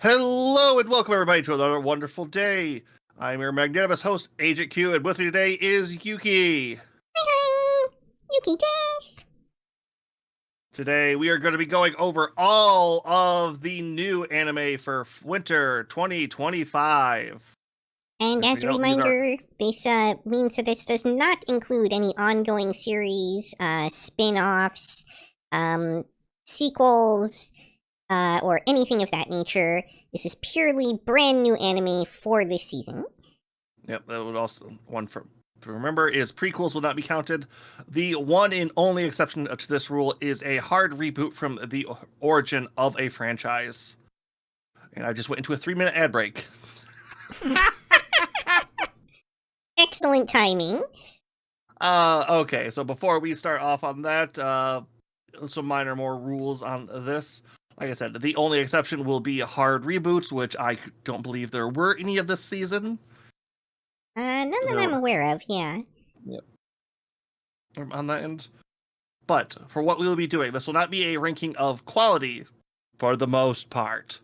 Hello and welcome everybody to another wonderful day. I'm your magnanimous host, Agent Q, and with me today is Yuki. Hi, Yukikaze. Today we are going to be going over all of the new anime for winter 2025. And Which as we a know these are reminder, this means that this does not include any ongoing series, spin-offs, sequels, or anything of that nature. This is purely brand new anime for this season. Yep, that would also one for to remember is prequels will not be counted. The one and only exception to this rule is a hard reboot from the origin of a franchise. And I just went into a 3-minute ad break. Excellent timing. Okay, so before we start off on that, some more rules on this. Like I said, the only exception will be hard reboots, which I don't believe there were any of this season. None that I'm aware of, yeah. Yep. On that end. But for what we will be doing, this will not be a ranking of quality for the most part.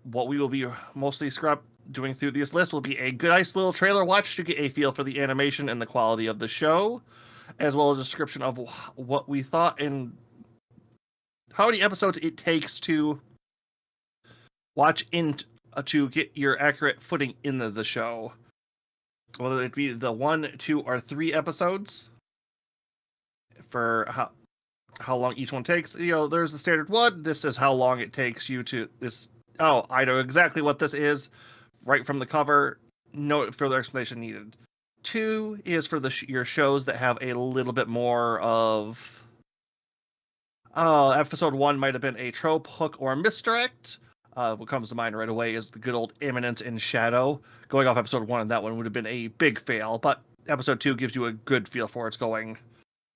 What we will be mostly doing through this list will be a good, nice little trailer watch to get a feel for the animation and the quality of the show, as well as a description of what we thought and how many episodes it takes to watch to get your accurate footing in the show. Whether it be the 1, 2, or 3 episodes for how long each one takes. There's the standard one. This is how long it takes you to this. Oh, I know exactly what this is right from the cover. No further explanation needed. 2 is for your shows that have a little bit more of. Episode 1 might have been a trope, hook, or misdirect. What comes to mind right away is the good old Imminence in Shadow. Going off episode 1, and that one would have been a big fail, but episode 2 gives you a good feel for where it's going.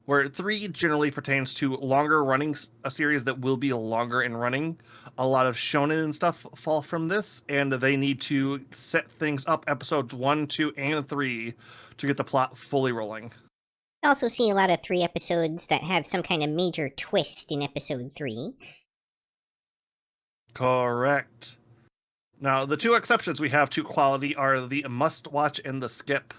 Where 3 generally pertains to longer running, a series that will be longer in running. A lot of shonen and stuff fall from this, and they need to set things up episodes 1, 2, and 3 to get the plot fully rolling. I also see a lot of 3 episodes that have some kind of major twist in episode 3. Correct. Now, the 2 exceptions we have to quality are the must-watch and the skip.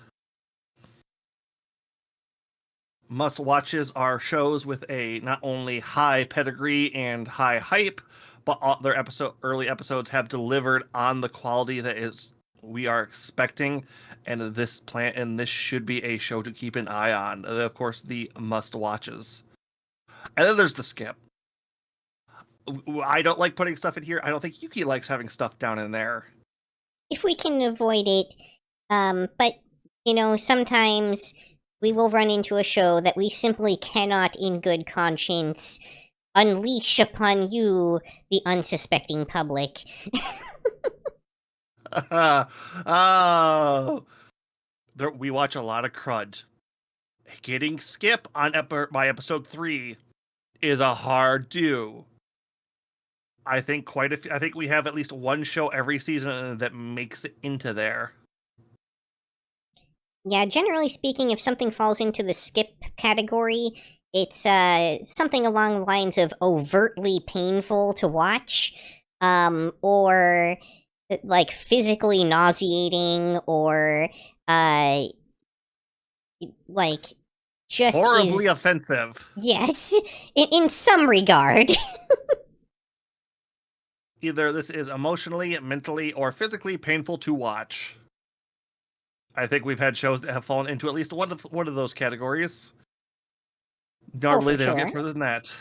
Must-watches are shows with a not only high pedigree and high hype, but all their early episodes have delivered on the quality that we are expecting, and this should be a show to keep an eye on. Of course, the must-watches. And then there's the skip. I don't like putting stuff in here. I don't think Yuki likes having stuff down in there. If we can avoid it, but, sometimes we will run into a show that we simply cannot in good conscience unleash upon you, the unsuspecting public. Oh, we watch a lot of crud. Getting skip on by episode 3 is a hard do. I think I think we have at least one show every season that makes it into there. Yeah, generally speaking, if something falls into the skip category, it's something along the lines of overtly painful to watch, or like physically nauseating, or like just horribly offensive. Yes, in some regard. Either this is emotionally, mentally, or physically painful to watch. I think we've had shows that have fallen into at least one of those categories. Normally, they don't get further than that.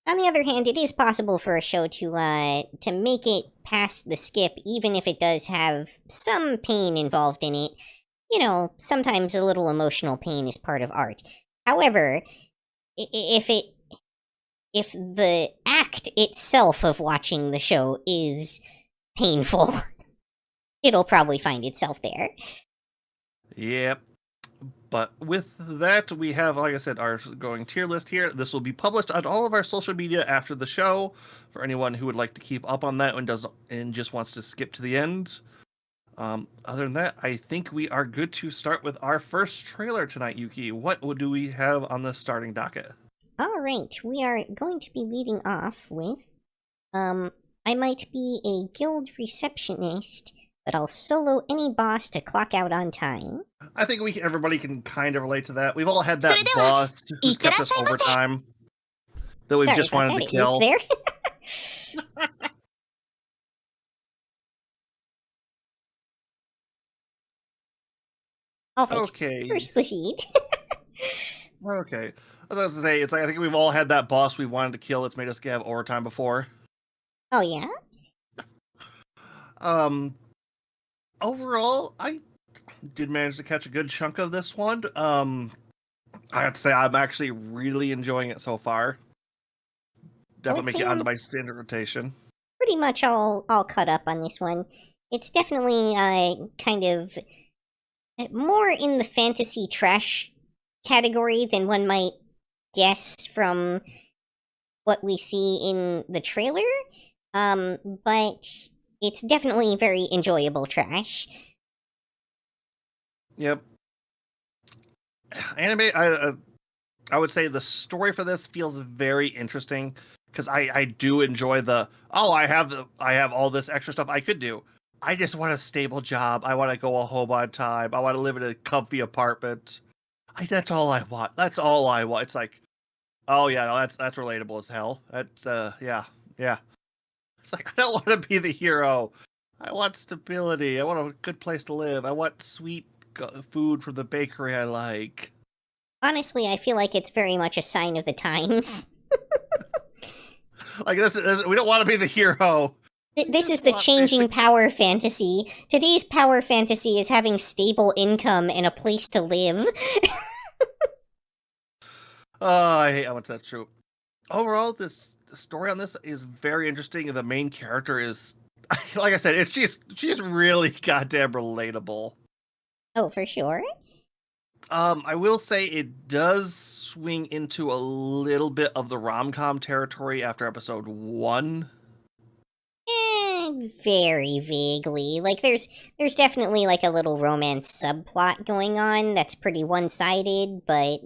On the other hand, it is possible for a show to make it past the skip, even if it does have some pain involved in it. Sometimes a little emotional pain is part of art. However, if the act itself of watching the show is painful, it'll probably find itself there. Yep. But with that, we have, like I said, our going tier list here. This will be published on all of our social media after the show for anyone who would like to keep up on that and just wants to skip to the end. Other than that, I think we are good to start with our first trailer tonight, Yuki. What do we have on the starting docket? All right, we are going to be leading off with a I might be a guild receptionist, but I'll solo any boss to clock out on time. I think everybody can kind of relate to that. We've all had that それでは、 boss who's kept us いってらっしゃいませ。 overtime that we've Sorry just about wanted that, to it looped kill. there. All fixed. Okay. First proceed. Okay. I was going to say, it's like I think we've all had that boss we wanted to kill that's made us have overtime before. Oh, yeah? Overall, I did manage to catch a good chunk of this one. I have to say, I'm actually really enjoying it so far. Definitely make it onto my standard rotation. Pretty much all caught up on this one. It's definitely kind of more in the fantasy trash category than one might guess from what we see in the trailer. But it's definitely very enjoyable trash. Yep. Anime, I would say the story for this feels very interesting because I do enjoy I have all this extra stuff I could do. I just want a stable job. I want to go home on time. I want to live in a comfy apartment. That's all I want. That's all I want. It's like, oh yeah, no, that's relatable as hell. That's yeah. It's like I don't want to be the hero. I want stability. I want a good place to live. I want sweet food from the bakery I like. Honestly, I feel like it's very much a sign of the times. Like this, we don't want to be the hero. This is the changing power fantasy. Today's power fantasy is having stable income and a place to live. I hate how much that's true. Overall, the story on this is very interesting, and the main character is, like I said, she's really goddamn relatable. Oh, for sure. I will say it does swing into a little bit of the rom-com territory after episode 1. Very vaguely. Like, there's definitely, like, a little romance subplot going on that's pretty one-sided, but...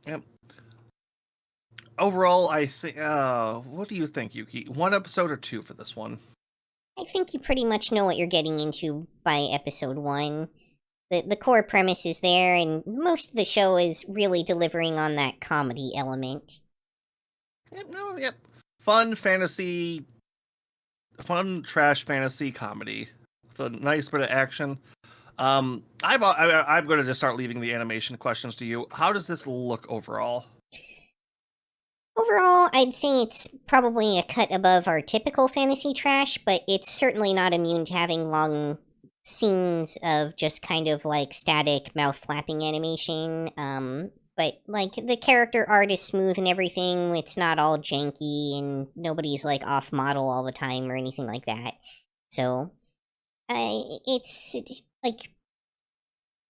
Yep. Overall, I think, what do you think, Yuki? 1 episode or 2 for this one? I think you pretty much know what you're getting into by episode 1. The core premise is there, and most of the show is really delivering on that comedy element. Yep. Fun trash fantasy comedy with a nice bit of action. I'm going to just start leaving the animation questions to you. How does this look overall? Overall, I'd say it's probably a cut above our typical fantasy trash, but it's certainly not immune to having long scenes of just kind of like static mouth flapping animation. But like the character art is smooth and everything. It's not all janky and nobody's like off model all the time or anything like that. So, it's like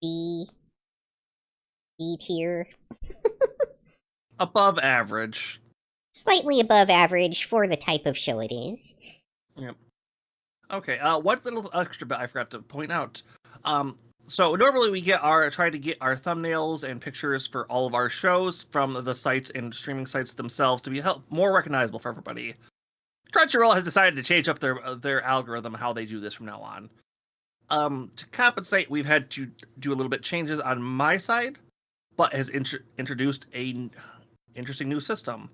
B tier. Above average. Slightly above average for the type of show it is. Yep. Okay, one little extra bit I forgot to point out. So normally we try to get our thumbnails and pictures for all of our shows from the sites and streaming sites themselves to be more recognizable for everybody. Crunchyroll has decided to change up their algorithm, how they do this from now on. To compensate, we've had to do a little bit changes on my side, but has introduced a interesting new system.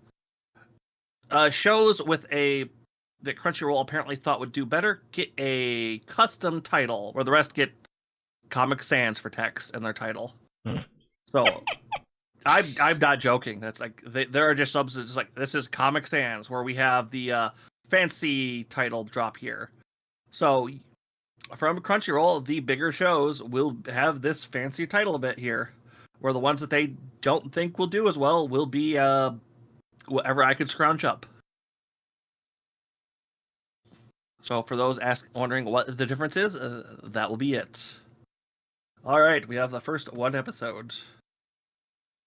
Shows that Crunchyroll apparently thought would do better get a custom title, where the rest get Comic Sans for text in their title. So, I'm not joking. That's like there are just subs that's just like, this is Comic Sans, where we have the fancy title drop here. So, from Crunchyroll, the bigger shows will have this fancy title bit here, where the ones that they don't think will do as well will be whatever I could scrounge up. So for those wondering what the difference is, that will be it. All right, we have the first 1 episode.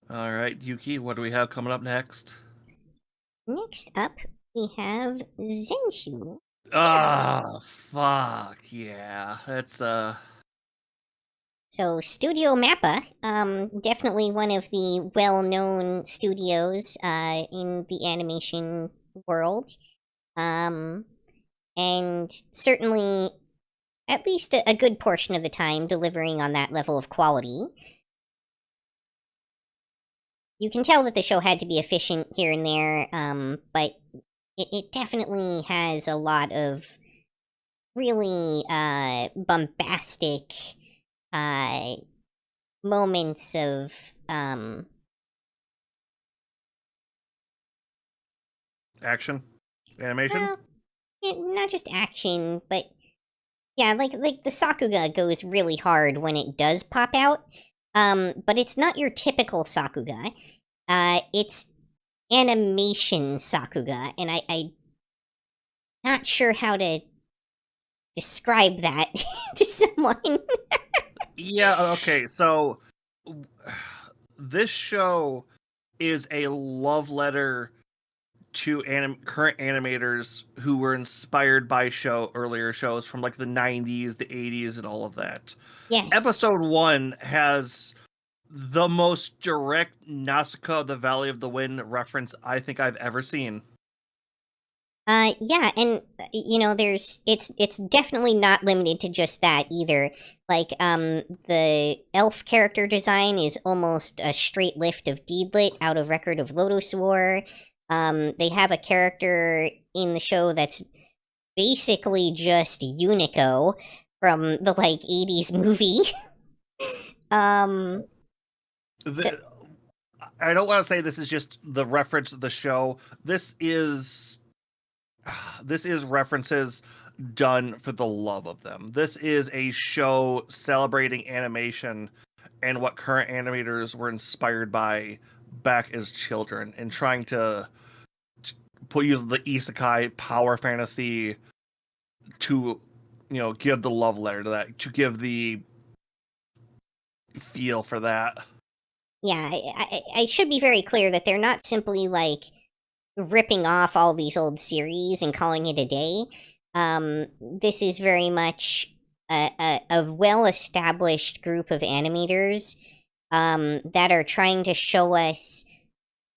All right, Yuki, what do we have coming up next? Next up, we have Zenshu. Ah, fuck yeah, that's So Studio Mappa, definitely one of the well-known studios in the animation world. And certainly, at least a good portion of the time, delivering on that level of quality. You can tell that the show had to be efficient here and there, but it definitely has a lot of really bombastic moments of Action, animation. well, not just action, but yeah, like the Sakuga goes really hard when it does pop out. But it's not your typical Sakuga. It's animation Sakuga, and I not sure how to describe that to someone. Yeah, okay, so this show is a love letter to current animators who were inspired by earlier shows from like the 90s, the 80s, and all of that. Yes. Episode 1 has the most direct Nausicaa the Valley of the Wind reference I think I've ever seen. Yeah, and it's definitely not limited to just that either. Like, the elf character design is almost a straight lift of Deedlit out of Record of Lodoss War. They have a character in the show that's basically just Unico from the 80s movie. I don't want to say this is just the reference of the show. This is references done for the love of them. This is a show celebrating animation and what current animators were inspired by back as children, and trying to use the isekai power fantasy to give the love letter to that, to give the feel for that. Yeah, I should be very clear that they're not simply ripping off all these old series and calling it a day. This is very much a well-established group of animators that are trying to show us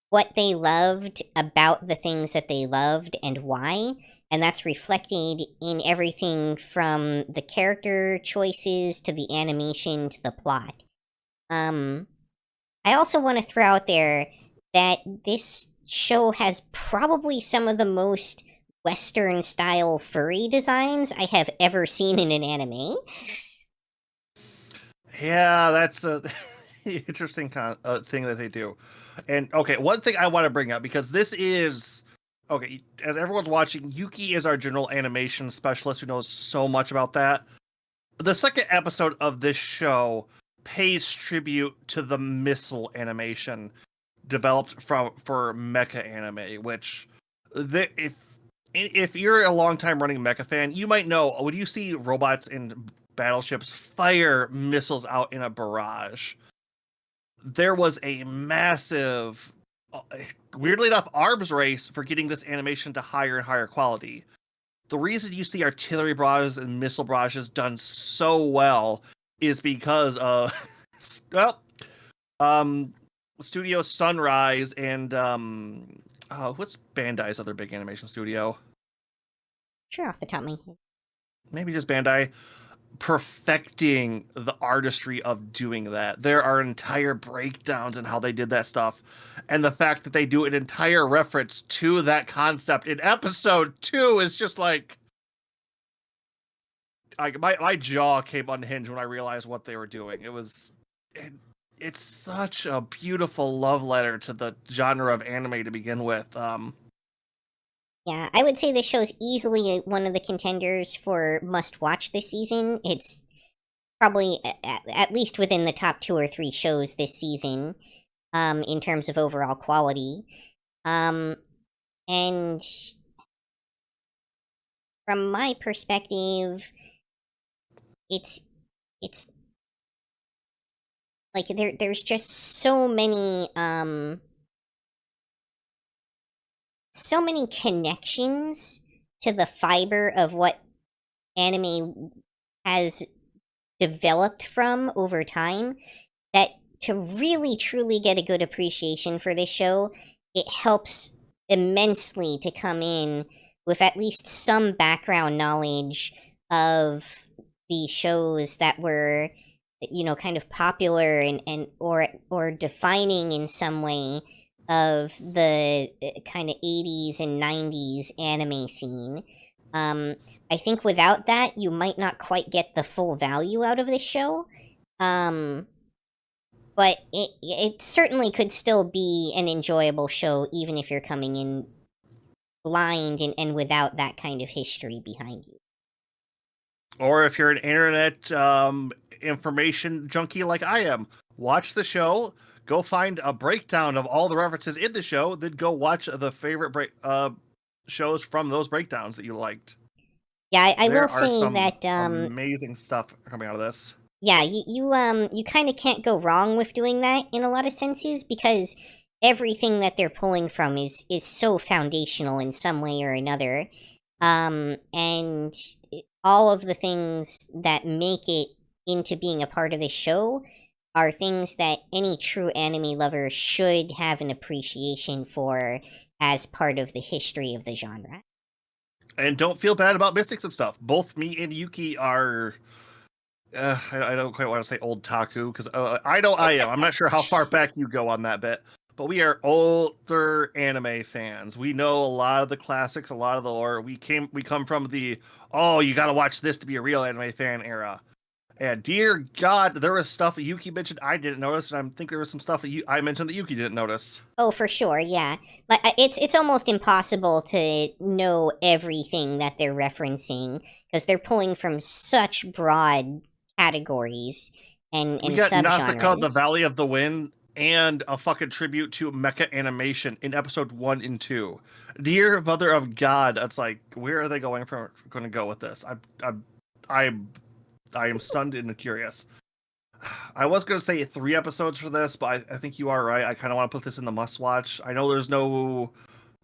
what they loved about the things that they loved and why. And that's reflected in everything from the character choices to the animation to the plot. I also want to throw out there that this show has probably some of the most Western style furry designs I have ever seen in an anime. Yeah, that's a interesting thing that they do. And okay, one thing I want to bring up, because this is okay, as everyone's watching, Yuki is our general animation specialist who knows so much about that. The second episode of this show pays tribute to the missile animation developed for mecha anime, which if you're a long time running mecha fan, you might know when you see robots and battleships fire missiles out in a barrage, there was a massive, weirdly enough, arms race for getting this animation to higher and higher quality. The reason you see artillery barrages and missile barrages done so well is because of Studio Sunrise and what's Bandai's other big animation studio? Sure, off the top of my head. Maybe just Bandai. Perfecting the artistry of doing that. There are entire breakdowns in how they did that stuff, and the fact that they do an entire reference to that concept in episode 2 is just like my jaw came unhinged when I realized what they were doing. It's such a beautiful love letter to the genre of anime to begin with. Yeah, I would say this show's easily one of the contenders for must-watch this season. It's probably at least within the top 2 or 3 shows this season, in terms of overall quality. And from my perspective, it's like there's just so many connections to the fiber of what anime has developed from over time, that to really truly get a good appreciation for this show, it helps immensely to come in with at least some background knowledge of the shows that were, kind of popular and or defining in some way of the kind of 80s and 90s anime scene. I think without that, you might not quite get the full value out of this show. But it certainly could still be an enjoyable show, even if you're coming in blind and without that kind of history behind you. Or if you're an internet information junkie like I am, watch the show, go find a breakdown of all the references in the show, then go watch the favorite shows from those breakdowns that you liked. Yeah, I There will are say some that amazing stuff coming out of this. yeah, you kind of can't go wrong with doing that in a lot of senses, because everything that they're pulling from is so foundational in some way or another. And all of the things that make it into being a part of the show are things that any true anime lover should have an appreciation for as part of the history of the genre. And don't feel bad about missing some stuff. Both me and Yuki are... I don't quite want to say old taku, because I know I am. I'm not sure how far back you go on that bit. But we are older anime fans. We know a lot of the classics, a lot of the lore. We come from the, oh, you gotta watch this to be a real anime fan era. And dear God, there was stuff that Yuki mentioned I didn't notice, and I think there was some stuff that I mentioned that Yuki didn't notice. Oh, for sure, yeah. Like it's almost impossible to know everything that they're referencing, because they're pulling from such broad categories and We got Nausicaa, the subgenres. Valley of the Wind, and a fucking tribute to mecha animation in episode 1 and 2. Dear Mother of God, that's like, where are they going to go with this? I am stunned and curious. I was going to say 3 episodes for this, but I think you are right. I kind of want to put this in the must watch. I know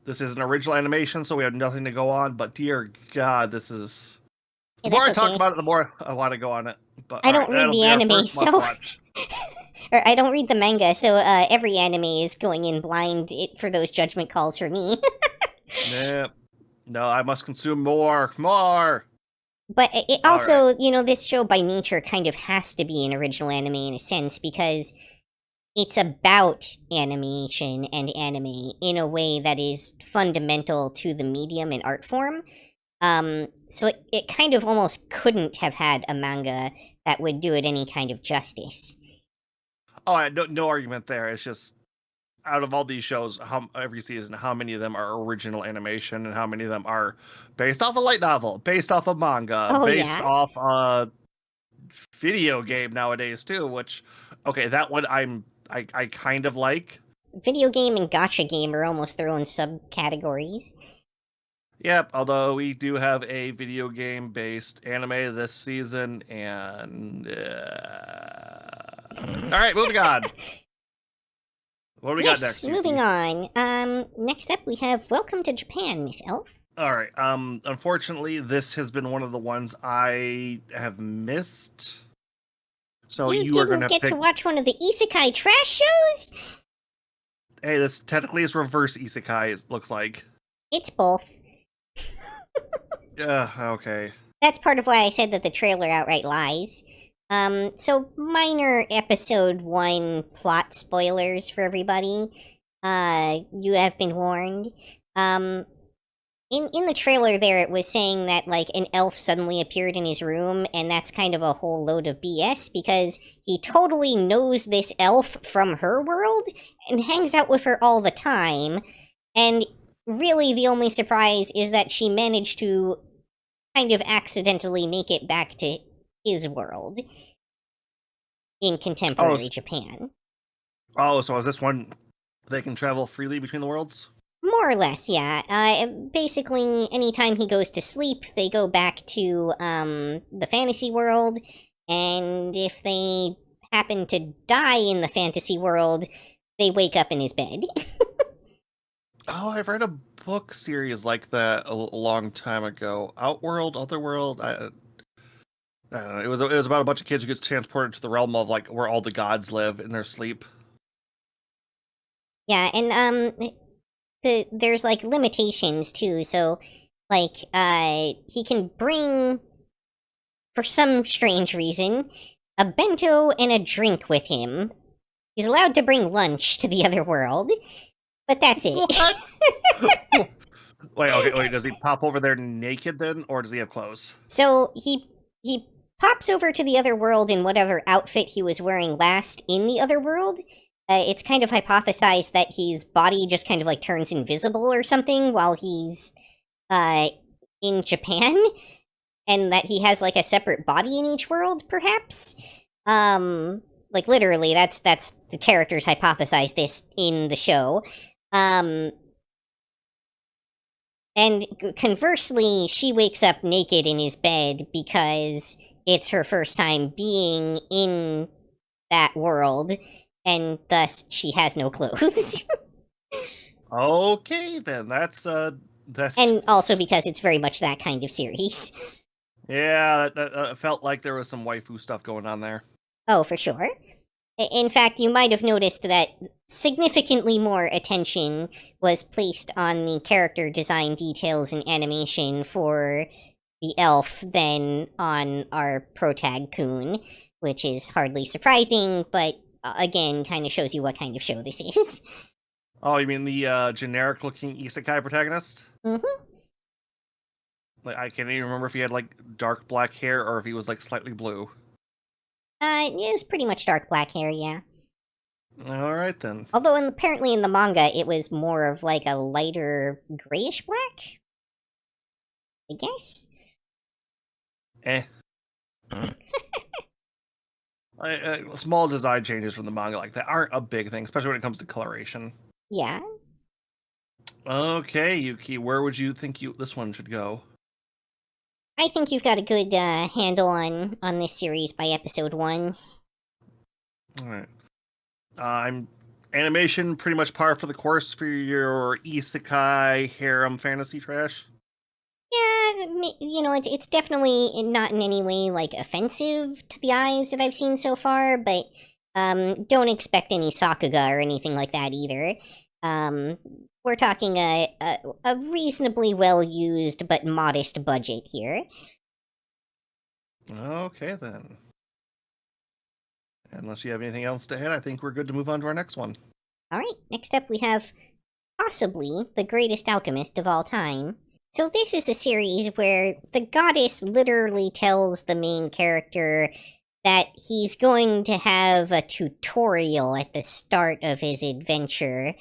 this is an original animation, so we have nothing to go on, but dear God, this is... The more I talk about it, the more I want to go on it. But I don't read the anime, so... or I don't read the manga, so every anime is going in blind for those judgment calls for me. Nope. No, I must consume more. More! But it also, this show by nature kind of has to be an original anime in a sense, because it's about animation and anime in a way that is fundamental to the medium and art form. So it kind of almost couldn't have had a manga that would do it any kind of justice. Oh, no argument there. It's just, out of all these shows, every season, how many of them are original animation and how many of them are based off a light novel, based off a manga, based off a video game nowadays too, which, okay, that one I kind of like. Video game and gacha game are almost their own subcategories. Yep, although we do have a video game-based anime this season, and... Alright, moving on. What do we got next? Moving on. Next up we have Welcome to Japan, Miss Elf. Alright, unfortunately, this has been one of the ones I have missed. So you are going to get to watch one of the isekai trash shows? Hey, this technically is reverse isekai, it looks like. It's both. Okay. That's part of why I said that the trailer outright lies. So minor episode 1 plot spoilers for everybody. You have been warned. In the trailer there, it was saying that, like, an elf suddenly appeared in his room, and that's kind of a whole load of BS, because he totally knows this elf from her world, and hangs out with her all the time, and really the only surprise is that she managed to kind of accidentally make it back to his world in contemporary Japan. Oh, so is this one they can travel freely between the worlds? More or less, yeah. Basically, anytime he goes to sleep, they go back to the fantasy world, and if they happen to die in the fantasy world, they wake up in his bed. Oh, I've read a book series like that a long time ago. Outworld, Otherworld. I don't know. It was about a bunch of kids who get transported to the realm of, like, where all the gods live in their sleep. Yeah, and there's, like, limitations too. So Like, he can bring, for some strange reason, a bento and a drink with him. He's allowed to bring lunch to the other world, but that's it. What? Wait, does he pop over there naked then, or does he have clothes? So he pops over to the other world in whatever outfit he was wearing last in the other world. It's kind of hypothesized that his body just kind of like turns invisible or something while he's in Japan, and that he has like a separate body in each world, perhaps. Like literally, that's the characters hypothesize this in the show. And conversely, she wakes up naked in his bed because it's her first time being in that world, and thus she has no clothes. Okay, then that's And also because it's very much that kind of series. yeah, that felt like there was some waifu stuff going on there. Oh, for sure. In fact, you might have noticed that significantly more attention was placed on the character design details and animation for the elf than on our protag-kun, which is hardly surprising, but again, kind of shows you what kind of show this is. Oh, you mean the generic-looking isekai protagonist? Mm-hmm. Like, I can't even remember if he had like dark black hair or if he was like slightly blue. It was pretty much dark black hair, yeah. All right then. Although apparently in the manga, it was more of like a lighter grayish black, I guess. Small design changes from the manga like that aren't a big thing, especially when it comes to coloration. Yeah. Okay, Yuki, where would you think this one should go? I think you've got a good handle on this series by episode 1. All right. I'm animation pretty much par for the course for your isekai harem fantasy trash. Yeah, you know, it's definitely not in any way, like, offensive to the eyes that I've seen so far, but don't expect any Sakuga or anything like that either. We're talking a reasonably well-used but modest budget here. Okay, then. Unless you have anything else to add, I think we're good to move on to our next one. Alright, next up we have possibly the greatest alchemist of all time. So this is a series where the goddess literally tells the main character that he's going to have a tutorial at the start of his adventure.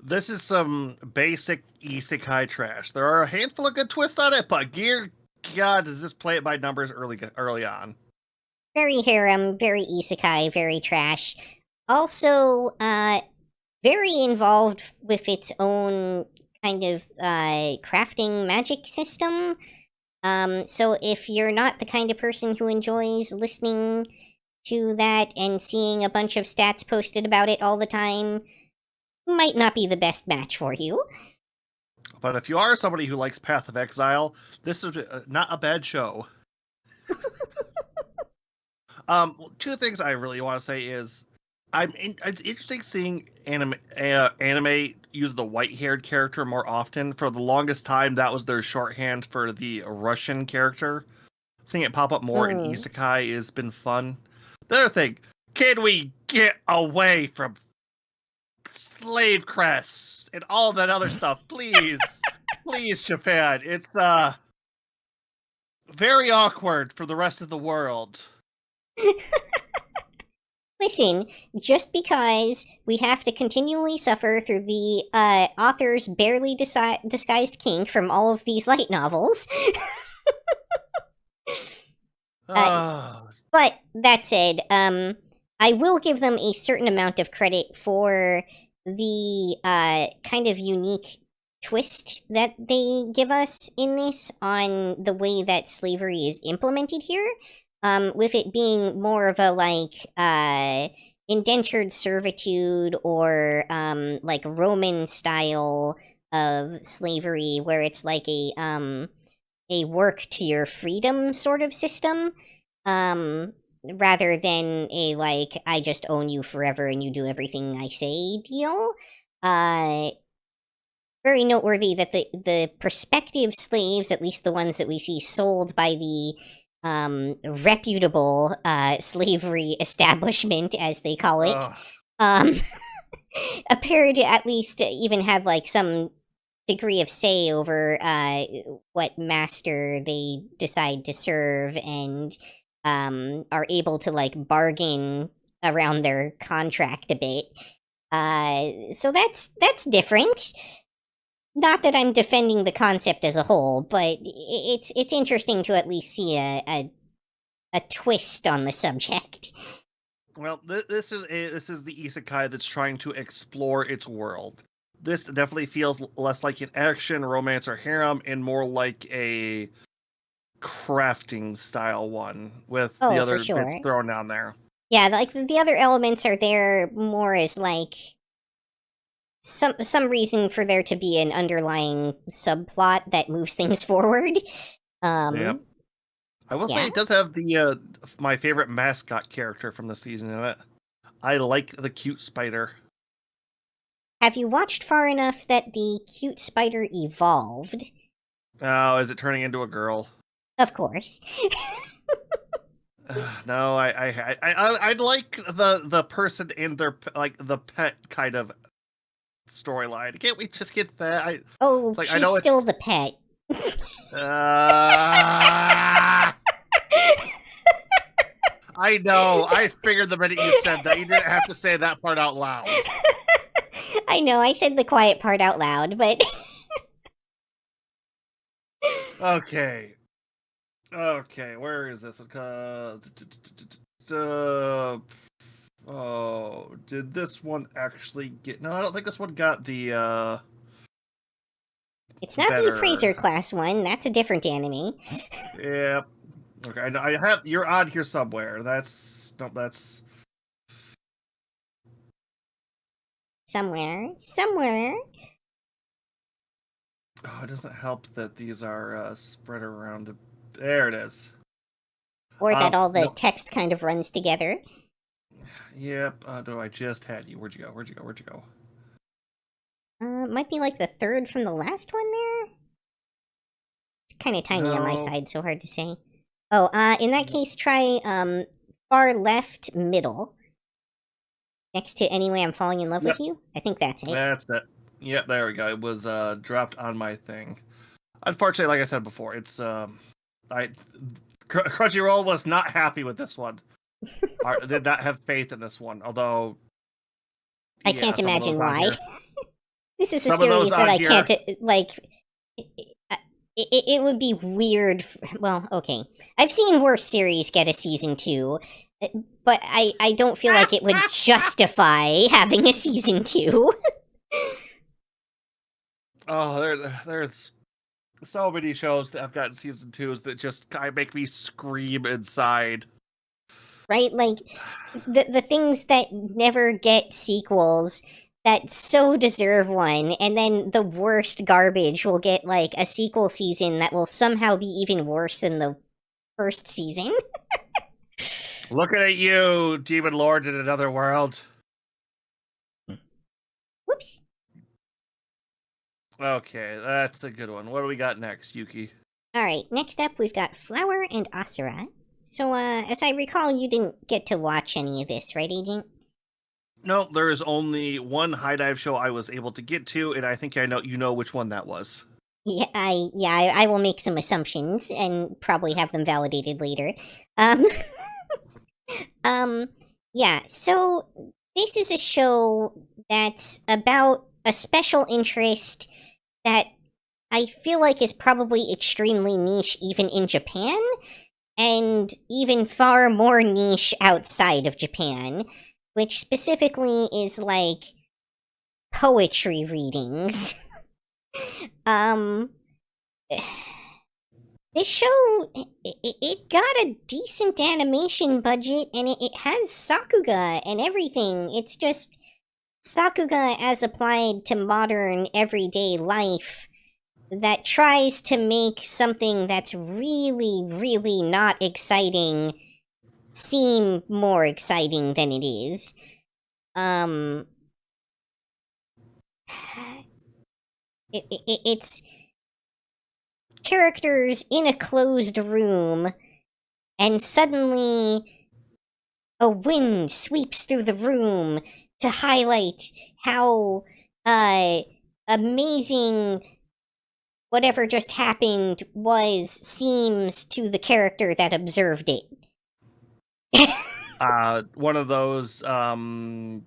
This is some basic isekai trash. There are a handful of good twists on it, but dear God, does this play it by numbers early on? Very harem, very isekai, very trash. Also, very involved with its own kind of crafting magic system. So if you're not the kind of person who enjoys listening to that and seeing a bunch of stats posted about it all the time, might not be the best match for you. But if you are somebody who likes Path of Exile, this is not a bad show. Two things I really want to say is it's interesting seeing anime use the white-haired character more often. For the longest time, that was their shorthand for the Russian character. Seeing it pop up more in isekai has been fun. The other thing, can we get away from slave crests and all that other stuff, please? Please, Japan. It's very awkward for the rest of the world. Listen, just because we have to continually suffer through the author's barely disguised kink from all of these light novels. But that said, I will give them a certain amount of credit for the kind of unique twist that they give us in this on the way that slavery is implemented here. With it being more of a, like, indentured servitude or, like, Roman style of slavery, where it's like a work to your freedom sort of system, rather than a, like, I just own you forever and you do everything I say deal. very noteworthy that the prospective slaves, at least the ones that we see sold by the reputable slavery establishment, as they call it, um, appear to at least even have like some degree of say over what master they decide to serve, and are able to like bargain around their contract a bit. So that's different. Not that I'm defending the concept as a whole, but it's interesting to at least see a twist on the subject. Well, this is the isekai that's trying to explore its world. This definitely feels less like an action, romance, or harem, and more like a crafting style one with the Oh, other for bits sure. thrown down there. Yeah, like the other elements are there more as like some reason for there to be an underlying subplot that moves things forward. Yep. I will say Yeah. it does have the my favorite mascot character from the season in it. I like the cute spider. Have you watched far enough that the cute spider evolved? Oh, is it turning into a girl? Of course. No, I'd like the person in their like the pet kind of storyline. Can't we just get that? Oh, It's like I she's know still it's the pet. I know. I figured the minute you said that, you didn't have to say that part out loud. I know, I said the quiet part out loud, but Okay. Okay, where is this? Oh, did this one actually get... No, I don't think this one got the, it's not the better... appraiser class one. That's a different anime. Yep. Okay, I have... You're on here somewhere. That's... No, that's... Somewhere. Oh, it doesn't help that these are, spread around... There it is. Or that all the No. text kind of runs together. Yep. No, I just had you. Where'd you go? Might be like the third from the last one there? It's kind of tiny on my No. side, so hard to say. Oh, in that case, try, far left middle. Next to Anyway I'm Falling in Love with You. I think that's it. That's it. Yep, there we go. It was dropped on my thing. Unfortunately, like I said before, it's Crunchyroll was not happy with this one. Did not have faith in this one. Although I can't imagine why. This is a Some of those series that on I here- can't, like... It would be weird. Well, okay. I've seen worse series get a season 2, but I don't feel like it would justify having a season 2. Oh, there's so many shows that have gotten season 2s that just kind of make me scream inside. Right? Like, the things that never get sequels that so deserve one, and then the worst garbage will get, like, a sequel season that will somehow be even worse than the first season. Looking at you, Demon Lord in another world. Whoops. Okay, that's a good one. What do we got next, Yuki? Alright, next up we've got Flower and Asura. So, as I recall, you didn't get to watch any of this, right, Agent? No, there is only one high dive show I was able to get to, and I think I know you know which one that was. Yeah, I will make some assumptions and probably have them validated later. Yeah, so this is a show that's about a special interest that I feel like is probably extremely niche even in Japan, and even far more niche outside of Japan, which specifically is like poetry readings. This show, it got a decent animation budget, and it has Sakuga and everything. It's just Sakuga as applied to modern everyday life that tries to make something that's really, really not exciting seem more exciting than it is. It's characters in a closed room, and suddenly a wind sweeps through the room to highlight how amazing whatever just happened seems to the character that observed it. One of those not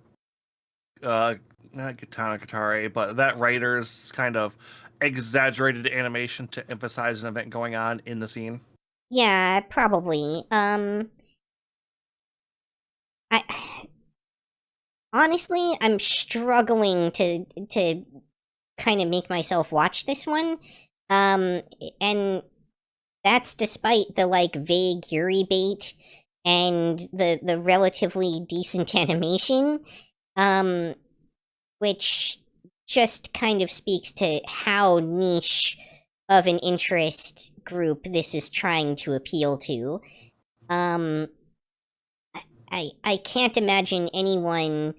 Katana, but that writer's kind of exaggerated animation to emphasize an event going on in the scene. Yeah, probably. I honestly, I'm struggling to kind of make myself watch this one. And that's despite the like vague Yuri bait and the relatively decent animation, which just kind of speaks to how niche of an interest group this is trying to appeal to. I can't imagine anyone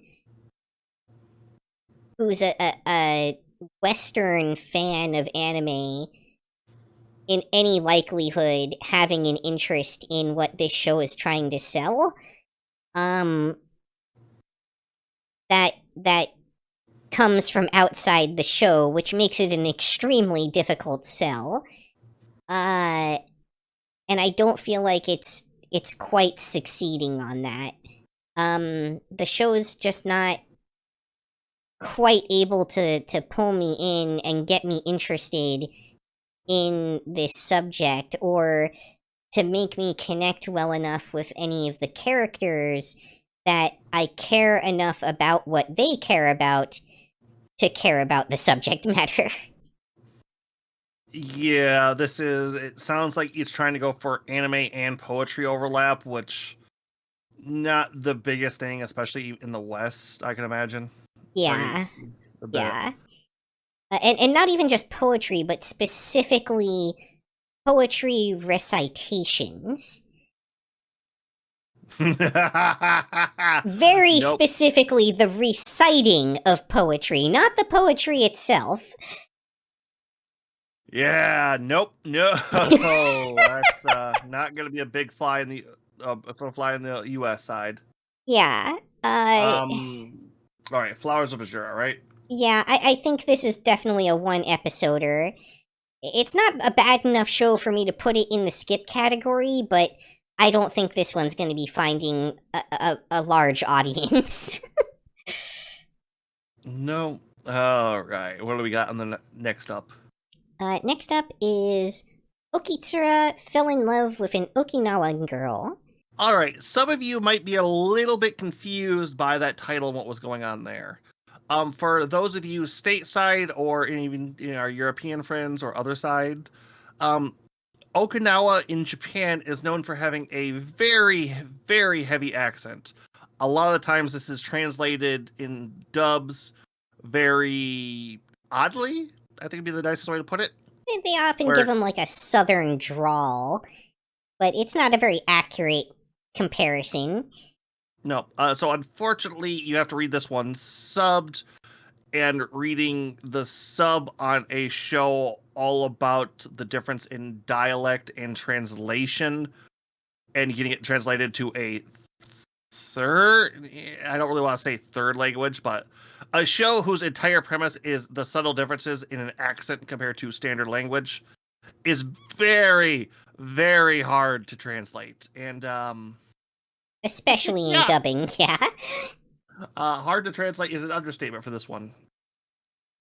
who's a Western fan of anime in any likelihood having an interest in what this show is trying to sell. That comes from outside the show, which makes it an extremely difficult sell. And I don't feel like it's quite succeeding on that. The show is just not quite able to pull me in and get me interested in this subject, or to make me connect well enough with any of the characters that I care enough about what they care about to care about the subject matter. Yeah, it sounds like it's trying to go for anime and poetry overlap, which not the biggest thing, especially in the West, I can imagine. Yeah, A bit. yeah. And not even just poetry, but specifically poetry recitations. Very Nope. specifically the reciting of poetry, not the poetry itself. Yeah, nope, no, that's not going to be a big fly in the U.S. side. Yeah. All right, Flowers of Azura, right? Yeah, I think this is definitely a one episoder. It's not a bad enough show for me to put it in the skip category, but I don't think this one's going to be finding a large audience. No. All right, what do we got on the next up? Next up is Okitsura fell in love with an Okinawan girl. All right, some of you might be a little bit confused by that title and what was going on there. For those of you stateside or even our European friends or other side, Okinawa in Japan is known for having a very, very heavy accent. A lot of the times this is translated in dubs very oddly, I think would be the nicest way to put it. They often give him like a southern drawl, but it's not a very accurate comparison. No, so unfortunately you have to read this one subbed, and reading the sub on a show all about the difference in dialect and translation and getting it translated to a third, I don't really want to say third language, but a show whose entire premise is the subtle differences in an accent compared to standard language is very, very hard to translate. And especially in dubbing, yeah. Hard to translate is an understatement for this one.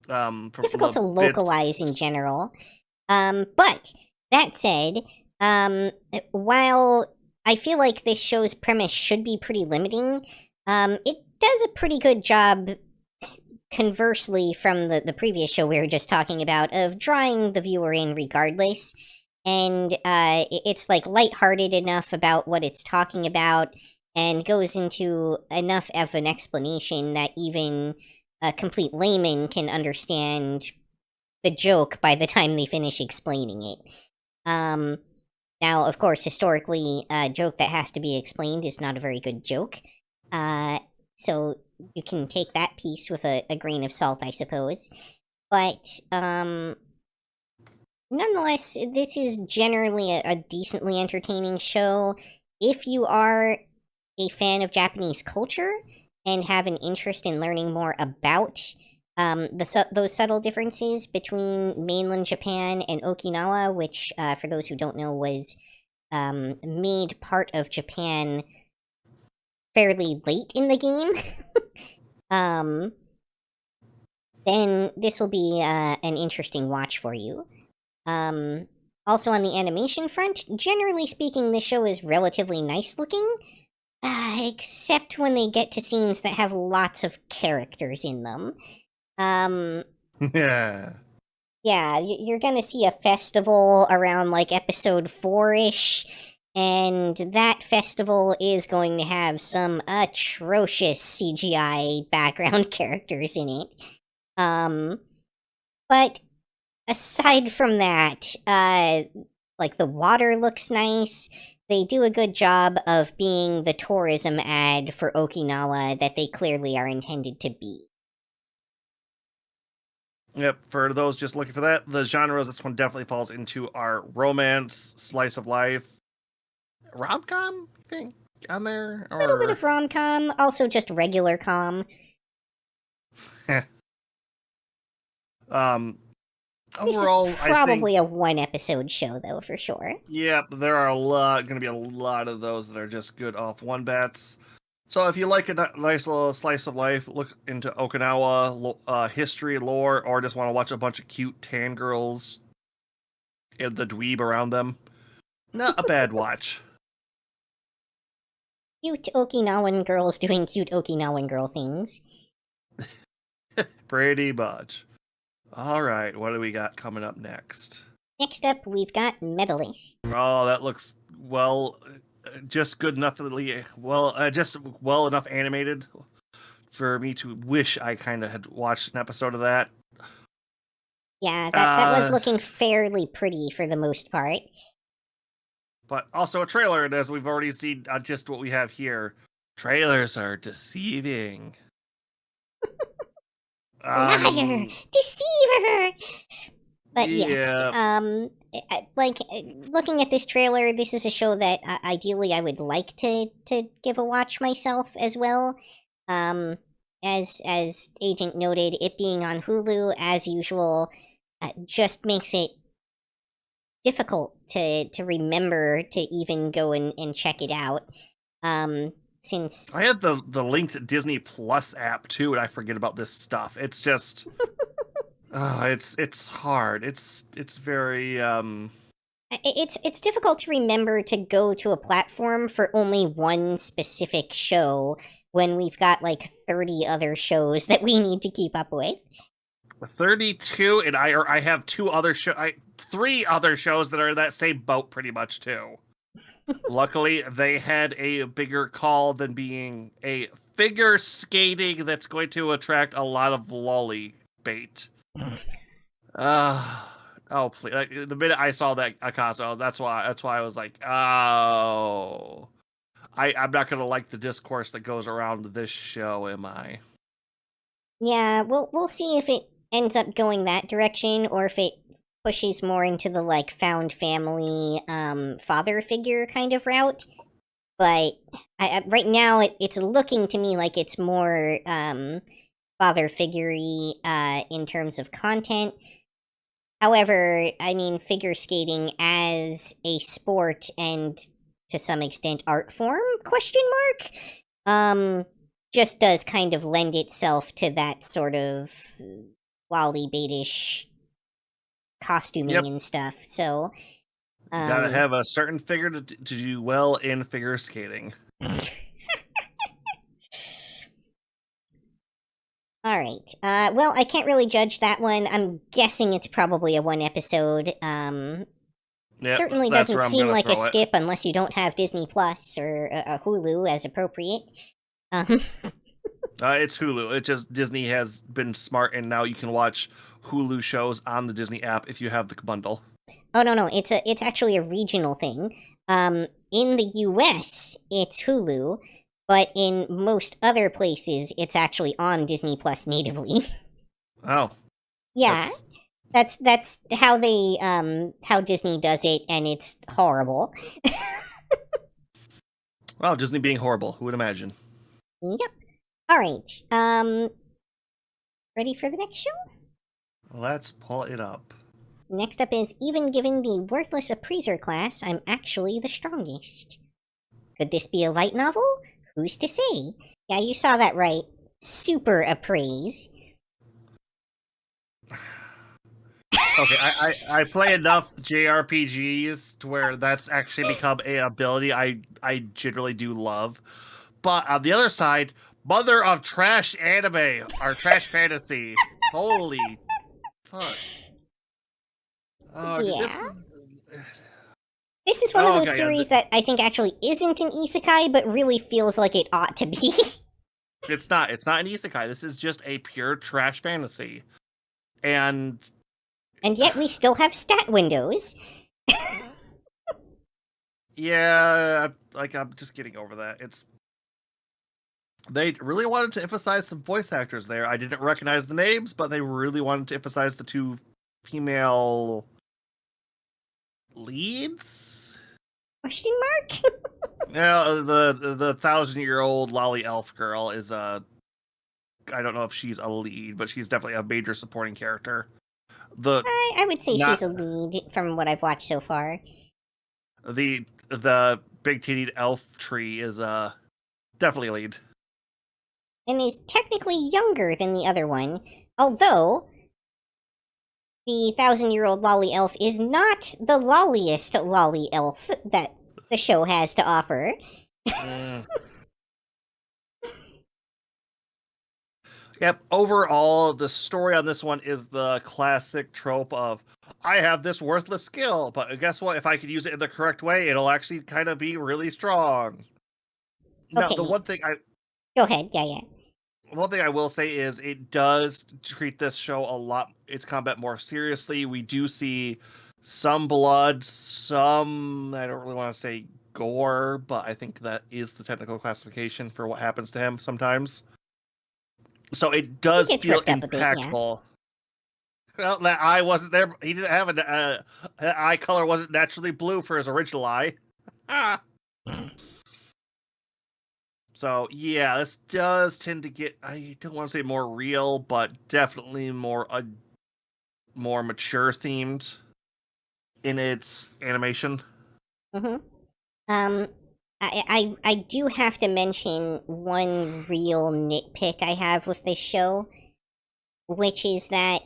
Difficult to localize in general. But that said, while I feel like this show's premise should be pretty limiting, it does a pretty good job, conversely from the previous show we were just talking about, of drawing the viewer in regardless. And it's like lighthearted enough about what it's talking about, and goes into enough of an explanation that even a complete layman can understand the joke by the time they finish explaining it. Now, of course, historically, a joke that has to be explained is not a very good joke. So you can take that piece with a grain of salt, I suppose. But nonetheless, this is generally a decently entertaining show. If you are a fan of Japanese culture and have an interest in learning more about those subtle differences between mainland Japan and Okinawa, which, for those who don't know, was made part of Japan fairly late in the game, then this will be an interesting watch for you. Also on the animation front, generally speaking, this show is relatively nice looking, except when they get to scenes that have lots of characters in them. Yeah. Yeah, you're gonna see a festival around, like, episode 4-ish, and that festival is going to have some atrocious CGI background characters in it. But aside from that, like, the water looks nice. They do a good job of being the tourism ad for Okinawa that they clearly are intended to be. Yep, for those just looking for that, the genres, this one definitely falls into our romance, slice of life, rom-com, I think, on there? A little bit of rom-com, also just regular com. Overall, this is probably a one-episode show, though, for sure. Yep, there are going to be a lot of those that are just good off one bats. So if you like a nice little slice of life, look into Okinawa history, lore, or just want to watch a bunch of cute tan girls and the dweeb around them, not a bad watch. Cute Okinawan girls doing cute Okinawan girl things. Pretty much. All right, what do we got coming up next? Next up, we've got Medalist. Oh, that looks, well, just good enough, just well enough animated for me to wish I kind of had watched an episode of that. Yeah, that was looking fairly pretty for the most part. But also a trailer, and as we've already seen on just what we have here, trailers are deceiving. Liar! Deceiver! But yeah. yes, like, looking at this trailer, this is a show that ideally I would like to give a watch myself as well. As Agent noted, it being on Hulu, as usual, just makes it difficult to remember to even go and check it out. Since I had the linked Disney Plus app too, and I forget about this stuff. It's just it's hard. It's very it's difficult to remember to go to a platform for only one specific show when we've got like 30 other shows that we need to keep up with. 32, and I have three other shows that are in that same boat pretty much too. Luckily, they had a bigger call than being a figure skating that's going to attract a lot of lolly bait. Oh please! Like, the minute I saw that Akazo, that's why I was like, oh, I'm not gonna like the discourse that goes around this show, am I? Yeah, we'll see if it ends up going that direction or if it pushes more into the like found family father figure kind of route. But right now it's looking to me like it's more father figure-y in terms of content. However, I mean, figure skating as a sport and to some extent art form, question mark, just does kind of lend itself to that sort of lolly baitish costuming and stuff. So you gotta have a certain figure to do well in figure skating. All right. Well, I can't really judge that one. I'm guessing it's probably a one episode. Certainly doesn't seem like a skip unless you don't have Disney Plus or Hulu as appropriate. It's Hulu. It just Disney has been smart, and now you can watch Hulu shows on the Disney app if you have the bundle. Oh no, it's actually a regional thing. In the US, it's Hulu, but in most other places, it's actually on Disney Plus natively. Oh. Yeah, that's how they how Disney does it, and it's horrible. Well, Disney being horrible. Who would imagine? Yep. All right. Ready for the next show? Let's pull it up. Next up is, even given the worthless appraiser class, I'm actually the strongest. Could this be a light novel? Who's to say? Yeah, you saw that right. Super appraise. Okay, I play enough JRPGs to where that's actually become a ability I generally do love. But on the other side, mother of trash anime or trash fantasy. Holy fuck. Oh, dude, this Yeah. is. This is one of those Okay, series that I think actually isn't an isekai, but really feels like it ought to be. it's not. It's not an isekai. This is just a pure trash fantasy, and And yet we still have stat windows. yeah, like I'm just getting over that. It's they really wanted to emphasize some voice actors there. I didn't recognize the names, but they really wanted to emphasize the two female leads. Question mark? Yeah, the 1,000-year-old lolly elf girl is I don't know if she's a lead, but she's definitely a major supporting character. I would say Not she's a lead from what I've watched so far. the big titted elf tree is definitely a lead. And is technically younger than the other one, although the 1,000-year-old lolly elf is not the lolliest lolly elf that the show has to offer. Mm. Yep. Overall, the story on this one is the classic trope of I have this worthless skill, but guess what? If I could use it in the correct way, it'll actually kind of be really strong. Now, Okay, go ahead. Yeah. one thing I will say is it does treat this show a lot, its combat more seriously. We do see some blood, some, I don't really want to say gore, but I think that is the technical classification for what happens to him sometimes. So it does gets feel ripped up a bit, yeah. impactful. Well, that eye wasn't there. He didn't have an eye color wasn't naturally blue for his original eye. Ah. So yeah, this does tend to get, I don't want to say more real, but definitely more mature themed in its animation. Mm-hmm. I do have to mention one real nitpick I have with this show, which is that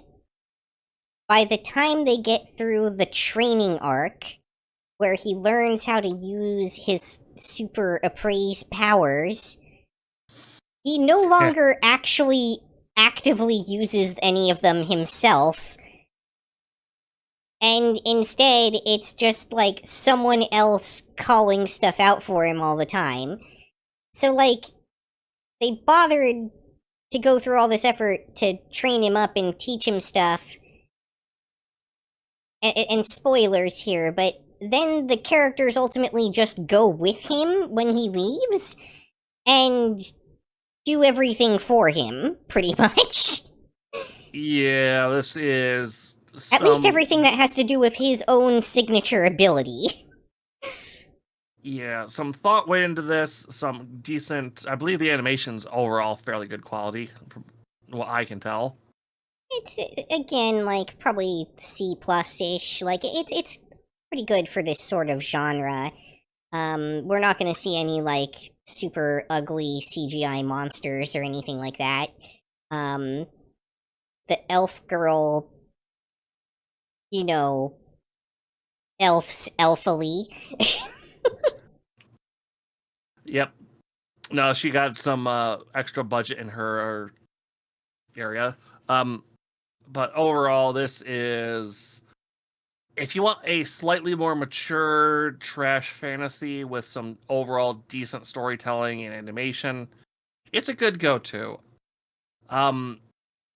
by the time they get through the training arc, where he learns how to use his super appraised powers, he no longer actually actively uses any of them himself. And instead, it's just like someone else calling stuff out for him all the time. So, like, they bothered to go through all this effort to train him up and teach him stuff. And spoilers here, but then the characters ultimately just go with him when he leaves and do everything for him, pretty much. Yeah, this is At least everything that has to do with his own signature ability. Yeah, some thought went into this, some decent, I believe the animation's overall fairly good quality, from what I can tell. It's, again, like, probably C+-ish. Like, it's pretty good for this sort of genre. We're not gonna see any, like, super ugly CGI monsters or anything like that. The elf girl, you know, elfs elfily. Yep. No, she got some extra budget in her area. But overall, this is, if you want a slightly more mature trash fantasy with some overall decent storytelling and animation, it's a good go-to.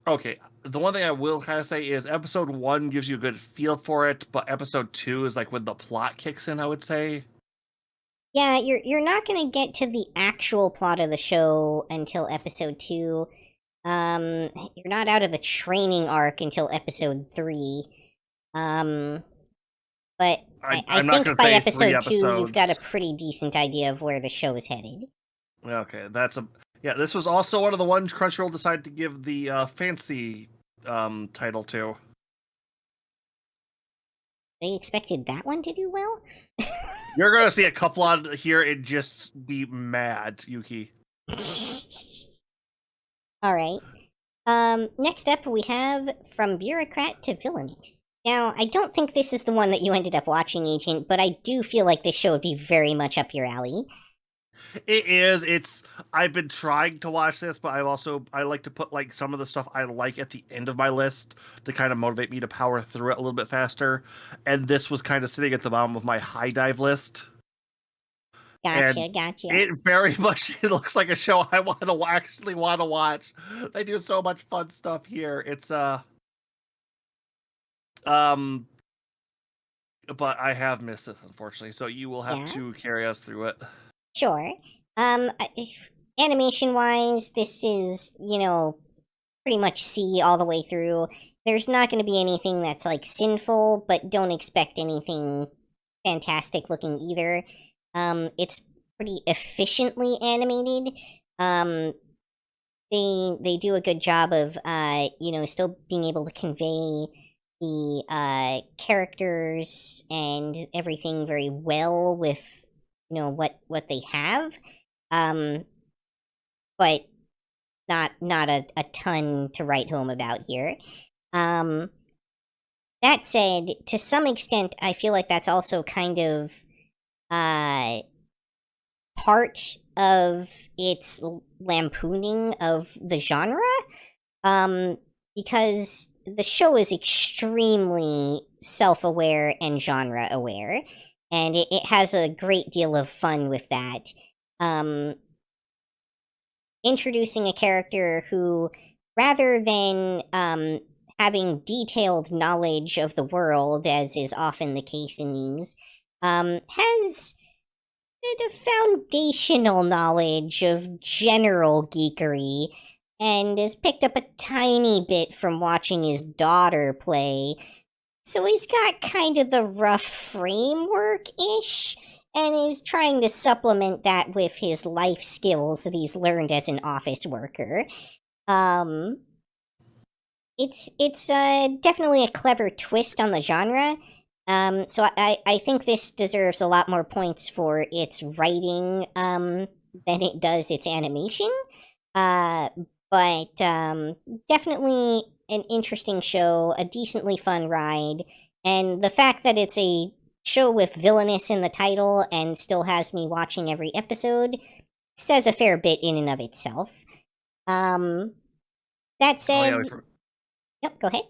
Okay, the one thing I will kind of say is episode 1 gives you a good feel for it, but episode 2 is like when the plot kicks in, I would say. Yeah, you're not gonna get to the actual plot of the show until episode 2. You're not out of the training arc until episode 3. But I I'm not going think to by say 3 episode 2, you've got a episodes. pretty decent idea of where the show is headed. Okay, yeah. This was also one of the ones Crunchyroll decided to give the fancy title to. They expected that one to do well? You're gonna see a couple out here and just be mad, Yuki. Alright. Next up we have From Bureaucrat to Villainous. Now, I don't think this is the one that you ended up watching, Agent, but I do feel like this show would be very much up your alley. It is. I've been trying to watch this, but I like to put like some of the stuff I like at the end of my list to kind of motivate me to power through it a little bit faster. And this was kind of sitting at the bottom of my high dive list. Gotcha. It very much it looks like a show I actually want to watch. They do so much fun stuff here. It's but I have missed this unfortunately, so you will have to carry us through it. Sure. Animation-wise, this is, pretty much C all the way through. There's not going to be anything that's, like, sinful, but don't expect anything fantastic looking either. It's pretty efficiently animated. They do a good job of, still being able to convey the characters and everything very well with, what they have. But not a ton to write home about here. That said, to some extent, I feel like that's also kind of part of its lampooning of the genre, because the show is extremely self-aware and genre-aware, and it has a great deal of fun with that. Introducing a character who, rather than having detailed knowledge of the world, as is often the case in these, has a foundational knowledge of general geekery, and has picked up a tiny bit from watching his daughter play. So he's got kind of the rough framework-ish, and is trying to supplement that with his life skills that he's learned as an office worker. It's definitely a clever twist on the genre. So I think this deserves a lot more points for its writing than it does its animation. But definitely an interesting show, a decently fun ride, and the fact that it's a show with Villainous in the title and still has me watching every episode says a fair bit in and of itself. That said... Yep, go ahead.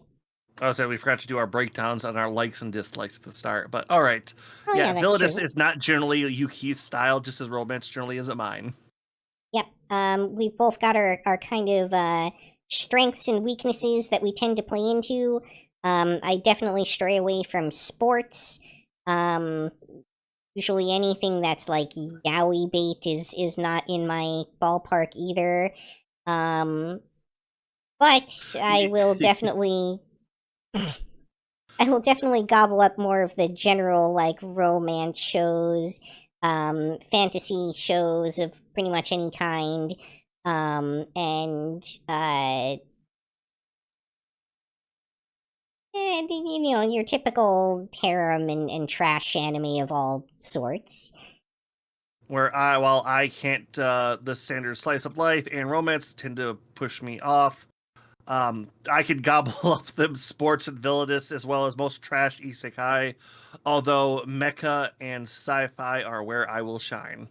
I was saying we forgot to do our breakdowns on our likes and dislikes at the start, but all right. Oh, yeah, Villainous is not generally Yuki's style, just as romance generally isn't mine. Yep, we've both got our kind of strengths and weaknesses that we tend to play into. I definitely stray away from sports. Usually anything that's like yaoi bait is not in my ballpark either. But I will definitely gobble up more of the general like romance shows, fantasy shows of pretty much any kind, and your typical harem and trash anime of all sorts. While I can't, the standard slice of life and romance tend to push me off. I could gobble up them sports and villainous as well as most trash isekai, although mecha and sci-fi are where I will shine.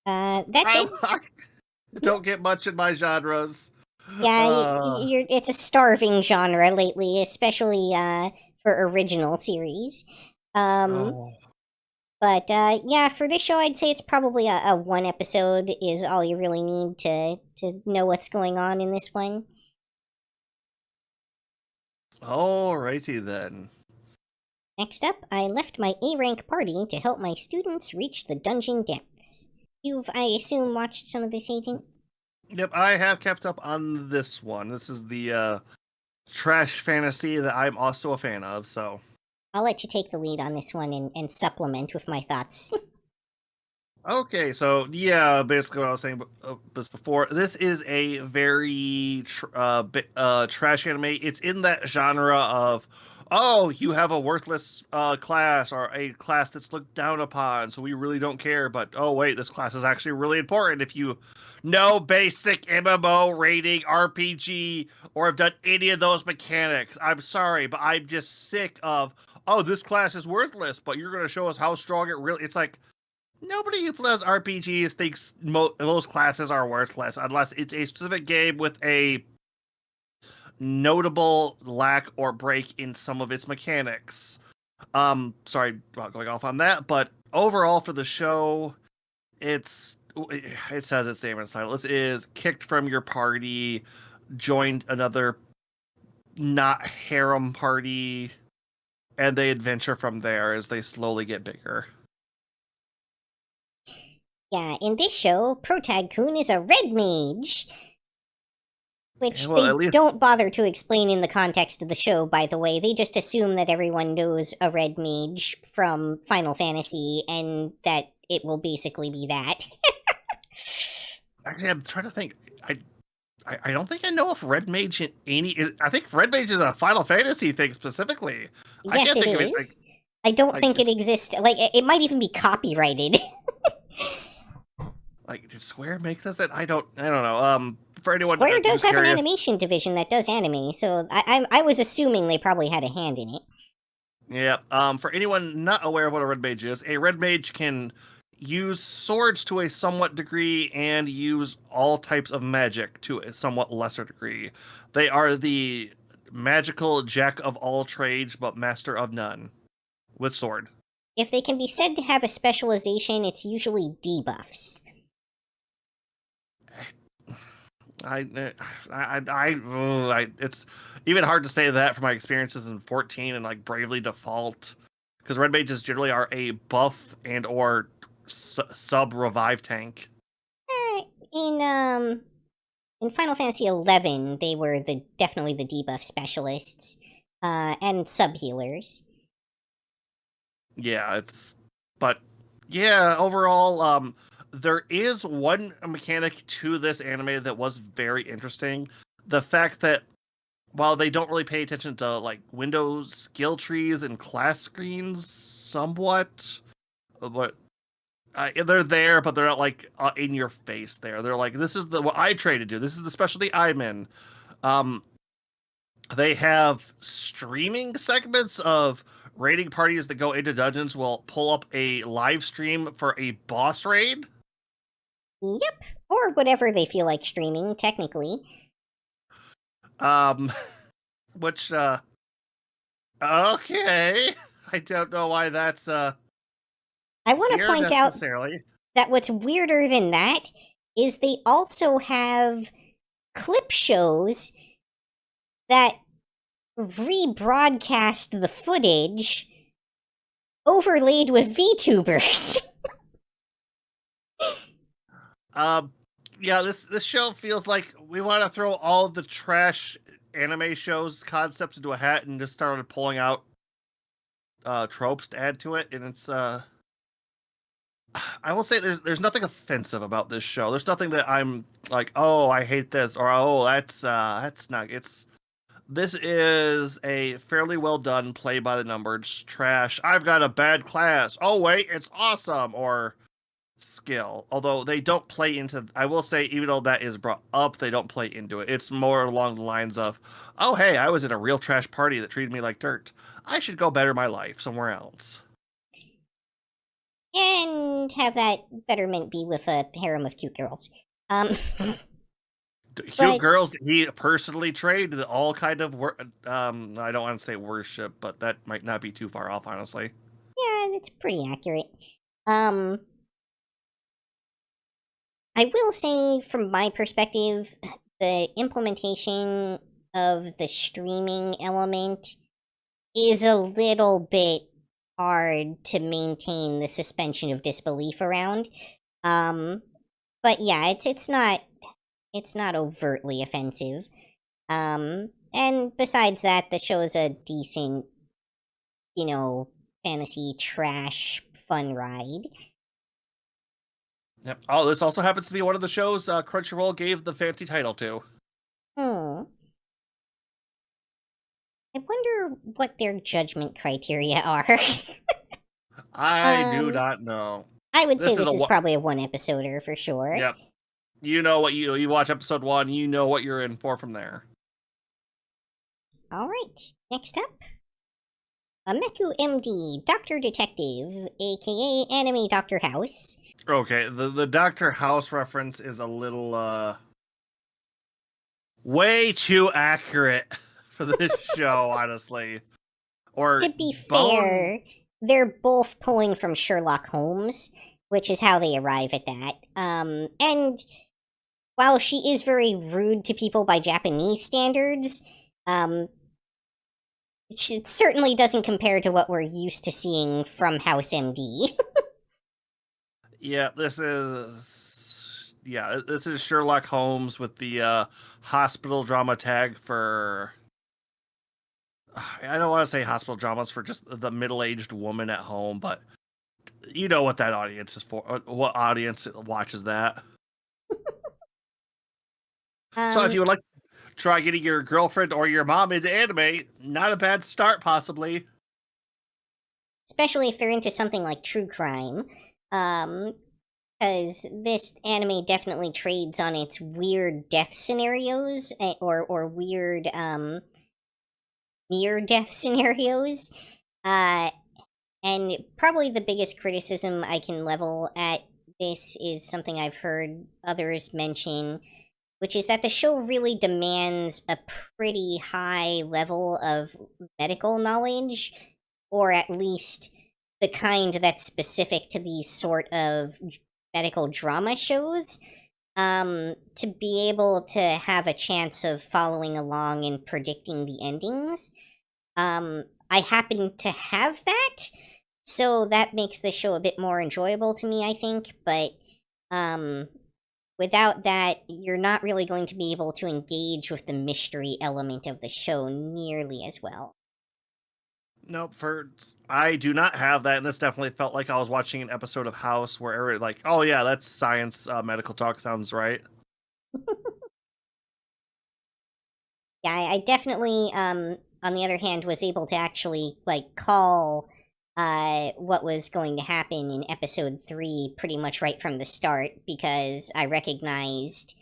That's it. Don't get much in my genres. Yeah, it's a starving genre lately, especially for original series. But yeah, for this show, I'd say it's probably a one episode is all you really need to know what's going on in this one. Alrighty then. Next up, I left my A-rank party to help my students reach the dungeon depths. You've, I assume, watched some of this, Agent? Yep, I have kept up on this one. This is the trash fantasy that I'm also a fan of, so. I'll let you take the lead on this one and supplement with my thoughts. Okay, so yeah, basically what I was saying just before. This is a very trash anime. It's in that genre of, oh, you have a worthless class or a class that's looked down upon, so we really don't care. But oh wait, this class is actually really important if you know basic MMO rating RPG or have done any of those mechanics. I'm sorry, but I'm just sick of, oh, this class is worthless, but you're going to show us how strong it really. It's like, nobody who plays RPGs thinks those classes are worthless unless it's a specific game with a notable lack or break in some of its mechanics. Sorry about going off on that, but overall for the show, it says its name in its title. This is kicked from your party, joined another not harem party, and they adventure from there as they slowly get bigger. Yeah, in this show, Protag-kun is a red mage. Which Well, they at least don't bother to explain in the context of the show, by the way. They just assume that everyone knows a red mage from Final Fantasy and that it will basically be that. actually, I'm trying to think. I don't think I know if Red Mage in any. I think Red Mage is a Final Fantasy thing specifically. I Yes, can't it think of it is. I don't think it it's exists. Like, it might even be copyrighted. like did Square make this? I don't know. For anyone Square does who's have an curious, animation division that does anime, so I was assuming they probably had a hand in it. yeah. For anyone not aware of what a Red Mage is, a Red Mage can use swords to a somewhat degree and use all types of magic to a somewhat lesser degree. They are the magical jack of all trades, but master of none with sword. If they can be said to have a specialization, it's usually debuffs. It's even hard to say that from my experiences in 14 and like Bravely Default, because red mages generally are a buff and or sub revive tank. Eh, in Final Fantasy XI, they were definitely the debuff specialists, and sub healers. Yeah, but yeah, overall, there is one mechanic to this anime that was very interesting. The fact that while they don't really pay attention to like Windows skill trees and class screens somewhat, but they're there, but they're not like in your face. They're like, this is what I try to do. This is the specialty I'm in. Um, they have streaming segments of raiding parties that go into dungeons will pull up a live stream for a boss raid. Yep, or whatever they feel like streaming, technically. Um, which okay, I don't know why that's I want to point out that what's weirder than that is they also have clip shows that rebroadcast the footage overlaid with VTubers. Yeah, this show feels like we want to throw all the trash anime shows concepts into a hat and just started pulling out tropes to add to it, and it's I will say there's nothing offensive about this show. There's nothing that I'm like, oh, I hate this, or oh, that's not. This is a fairly well done play by the numbers trash. I've got a bad class. Oh wait, it's awesome, or skill. Although they don't play into, I will say, even though that is brought up, they don't play into it. It's more along the lines of, oh hey, I was in a real trash party that treated me like dirt. I should go better my life somewhere else. And have that betterment be with a harem of cute girls. Cute girls that he personally trained that all kind of I don't want to say worship, but that might not be too far off, honestly. Yeah, it's pretty accurate. I will say, from my perspective, the implementation of the streaming element is a little bit hard to maintain the suspension of disbelief around. But yeah, it's not It's not overtly offensive. And besides that, the show is a decent, fantasy trash fun ride. Yep. Oh, this also happens to be one of the shows Crunchyroll gave the fancy title to. I wonder what their judgment criteria are. I do not know. I would say this is probably a one-episoder for sure. Yep. You know what you watch episode 1, you know what you're in for from there. All right. Next up, Ameku MD, Doctor Detective, aka Anime Doctor House. Okay, the Doctor House reference is a little way too accurate for this show, honestly. Or to be fair, they're both pulling from Sherlock Holmes, which is how they arrive at that. And while she is very rude to people by Japanese standards, it certainly doesn't compare to what we're used to seeing from House MD. Yeah, this is Sherlock Holmes with the hospital drama tag for. I don't want to say hospital dramas for just the middle-aged woman at home, but you know what that audience is for. What audience watches that? So if you would like to try getting your girlfriend or your mom into anime, not a bad start, possibly. Especially if they're into something like true crime. Because this anime definitely trades on its weird death scenarios, or weird, near-death scenarios. And probably the biggest criticism I can level at this is something I've heard others mention, which is that the show really demands a pretty high level of medical knowledge, or at least the kind that's specific to these sort of medical drama shows, to be able to have a chance of following along and predicting the endings. I happen to have that, so that makes the show a bit more enjoyable to me, I think, but without that, you're not really going to be able to engage with the mystery element of the show nearly as well. Nope, I do not have that, and this definitely felt like I was watching an episode of House where like, oh yeah, that's science, medical talk sounds right. Yeah, I definitely, on the other hand, was able to actually, call what was going to happen in episode 3 pretty much right from the start, because I recognized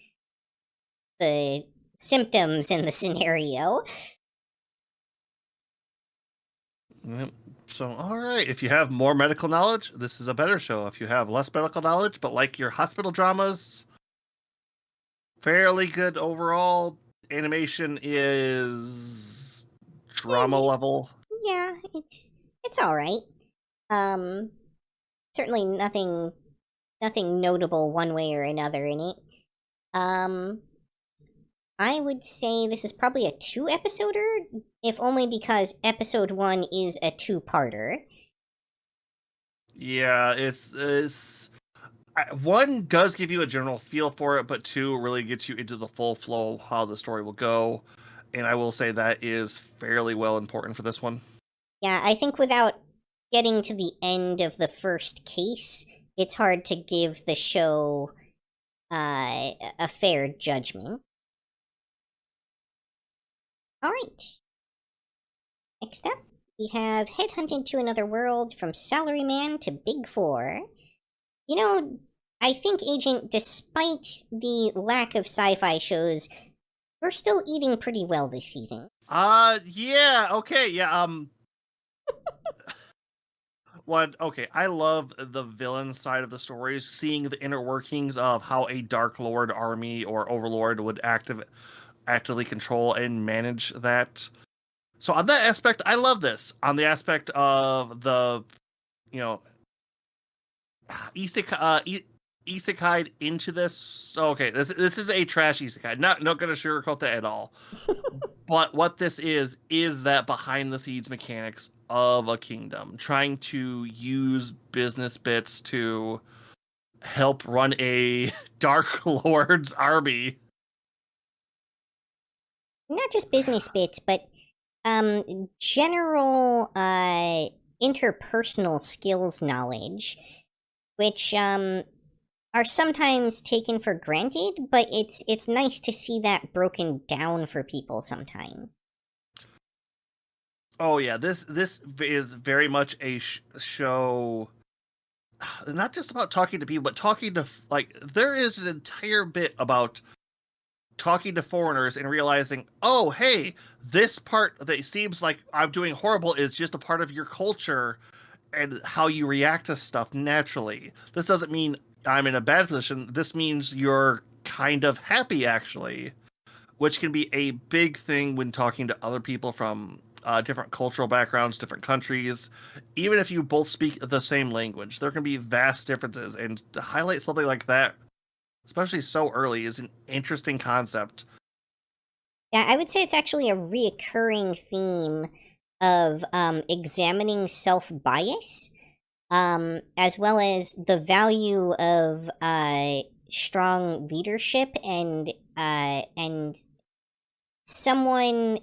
the symptoms in the scenario. Yep. So, all right, if you have more medical knowledge, this is a better show. If you have less medical knowledge, but like your hospital dramas, fairly good overall. Animation is drama level. Yeah, it's all right. Certainly nothing notable one way or another in it. I would say this is probably a 2-episoder, if only because episode 1 is a 2-parter. Yeah, it's 1 does give you a general feel for it, but 2 really gets you into the full flow of how the story will go. And I will say that is fairly well important for this one. Yeah, I think without getting to the end of the first case, it's hard to give the show a fair judgment. Alright. Next up, we have Headhunted to Another World, from Salaryman to Big Four. You know, I think, Agent, despite the lack of sci-fi shows, we're still eating pretty well this season. Yeah, okay, yeah, I love the villain side of the stories, seeing the inner workings of how a Dark Lord army or Overlord would actively control and manage that. So on that aspect, I love this. On the aspect of the, isekai into this. Okay, this is a trash isekai. Not gonna sugarcoat that at all. But what this is that behind the scenes mechanics of a kingdom, trying to use business bits to help run a Dark Lord's army. not just business bits, but general interpersonal skills knowledge, which are sometimes taken for granted, but it's nice to see that broken down for people sometimes. Oh yeah, this is very much a show, not just about talking to people, but talking to like there is an entire bit about talking to foreigners and realizing, oh hey, this part that seems like I'm doing horrible is just a part of your culture and how you react to stuff naturally. This doesn't mean I'm in a bad position. This means you're kind of happy actually, which can be a big thing when talking to other people from different cultural backgrounds, different countries. Even if you both speak the same language, there can be vast differences. And to highlight something like that, especially so early, is an interesting concept. Yeah, I would say it's actually a reoccurring theme of examining self-bias, as well as the value of strong leadership and someone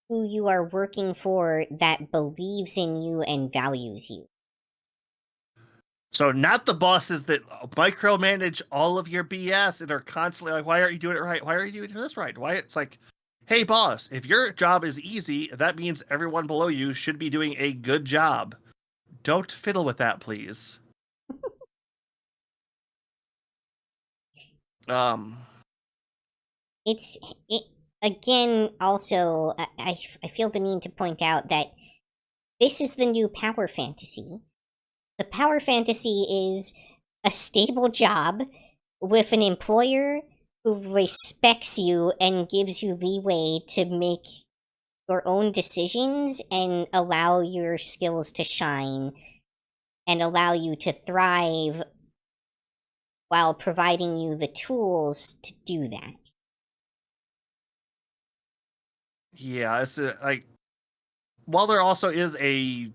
who you are working for that believes in you and values you. So not the bosses that micromanage all of your BS and are constantly like, "Why aren't you doing it right? Why are you doing this right?" Why it's like, "Hey boss, if your job is easy, that means everyone below you should be doing a good job. Don't fiddle with that, please." Um, It's it again. Also, I feel the need to point out that this is the new power fantasy. The power fantasy is a stable job with an employer who respects you and gives you leeway to make your own decisions and allow your skills to shine and allow you to thrive while providing you the tools to do that. yeah, it's like while there also is there's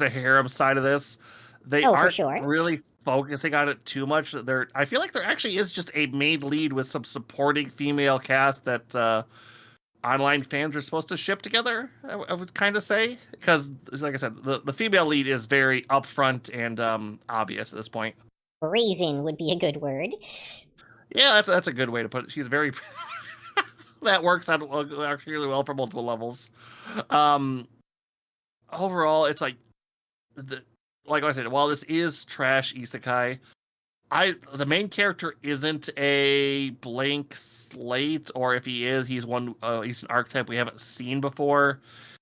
a harem side of this. They Oh, for aren't sure. really focusing on it too much. I feel like there actually is just a main lead with some supporting female cast that online fans are supposed to ship together. I would kind of say because, like I said, the female lead is very upfront and obvious at this point. Brazen would be a good word. Yeah, that's a good way to put it. She's very that works out actually really well for multiple levels. Um, Overall, it's like like I said, while this is trash isekai, the main character isn't a blank slate, or if he is, he's an archetype we haven't seen before.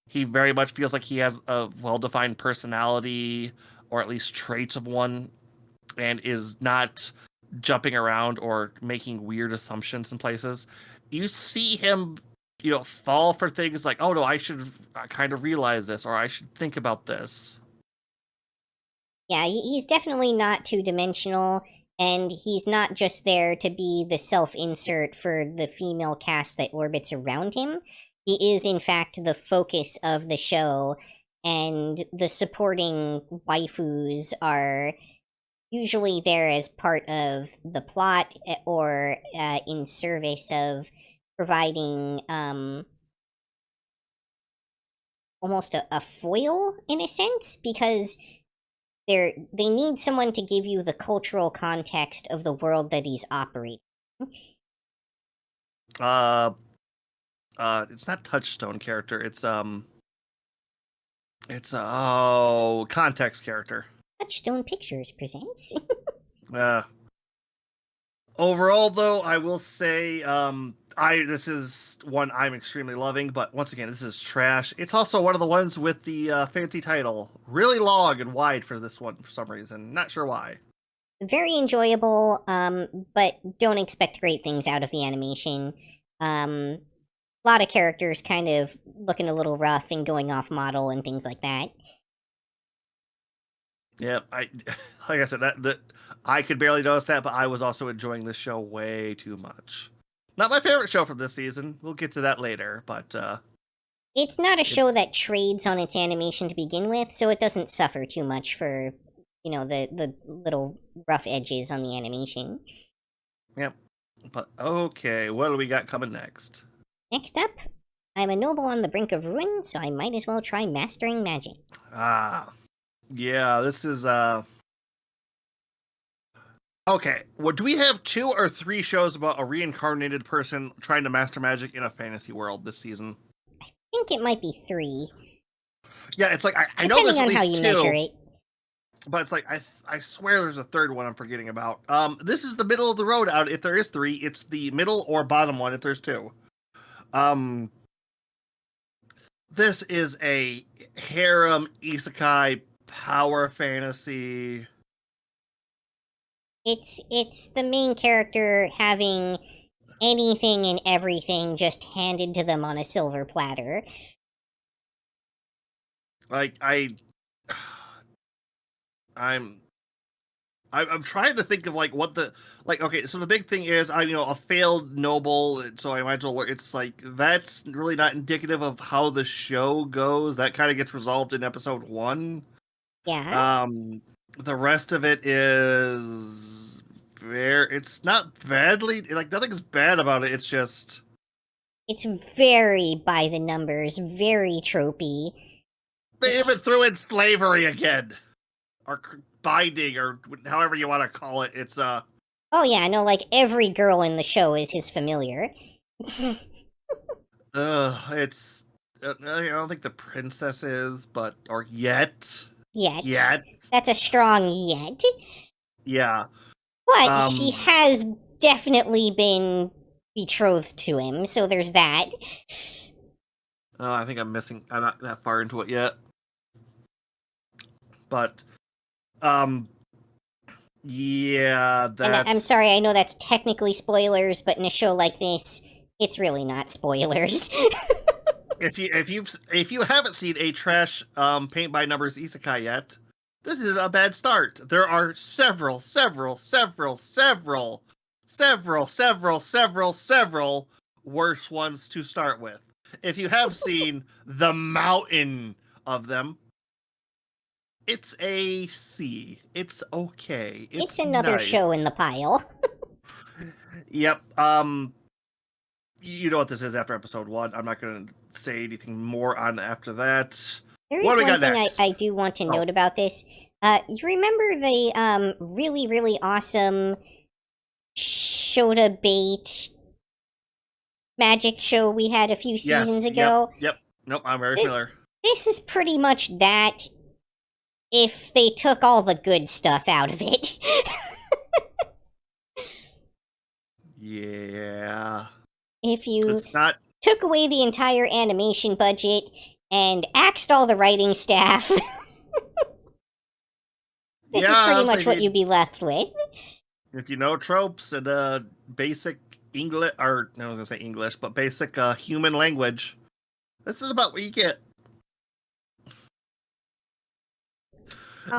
He very much feels like he has a well-defined personality, or at least traits of one, and is not jumping around or making weird assumptions in places. You see him, fall for things like, oh no, I should kind of realize this, or I should think about this. Yeah, he's definitely not two-dimensional, and he's not just there to be the self-insert for the female cast that orbits around him. He is, in fact, the focus of the show, and the supporting waifus are usually there as part of the plot or in service of providing almost a foil, in a sense, because they need someone to give you the cultural context of the world that he's operating. Uh, it's not touchstone character. It's context character. Touchstone Pictures presents. Uh, Overall, though, I will say, this is one I'm extremely loving, but once again, this is trash. It's also one of the ones with the fancy title, really long and wide for this one for some reason. Not sure why. Very enjoyable, but don't expect great things out of the animation. A lot of characters kind of looking a little rough and going off model and things like that. Yeah, like I said, that I could barely notice that, but I was also enjoying this show way too much. Not my favorite show from this season. We'll get to that later, but It's not a show that trades on its animation to begin with, so it doesn't suffer too much for, the little rough edges on the animation. Yep. But okay, what do we got coming next? Next up, I'm a noble on the brink of ruin, so I might as well try mastering magic. Yeah, this is okay. Well, do we have 2 or 3 shows about a reincarnated person trying to master magic in a fantasy world this season? I think it might be 3. Yeah, it's like I know Depending there's at on how least you 2, measure it. but it's like I swear there's a 3rd one I'm forgetting about. This is the middle of the road out. If there is 3, it's the middle or bottom one if there's 2. This is a harem isekai power fantasy. It's the main character having anything and everything just handed to them on a silver platter. Like I'm trying to think of like what the okay, so the big thing is a failed noble, so I might as well it's like that's really not indicative of how the show goes. That kind of gets resolved in episode 1. Yeah. The rest of it is it's not badly like nothing's bad about it. It's just It's very by the numbers, very tropey. they even threw in slavery again. Or binding or however you want to call it. It's Oh yeah, no, like every girl in the show is his familiar. it's I don't think the princess is, but or yet. Yet. That's a strong yet. Yeah. But she has definitely been betrothed to him, so there's that. I think I'm not that far into it yet. But yeah, that's... And I'm sorry, I know that's technically spoilers, but in a show like this, it's really not spoilers. if you haven't seen a trash paint by numbers isekai yet, this is a bad start. There are several worse ones to start with. If you have seen the mountain of them, it's a C. It's okay. It's another nice. show in the pile. Yep. You know what this is after episode 1. I'm not going to say anything more on after that. There is what do we one got thing next? I do want to note about this. You remember the really, really awesome Shota Bait magic show we had a few seasons ago? Yep. Nope, I'm very familiar. This is pretty much that if they took all the good stuff out of it. Yeah. If you took away the entire animation budget and axed all the writing staff, this is pretty much what you'd be left with. If you know tropes and basic English, or no, I was gonna say English, but basic human language, this is about what you get.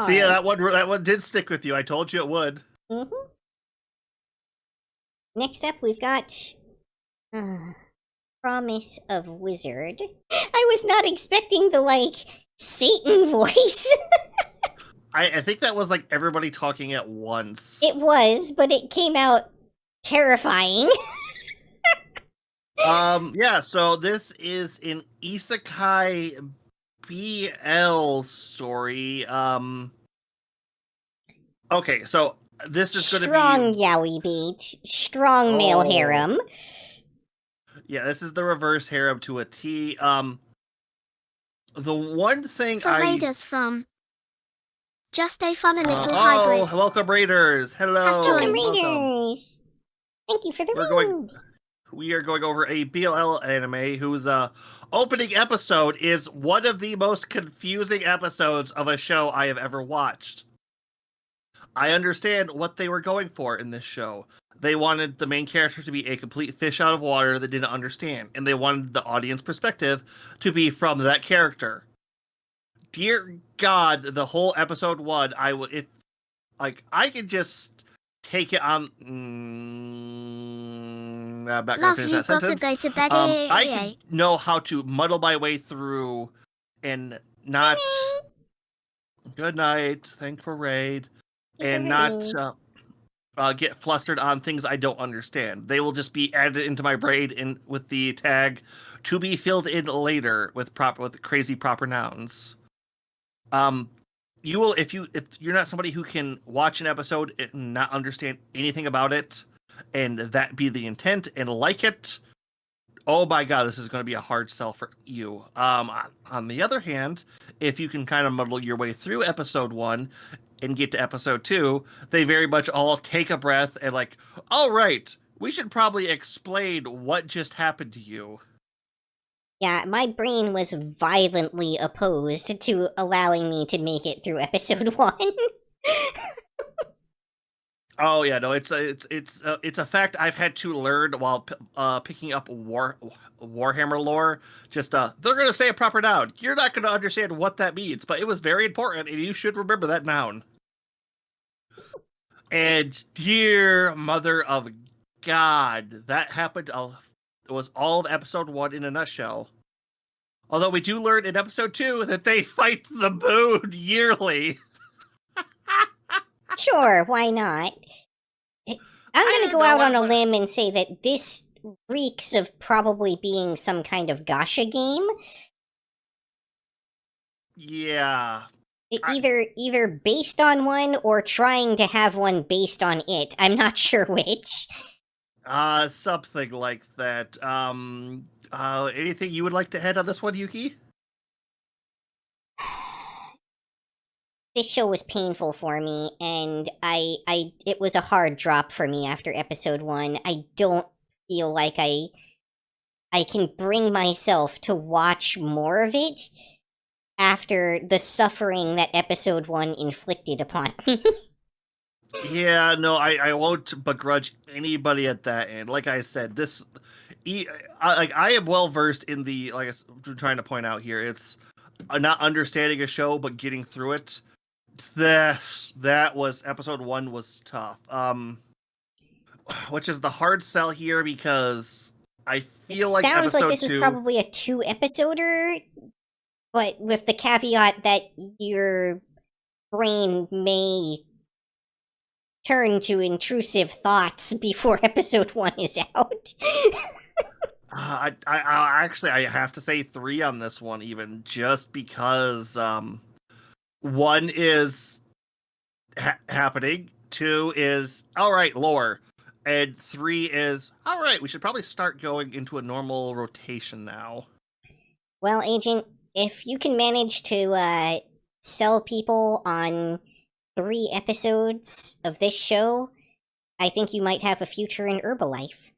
See, yeah, that one did stick with you. I told you it would. Mm-hmm. Next up, we've got Promise of Wizard. I was not expecting the, Satan voice. I think that was, everybody talking at once. It was, but it came out terrifying. Yeah, so this is an isekai BL story. Okay, so this is going to be... Strong yaoi bait. Strong male harem. Yeah, this is the reverse harem to a T. The one thing For Raiders from Just a Fun Little Hybrid. Oh, welcome Raiders. Hello. Welcome Raiders. Thank you for the raid. We are going over a BLL anime whose opening episode is one of the most confusing episodes of a show I have ever watched. I understand what they were going for in this show. They wanted the main character to be a complete fish out of water that didn't understand, and they wanted the audience perspective to be from that character. Dear God, the whole episode 1, I could just take it on. I'm not gonna finish that sentence. Gotta go to bed. I could know how to muddle my way through and not. Good night. Thank for raid. And not get flustered on things I don't understand. They will just be added into my brain with the tag "to be filled in later" with crazy proper nouns. You will if you're not somebody who can watch an episode and not understand anything about it, and that be the intent and like it. Oh my god, this is going to be a hard sell for you. On the other hand, if you can kind of muddle your way through episode 1 and get to episode 2, they very much all take a breath and like, all right, we should probably explain what just happened to you. Yeah, my brain was violently opposed to allowing me to make it through episode 1. Oh yeah, no, it's a fact I've had to learn while picking up Warhammer lore. Just they're gonna say a proper noun. You're not gonna understand what that means, but it was very important, and you should remember that noun. And dear mother of God, that happened. It was all of episode 1 in a nutshell. Although we do learn in episode 2 that they fight the moon yearly. Sure, why not? I'm gonna go out on a limb and say that this reeks of probably being some kind of gacha game. Yeah. Either based on one or trying to have one based on it. I'm not sure which. Something like that. Anything you would like to add on this one, Yuki? This show was painful for me, and it was a hard drop for me after episode 1. I don't feel like I can bring myself to watch more of it after the suffering that episode 1 inflicted upon me. Yeah, no, I won't begrudge anybody at that end. Like I said, I am well versed in the, like I'm trying to point out here, it's not understanding a show but getting through it. That was episode 1 was tough. Which is the hard sell here because I feel like sounds episode like this 2 is probably a 2-episoder, but with the caveat that your brain may turn to intrusive thoughts before episode 1 is out. I actually I have to say 3 on this one, even just because 1 is happening, 2 is all right lore, and 3 is all right. We should probably start going into a normal rotation now. Well, Agent, if you can manage to sell people on 3 episodes of this show, I think you might have a future in Herbalife.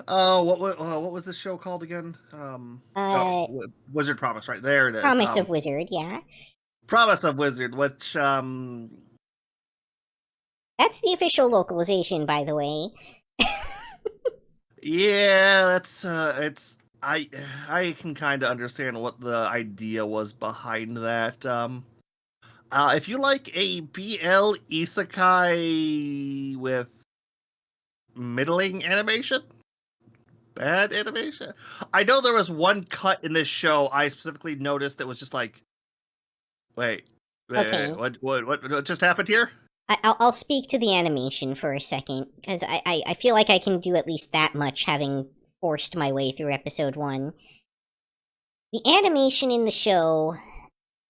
Oh, what was this show called again? Wizard Promise, right there it is. Promise of Wizard, yeah. Promise of Wizard, which That's the official localization, by the way. yeah, that's it's I can kind of understand what the idea was behind that. If you like a BL isekai with middling animation, bad animation. I know there was one cut in this show I specifically noticed that was just like, wait, Okay. what just happened here? I'll speak to the animation for a second, because I feel like I can do at least that much, having forced my way through episode 1. The animation in the show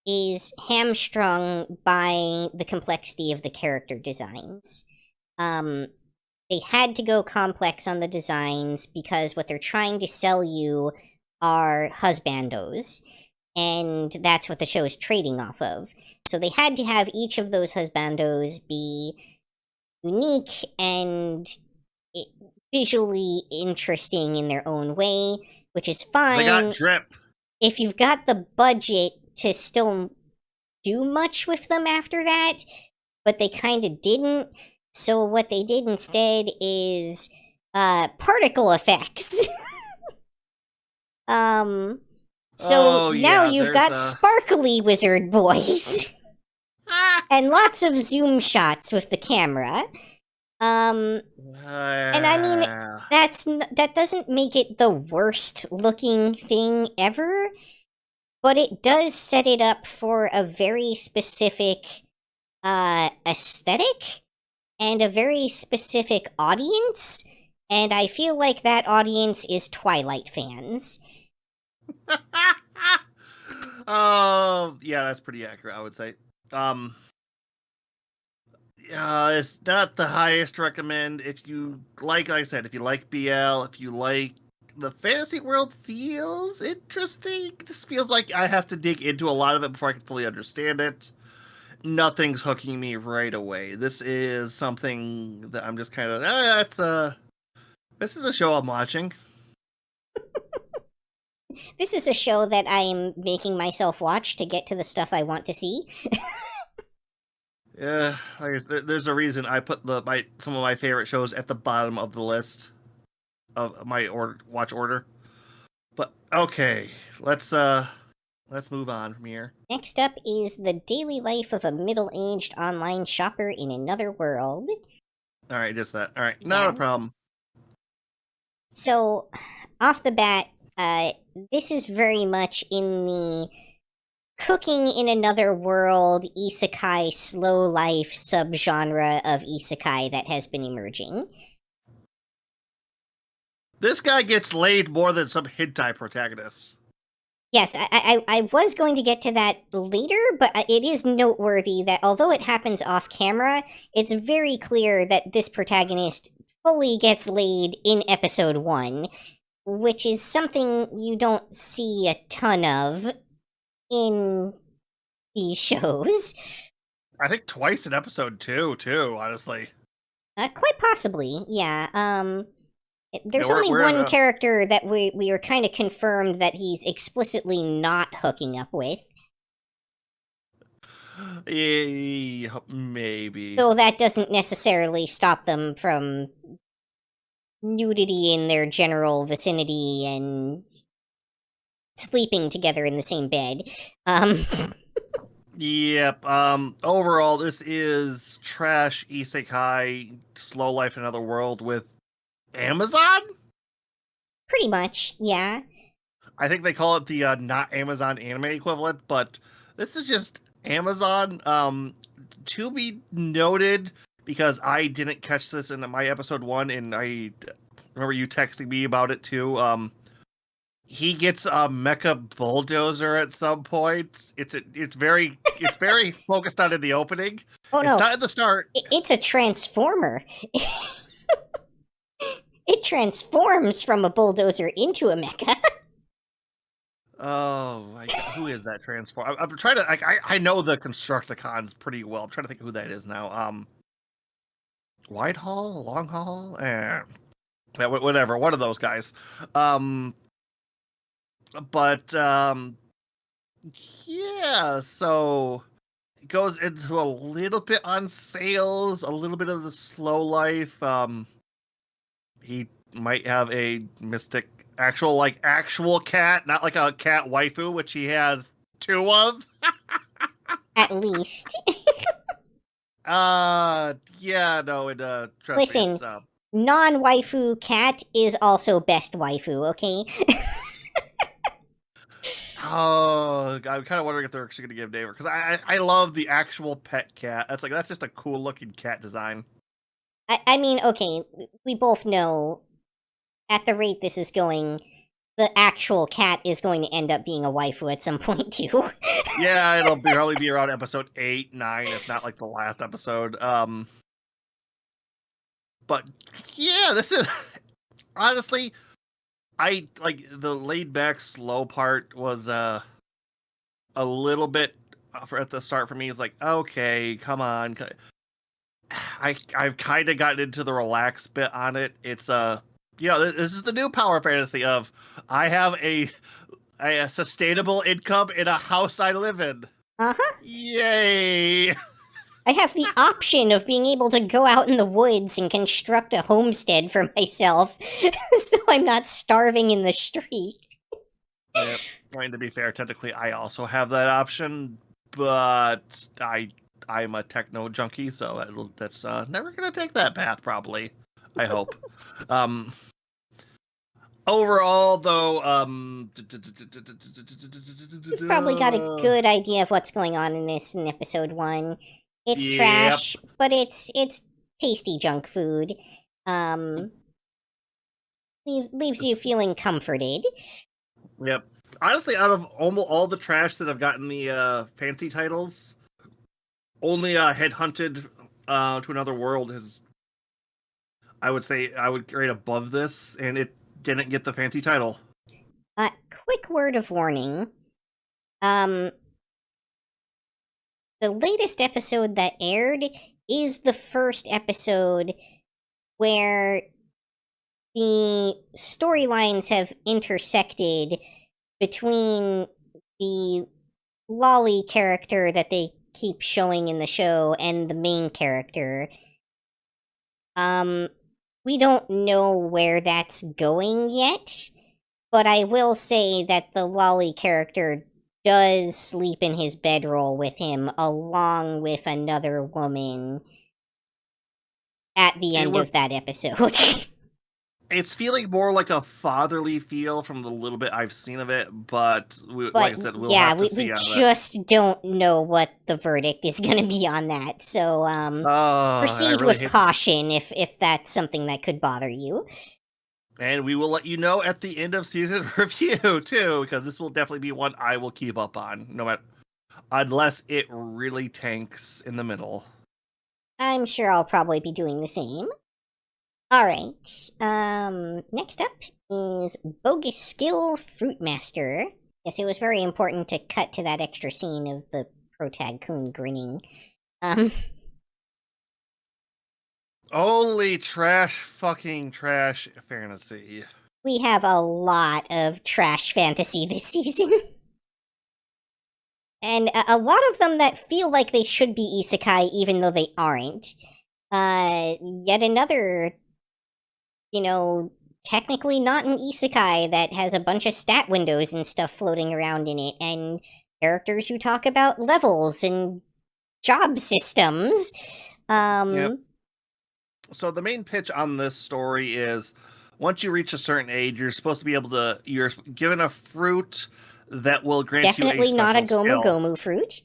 is hamstrung by the complexity of the character designs. They had to go complex on the designs because what they're trying to sell you are husbandos, and that's what the show is trading off of. So they had to have each of those husbandos be unique and visually interesting in their own way, which is fine. They got drip. If you've got the budget to still do much with them after that, but they kind of didn't. So what they did instead is particle effects. So now you've got sparkly wizard boys. And lots of zoom shots with the camera. And I mean, that doesn't make it the worst looking thing ever, but it does set it up for a very specific aesthetic and a very specific audience, and I feel like that audience is Twilight fans. Oh, yeah, that's pretty accurate, I would say. Yeah, it's not the highest recommend. If you like I said, if you like BL, if you like the fantasy world feels interesting. This feels like I have to dig into a lot of it before I can fully understand it. Nothing's hooking me right away. This is something that I'm just kind of, this is a show I'm watching. This is a show that I'm making myself watch to get to the stuff I want to see. Yeah, there's a reason I put some of my favorite shows at the bottom of the list of my watch order. But okay, let's move on from here. Next up is the daily life of a middle-aged online shopper in another world. All right, just that. All right, not a problem. So, off the bat, this is very much in the cooking in another world isekai slow life subgenre of isekai that has been emerging. This guy gets laid more than some hentai protagonists. Yes, I was going to get to that later, but it is noteworthy that although it happens off camera, it's very clear that this protagonist fully gets laid in episode 1, which is something you don't see a ton of in these shows. I think twice in episode 2, too, honestly. Quite possibly, yeah. There's Yeah, only we're one character that we are kind of confirmed that he's explicitly not hooking up with. Yeah, maybe. Though that doesn't necessarily stop them from nudity in their general vicinity and sleeping together in the same bed. Yep. Overall, this is trash isekai slow life in another world with Amazon. Pretty much, yeah. I think they call it the not Amazon anime equivalent, but this is just Amazon. To be noted, because I didn't catch this in my episode 1, and I remember you texting me about it too. He gets a mecha bulldozer at some point. It's very focused on in the opening. Oh no, It's not at the start. It's a transformer. It transforms from a bulldozer into a mecha. Oh, who is that transform? I'm trying to. I know the Constructicons pretty well. I'm trying to think of who that is now. Whitehall, Long Haul, yeah, whatever. One of those guys. Yeah. So it goes into a little bit on sales, a little bit of the slow life. He might have a mystic actual cat, not like a cat waifu, which he has 2 of. At least. Yeah, no, trust Listen, me, it's, non-waifu cat is also best waifu, okay? oh, I'm kind of wondering if they're actually going to give David, because I love the actual pet cat. That's just a cool looking cat design. I mean, okay, we both know at the rate this is going, the actual cat is going to end up being a waifu at some point too. Yeah, it'll probably be around episode 8, 9, if not like the last episode. But yeah, this is honestly, I like the laid back slow part was a little bit at the start for me. It's like, okay, come on. I've kind of gotten into the relaxed bit on it. It's this is the new power fantasy of I have a sustainable income in a house I live in. Uh-huh. Yay! I have the option of being able to go out in the woods and construct a homestead for myself, so I'm not starving in the street. Yep. I mean, to be fair, technically I also have that option, but I'm a techno junkie, so that's never gonna take that path, probably. I hope. Overall, though, You've probably got a good idea of what's going on in this in episode 1. It's Yep. trash, but it's tasty junk food. Leaves you feeling comforted. Yep. Honestly, out of almost all the trash that have gotten the fancy titles, only Headhunted to Another World has, I would say, I would grade above this, and it didn't get the fancy title. Quick word of warning. The latest episode that aired is the first episode where the storylines have intersected between the lolly character that they keep showing in the show and the main character. We don't know where that's going yet, but I will say that the lolly character does sleep in his bedroll with him along with another woman at the end of that episode. It's feeling more like a fatherly feel from the little bit I've seen of it, but like I said, we'll have to see. We just don't know what the verdict is going to be on that. So, proceed with caution if that's something that could bother you. And we will let you know at the end of season review too, because this will definitely be one I will keep up on, no matter, unless it really tanks in the middle. I'm sure I'll probably be doing the same. Alright, next up is Bogus Skill Fruit Master. Yes, it was very important to cut to that extra scene of the protag-kun grinning. Only fucking trash fantasy. We have a lot of trash fantasy this season. And a lot of them that feel like they should be isekai even though they aren't. Yet another, technically not an isekai that has a bunch of stat windows and stuff floating around in it, and characters who talk about levels and job systems. Yep. So the main pitch on this story is, once you reach a certain age, you're supposed to be able to, you're given a fruit that will grant definitely you a not a special Gomu skill. Gomu fruit.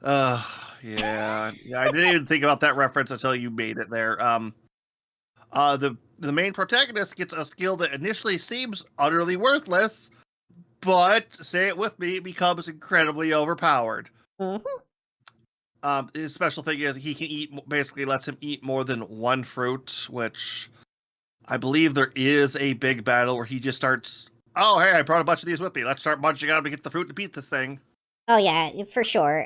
Yeah, I didn't even think about that reference until you made it there. The main protagonist gets a skill that initially seems utterly worthless, but, say it with me, it becomes incredibly overpowered. Mm-hmm. His special thing is he can eat, basically lets him eat more than one fruit, which I believe there is a big battle where he just starts, oh, hey, I brought a bunch of these with me. Let's start munching on them to get the fruit to beat this thing. Oh yeah, for sure.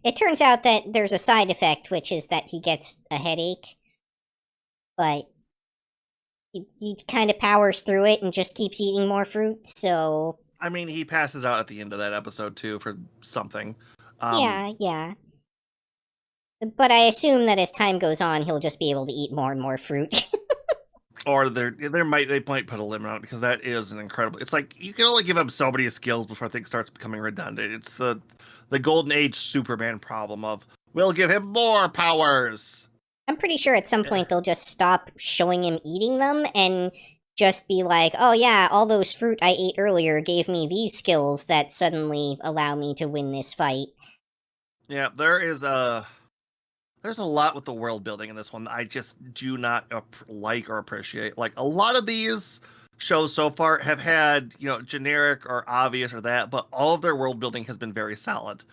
It turns out that there's a side effect, which is that he gets a headache. But he kind of powers through it and just keeps eating more fruit, so... I mean, he passes out at the end of that episode, too, for something. Yeah. But I assume that as time goes on, he'll just be able to eat more and more fruit. Or they might put a limit on it, because that is an incredible... It's like, you can only give him so many skills before things starts becoming redundant. It's the Golden Age Superman problem of, we'll give him more powers! I'm pretty sure at some point they'll just stop showing him eating them and just be like, oh yeah, all those fruit I ate earlier gave me these skills that suddenly allow me to win this fight. Yeah, there's a lot with the world building in this one that I just do not like or appreciate. Like, a lot of these shows so far have had, generic or obvious or that, but all of their world building has been very solid.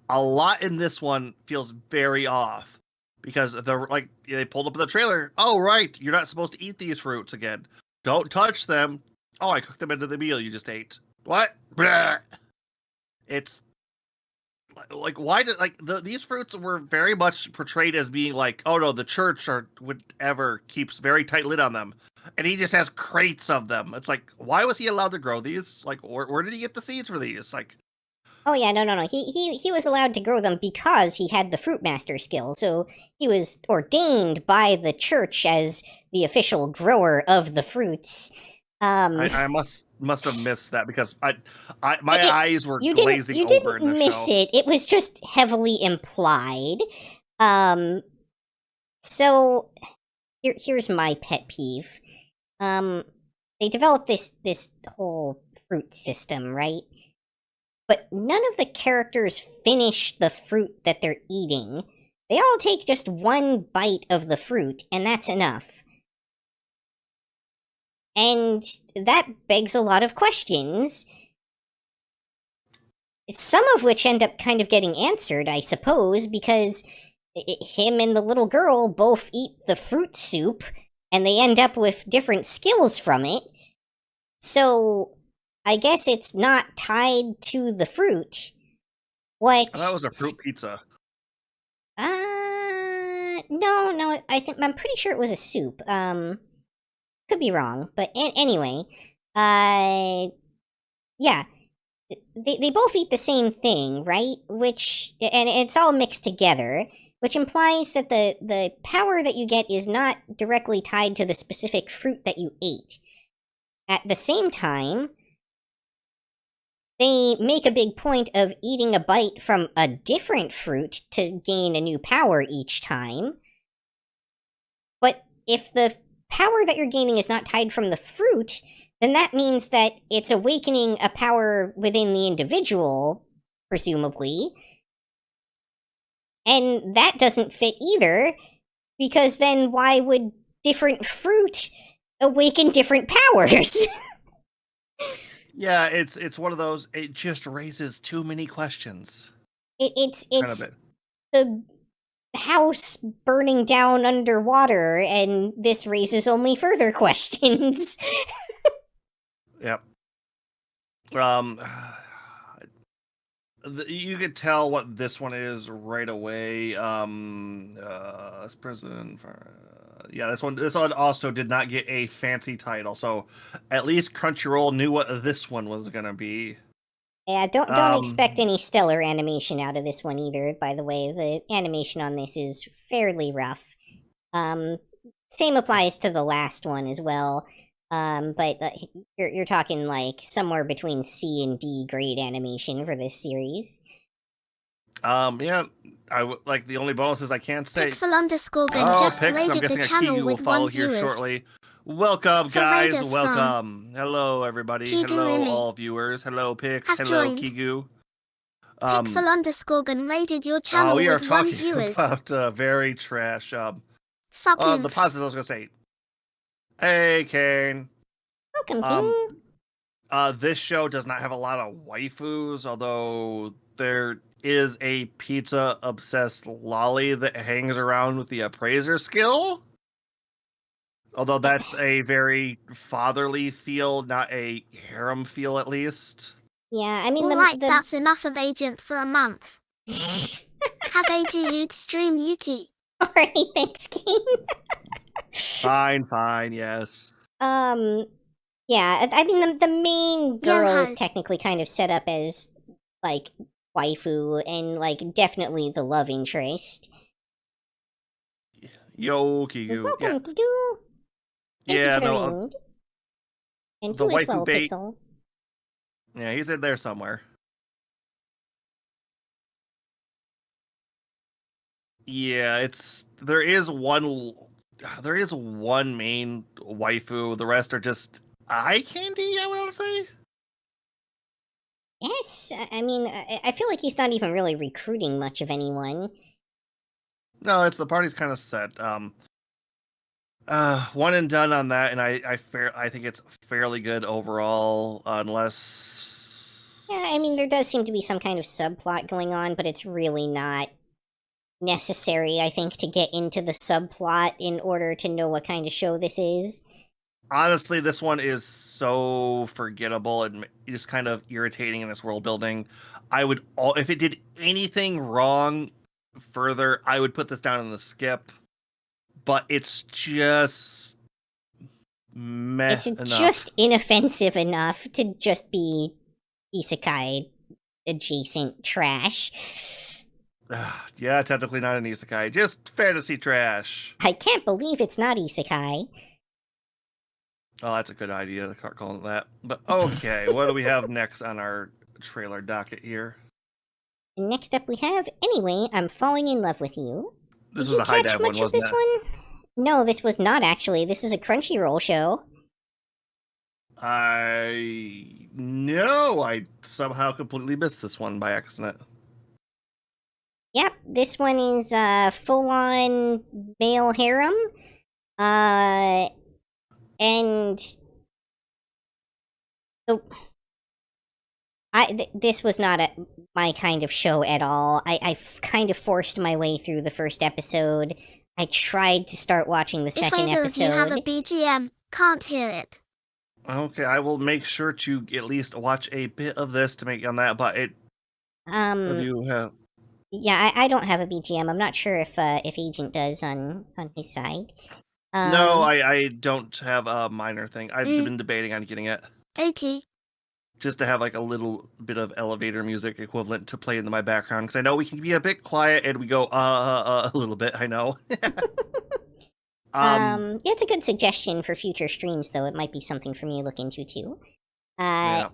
A lot in this one feels very off. Because they pulled up in the trailer. Oh, right, you're not supposed to eat these fruits again. Don't touch them. Oh, I cooked them into the meal you just ate. What? Blah. It's like, why did these fruits were very much portrayed as being like, oh no, the church or whatever keeps very tight lid on them, and he just has crates of them. It's like, why was he allowed to grow these? Like, where did he get the seeds for these? Like, oh yeah, no. He was allowed to grow them because he had the fruit master skill. So he was ordained by the church as the official grower of the fruits. I must have missed that, because my eyes were glazing over in the show. You didn't miss it. It was just heavily implied. So here's my pet peeve. They developed this whole fruit system, right? But none of the characters finish the fruit that they're eating. They all take just one bite of the fruit, and that's enough. And that begs a lot of questions, some of which end up kind of getting answered, I suppose, because him and the little girl both eat the fruit soup, and they end up with different skills from it. So, I guess it's not tied to the fruit. What? That was a fruit pizza. No, I'm pretty sure it was a soup. Could be wrong, but anyway, yeah. They both eat the same thing, right? And it's all mixed together, which implies that the power that you get is not directly tied to the specific fruit that you ate. At the same time, they make a big point of eating a bite from a different fruit to gain a new power each time. But if the power that you're gaining is not tied from the fruit, then that means that it's awakening a power within the individual, presumably. And that doesn't fit either, because then why would different fruit awaken different powers? Yeah, it's one of those, it just raises too many questions. It's the house burning down underwater, and this raises only further questions. Yep. You could tell what this one is right away. This prison for yeah, this one also did not get a fancy title, so at least Crunchyroll knew what this one was gonna be. Yeah, don't expect any stellar animation out of this one either, by the way. The animation on this is fairly rough. Same applies to the last one as well. But you're talking like somewhere between C and D grade animation for this series. Yeah, like the only bonus I can't say. Pixel_gun just Pix, I'm raided guessing the a channel Kigu will with follow 1 here viewers. shortly. Welcome, For guys. raiders Welcome. Hello, everybody. Kigu Hello, Rumi. all viewers. Hello, Pix. Have Hello, joined. Kigu. Pixel_gun raided your channel we are with 1 talking viewers. about very trash. The Suppinks. positive I was gonna say. Hey, Kane. Welcome, King. This show does not have a lot of waifus, although there is a pizza-obsessed lolly that hangs around with the appraiser skill. Although that's a very fatherly feel, not a harem feel, at least. Yeah, I mean, Alright, that's enough of Agent for a month. Have AGU'd stream Yuki. Alright, thanks, King. Fine, yes. Yeah, I mean, the main girl is Johan. technically kind of set up as, like, waifu, and, like, definitely the love interest. Yo, Kigu. Welcome, Kigu. Thank you for the raid. And the you as waifu well, bait. Pixel. Yeah, he's in there somewhere. Yeah, there is one main waifu. The rest are just eye candy, I would say. Yes, I mean, I feel like he's not even really recruiting much of anyone. No, the party's kind of set. One and done on that, and I think it's fairly good overall, unless. Yeah, I mean, there does seem to be some kind of subplot going on, but it's really not necessary, I think, to get into the subplot in order to know what kind of show this is. Honestly, this one is so forgettable and just kind of irritating in its world building. If it did anything wrong further, I would put this down in the skip. But it's just It's just inoffensive enough to just be isekai adjacent trash. Yeah, technically not an isekai, just fantasy trash. I can't believe it's not isekai. Oh, that's a good idea to start calling it that. But okay, what do we have next on our trailer docket here? Next up we have Anyway, I'm Falling in Love with You. This was a high dive one, wasn't it? This one? No, this was not actually. This is a Crunchyroll show. I somehow completely missed this one by accident. Yep, this one is full-on male harem. And the this was not my kind of show at all. I kind of forced my way through the first episode. I tried to start watching the If second either of you have a episode. BGM, can't hear it. Okay, I will make sure to at least watch a bit of this to make on that. But if you have, Yeah, I don't have a BGM. I'm not sure if Agent does on his side. no, I don't have a minor thing. I've Mm. been debating on getting it Okay. just to have like a little bit of elevator music equivalent to play into my background because I know we can be a bit quiet and we go a little bit. I know. Yeah, it's a good suggestion for future streams, though. It might be something for me to look into too. Yeah.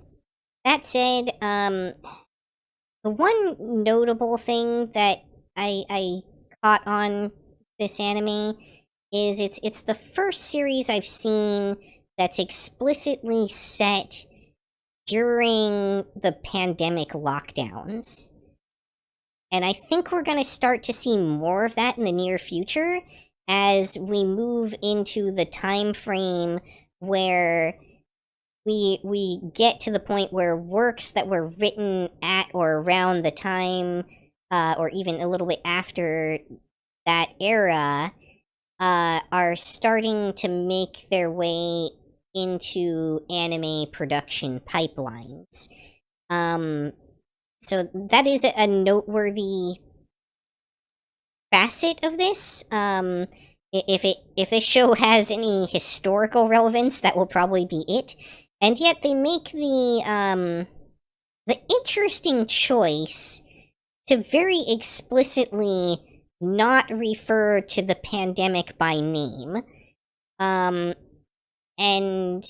That said, the one notable thing that I caught on this anime is it's the first series I've seen that's explicitly set during the pandemic lockdowns. And I think we're going to start to see more of that in the near future as we move into the time frame where we get to the point where works that were written at or around the time or even a little bit after that era are starting to make their way into anime production pipelines. So that is a noteworthy facet of this. If this show has any historical relevance, that will probably be it. And yet they make the interesting choice to very explicitly not refer to the pandemic by name. And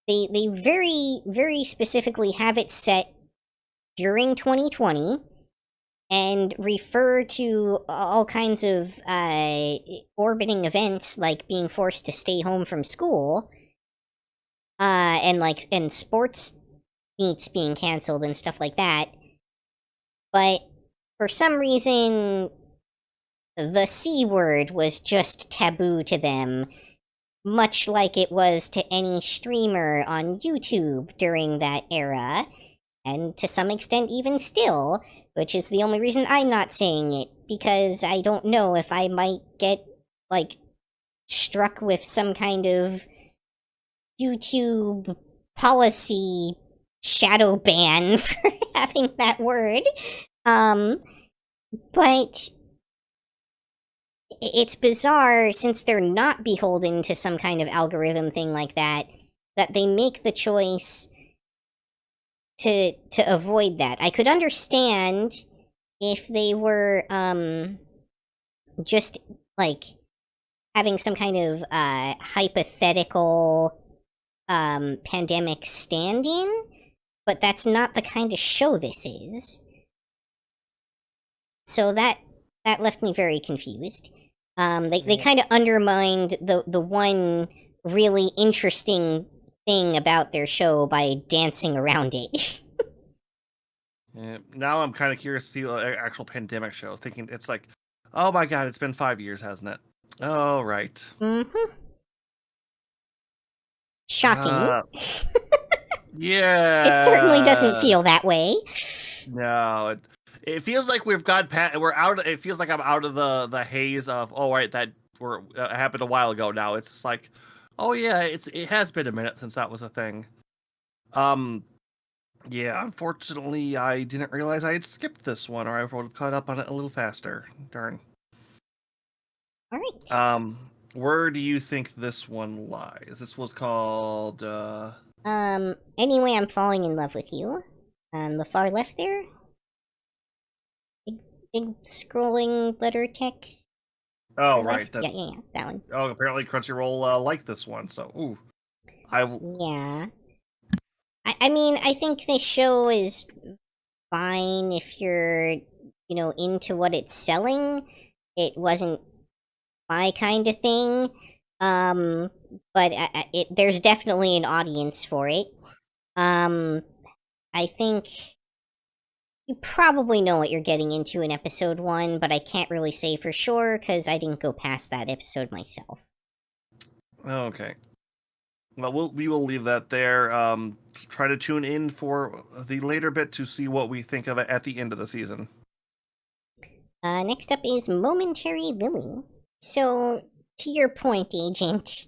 they very, very specifically have it set during 2020 and refer to all kinds of orbiting events like being forced to stay home from school and sports meets being canceled and stuff like that. But for some reason, the C word was just taboo to them, much like it was to any streamer on YouTube during that era, and to some extent even still, which is the only reason I'm not saying it, because I don't know if I might get, like, struck with some kind of YouTube policy shadow ban for having that word. But it's bizarre, since they're not beholden to some kind of algorithm thing like that they make the choice to avoid that. I could understand if they were just like having some kind of hypothetical pandemic stand-in, but that's not the kind of show this is. So that left me very confused. They kind of undermined the one really interesting thing about their show by dancing around it. Yeah, now I'm kind of curious to see what actual pandemic shows. Thinking it's like, oh my god, it's been 5 years, hasn't it? Oh right. Mm-hmm. Shocking. Yeah. It certainly doesn't feel that way. No, it feels like we've got we're out. It feels like I'm out of the haze of right, that happened a while ago. Now it's just like, oh yeah, it has been a minute since that was a thing. Yeah, unfortunately, I didn't realize I had skipped this one, or I would have caught up on it a little faster. Darn. All right. Where do you think this one lies? This was called, Anyway, I'm falling in love with you. On the far left there. Big scrolling letter text. Oh, right. Yeah, that one. Oh, apparently Crunchyroll liked this one, so, ooh. Yeah. I mean, I think this show is fine if you're, into what it's selling. It wasn't my kind of thing. But there's definitely an audience for it. I think You probably know what you're getting into in episode 1, but I can't really say for sure because I didn't go past that episode myself. Okay. Well, we will leave that there. Try to tune in for the later bit to see what we think of it at the end of the season. Next up is Momentary Lily. So, to your point, Agent,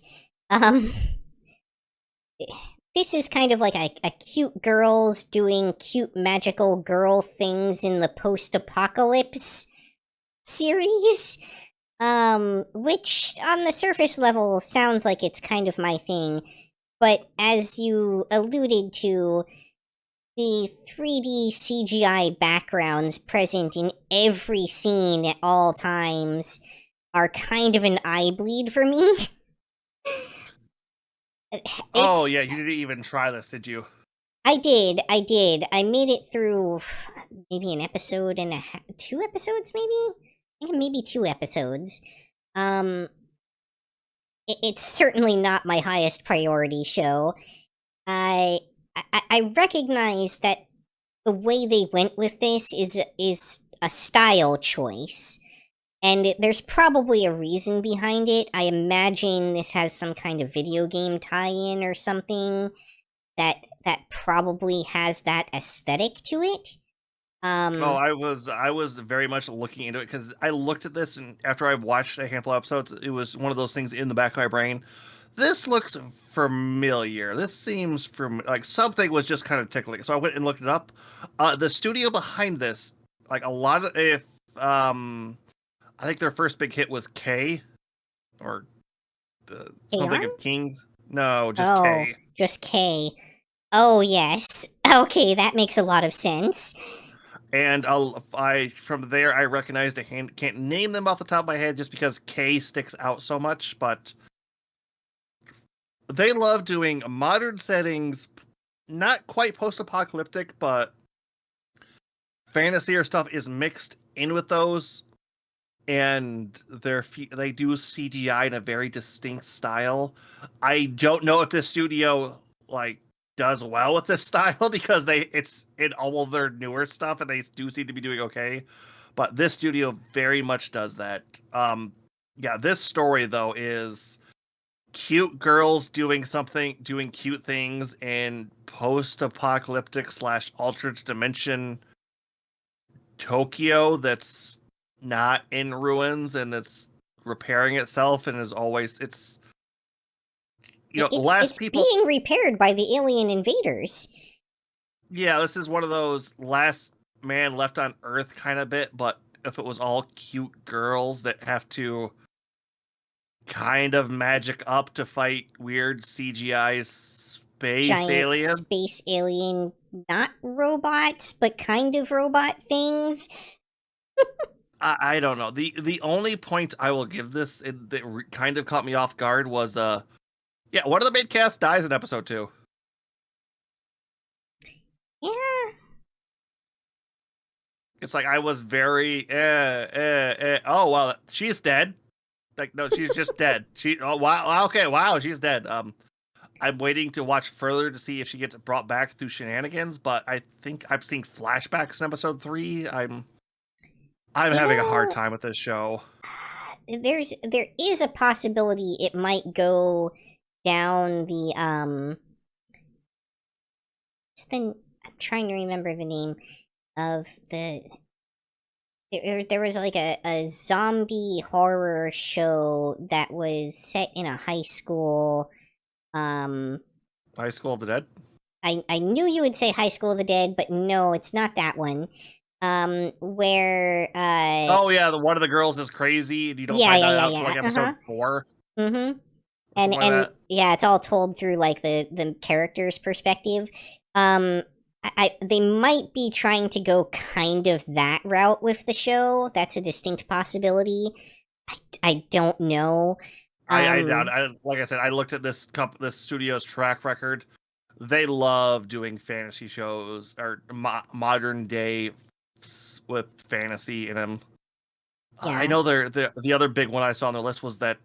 this is kind of like a cute girls doing cute magical girl things in the post-apocalypse series. Which on the surface level sounds like it's kind of my thing, but as you alluded to, the 3D CGI backgrounds present in every scene at all times are kind of an eye bleed for me. Oh, yeah, you didn't even try this, did you? I did. I made it through maybe an episode and a half, 2 episodes maybe? I think maybe 2 episodes. It's certainly not my highest priority show. I recognize that the way they went with this is a style choice, and there's probably a reason behind it. I imagine this has some kind of video game tie-in or something that probably has that aesthetic to it. I was very much looking into it because I looked at this, and after I watched a handful of episodes, it was one of those things in the back of my brain. This looks familiar. This seems like something was just kind of tickling. So I went and looked it up. The studio behind this, like a lot of, I think their first big hit was K, or something of King. No, just K. Just K. Oh yes. Okay, that makes a lot of sense. And from there I recognized can't name them off the top of my head just because K sticks out so much, but they love doing modern settings, not quite post-apocalyptic, but fantasy or stuff is mixed in with those, and they do CGI in a very distinct style. I don't know if this studio does well with this style because it's in all of their newer stuff and they do seem to be doing okay, but this studio very much does that. Yeah, this story though is cute girls doing cute things in post-apocalyptic / alternate dimension Tokyo that's not in ruins and that's repairing itself and is always it's being repaired by the alien invaders. Yeah, this is one of those last man left on Earth kind of bit, but if it was all cute girls that have to kind of magic up to fight weird CGI space alien, not robots, but kind of robot things. I don't know. The only point I will give this that kind of caught me off guard was one of the main cast dies in episode 2. Yeah. It's like I was very oh well, she's dead. Like no, she's just dead. Wow, she's dead. I'm waiting to watch further to see if she gets brought back through shenanigans, but I think I've seen flashbacks in episode 3. I'm having a hard time with this show. There is a possibility it might go down the I'm trying to remember the name of there was like a zombie horror show that was set in a high school. High School of the Dead? I knew you would say High School of the Dead, but no, it's not that one. Where oh yeah, one of the girls is crazy and you don't find that out until like episode 4. Mm-hmm. And yeah, it's all told through like the character's perspective. They might be trying to go kind of that route with the show. That's a distinct possibility. I don't know. I doubt. Like I said, I looked at this studio's track record. They love doing fantasy shows or modern day with fantasy in them. Yeah. I know the other big one I saw on their list was that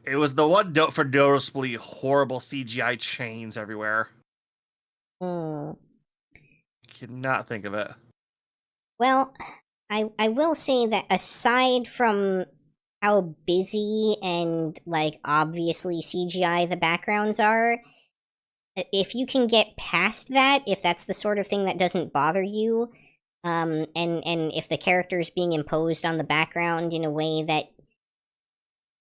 it was the one for noticeably horrible CGI chains everywhere. cannot think of it. Well, I will say that aside from how busy and, like, obviously CGI the backgrounds are, if you can get past that, if that's the sort of thing that doesn't bother you, and if the character's being imposed on the background in a way that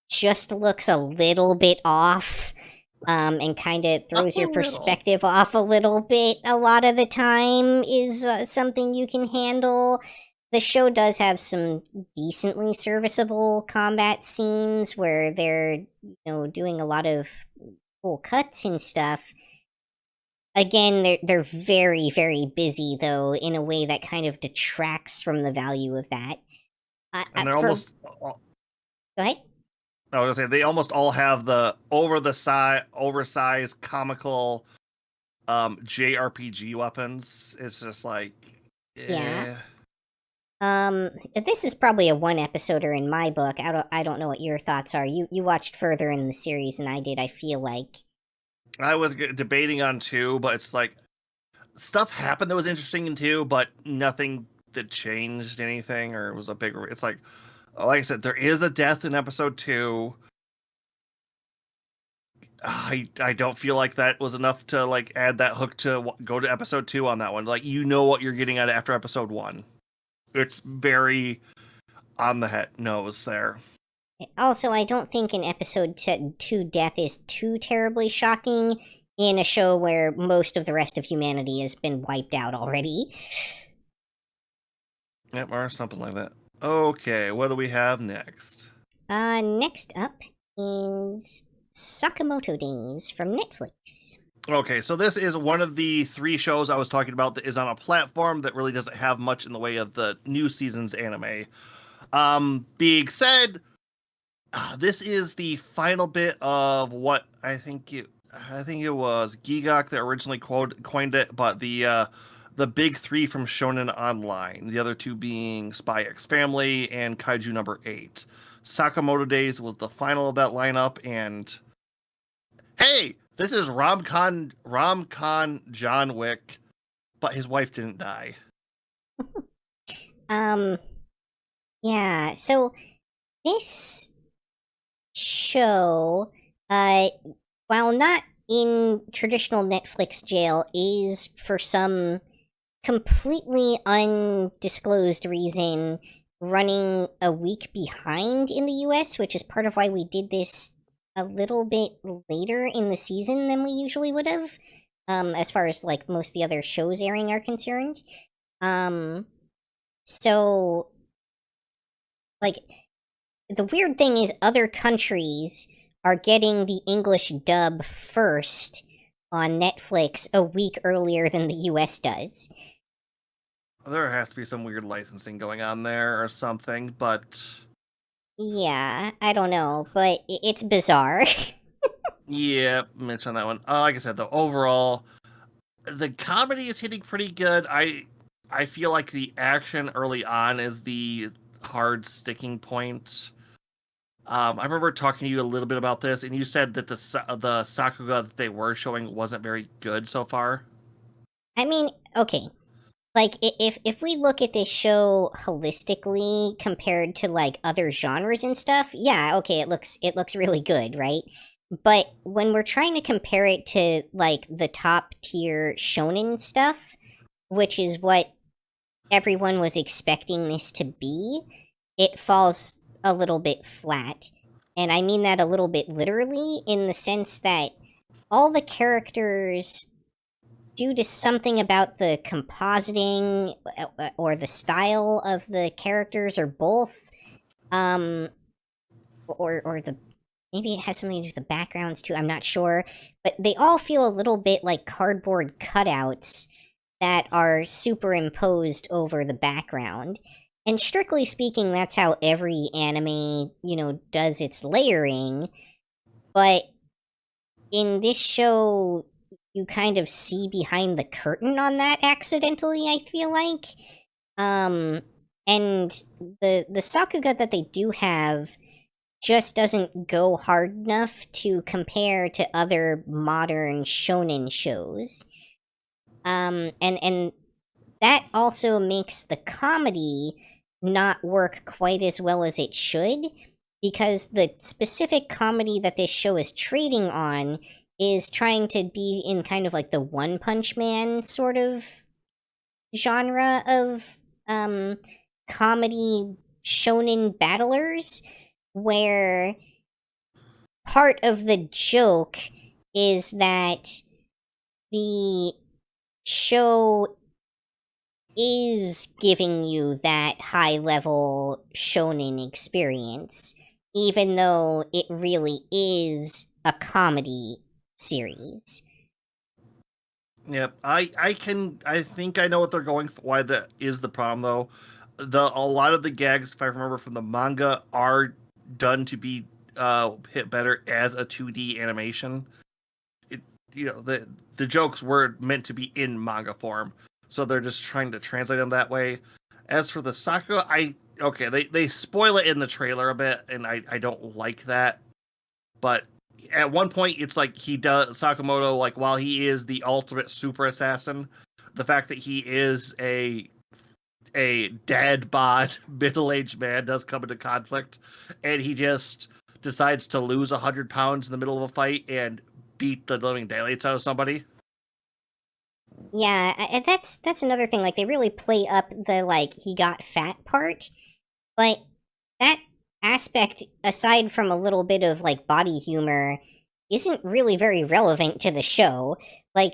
just looks a little bit off, and kind of throws your perspective off a little bit a lot of the time, is something you can handle. The show does have some decently serviceable combat scenes where they're, doing a lot of cool cuts and stuff. Again, they're very, very busy, though, in a way that kind of detracts from the value of that. And they're almost... Go ahead. I was gonna say, they almost all have the oversized, comical JRPG weapons. It's just like... Yeah. This is probably a one-episoder in my book. I don't know what your thoughts are. You watched further in the series than I did, I feel like. I was debating on 2, but it's like stuff happened that was interesting in 2, but nothing that changed anything or was a bigger. It's like I said, there is a death in episode 2. I don't feel like that was enough to like add that hook to go to episode 2 on that one. Like, what you're getting at after episode 1. It's very on the head nose there. Also, I don't think an episode 2 death is too terribly shocking in a show where most of the rest of humanity has been wiped out already. Yep, or something like that. Okay, what do we have next? Next up is Sakamoto Days from Netflix. Okay, so this is one of the 3 shows I was talking about that is on a platform that really doesn't have much in the way of the new season's anime. Being said, this is the final bit of what I think it was Gigok that originally coined it, but the big 3 from Shonen Online. The other 2 being Spy X Family and Kaiju number 8. Sakamoto Days was the final of that lineup, and hey, this is Rom-Con John Wick, but his wife didn't die. Yeah, so this show, while not in traditional Netflix jail, is for some completely undisclosed reason running a week behind in the US, which is part of why we did this a little bit later in the season than we usually would have, as far as like most of the other shows airing are concerned. So like, the weird thing is other countries are getting the English dub first on Netflix a week earlier than the US does. There has to be some weird licensing going on there or something, but... Yeah, I don't know, but it's bizarre. Yeah, mention that one. Like I said, though, overall, the comedy is hitting pretty good. I feel like the action early on is the hard sticking point. I remember talking to you a little bit about this, and you said that the Sakuga that they were showing wasn't very good so far. I mean, okay. Like, if we look at this show holistically compared to, like, other genres and stuff, yeah, okay, it looks really good, right? But when we're trying to compare it to, like, the top-tier shonen stuff, which is what everyone was expecting this to be, it falls a little bit flat. And I mean that a little bit literally, in the sense that all the characters, due to something about the compositing or the style of the characters, or both, or the, maybe it has something to do with the backgrounds too, I'm not sure, but they all feel a little bit like cardboard cutouts that are superimposed over the background. And strictly speaking, that's how every anime, does its layering. But in this show, you kind of see behind the curtain on that accidentally, I feel like. And the Sakuga that they do have just doesn't go hard enough to compare to other modern shonen shows. And that also makes the comedy not work quite as well as it should, because the specific comedy that this show is trading on is trying to be in kind of like the One Punch Man sort of genre of comedy shonen battlers, where part of the joke is that the show is giving you that high level shonen experience, even though it really is a comedy series. Yep, I think I know what they're going for. Why that is the problem though. A lot of the gags, if I remember from the manga, are done to be hit better as a 2D animation. The jokes were meant to be in manga form, so they're just trying to translate them that way. As for the Sakura, they spoil it in the trailer a bit, and I don't like that. But at one point, it's like he does Sakamoto, like while he is the ultimate super assassin, the fact that he is a dad bod middle-aged man does come into conflict, and he just decides to lose 100 pounds in the middle of a fight and beat the living daylights out of somebody. Yeah, that's another thing. Like, they really play up the like he got fat part, but that aspect, aside from a little bit of like body humor, isn't really very relevant to the show. Like,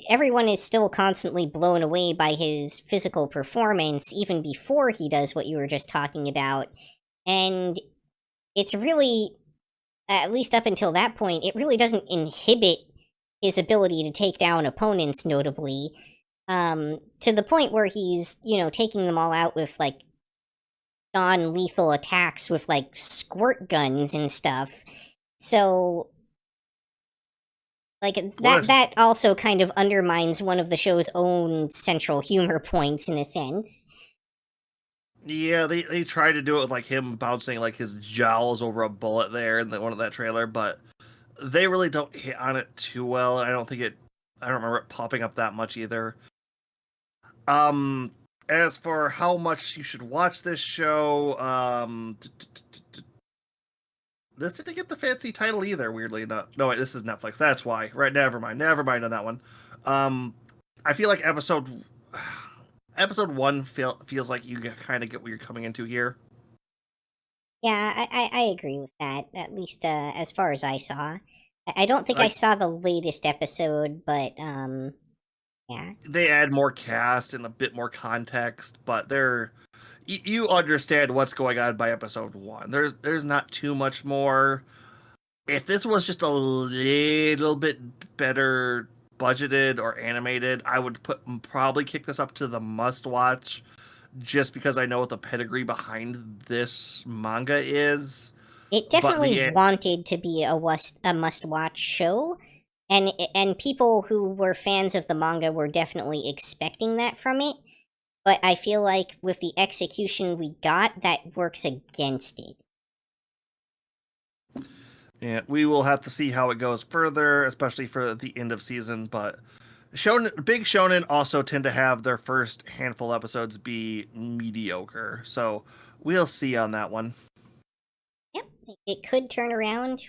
everyone is still constantly blown away by his physical performance, even before he does what you were just talking about. And it's really, at least up until that point, it really doesn't inhibit his ability to take down opponents, notably, to the point where he's, taking them all out with, like, non-lethal attacks with, like, squirt guns and stuff. So, like, that also kind of undermines one of the show's own central humor points, in a sense. Yeah, they tried to do it with like him bouncing like his jowls over a bullet there in one of that trailer, but they really don't hit on it too well. I don't remember it popping up that much either. As for how much you should watch this show, this didn't get the fancy title either, weirdly enough. No, wait, this is Netflix. That's why. Right, never mind on that one. I feel like episode one feels like you kind of get what you're coming into here. Yeah, I agree with that, at least as far as I saw. I don't think I saw the latest episode, but yeah. They add more cast and a bit more context, but you understand what's going on by episode 1. There's not too much more. If this was just a little bit better budgeted or animated, I would probably kick this up to the must watch, just because I know what the pedigree behind this manga is. It definitely wanted to be a must-watch show, and people who were fans of the manga were definitely expecting that from it, but I feel like with the execution we got, that works against it. Yeah, we will have to see how it goes further, especially for the end of season, but big shonen also tend to have their first handful episodes be mediocre, so we'll see on that one. Yep, it could turn around.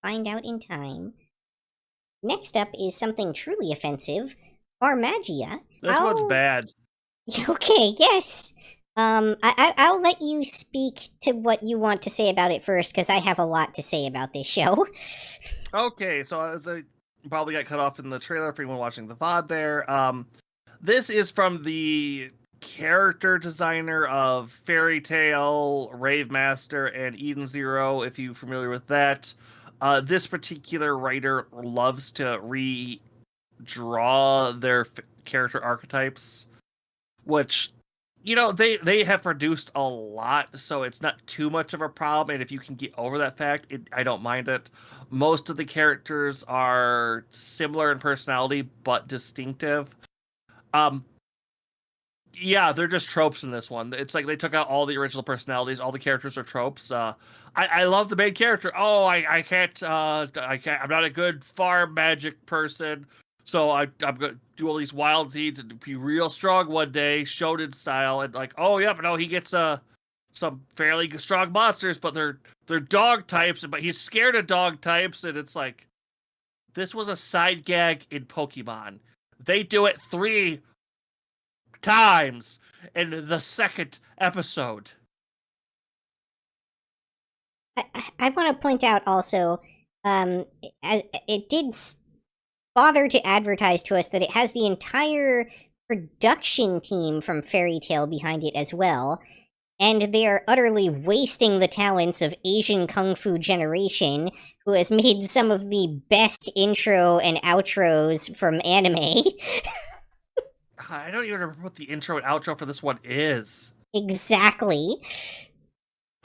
Find out in time. Next up is something truly offensive. Armagia. This one's bad. Okay, yes. I'll let you speak to what you want to say about it first, because I have a lot to say about this show. Okay, so as I probably got cut off in the trailer for anyone watching the VOD there, this is from the character designer of Fairy Tail, Rave Master, and Eden Zero, if you're familiar with that. This particular writer loves to redraw their character archetypes, which, they have produced a lot, so it's not too much of a problem, and if you can get over that fact, I don't mind it. Most of the characters are similar in personality, but distinctive. Yeah, they're just tropes in this one. It's like they took out all the original personalities. All the characters are tropes. I love the main character. Oh, I can't. I'm not a good farm magic person, So I'm gonna do all these wild seeds and be real strong one day, Shonen style, and like, oh yeah, but no, he gets some fairly strong monsters, but they're dog types, but he's scared of dog types, and it's like, this was a side gag in Pokemon. They do it 3 times in the second episode. I want to point out also, it did bother to advertise to us that it has the entire production team from Fairy Tail behind it as well, and they are utterly wasting the talents of Asian Kung Fu Generation, who has made some of the best intro and outros from anime. I don't even remember what the intro and outro for this one is. Exactly.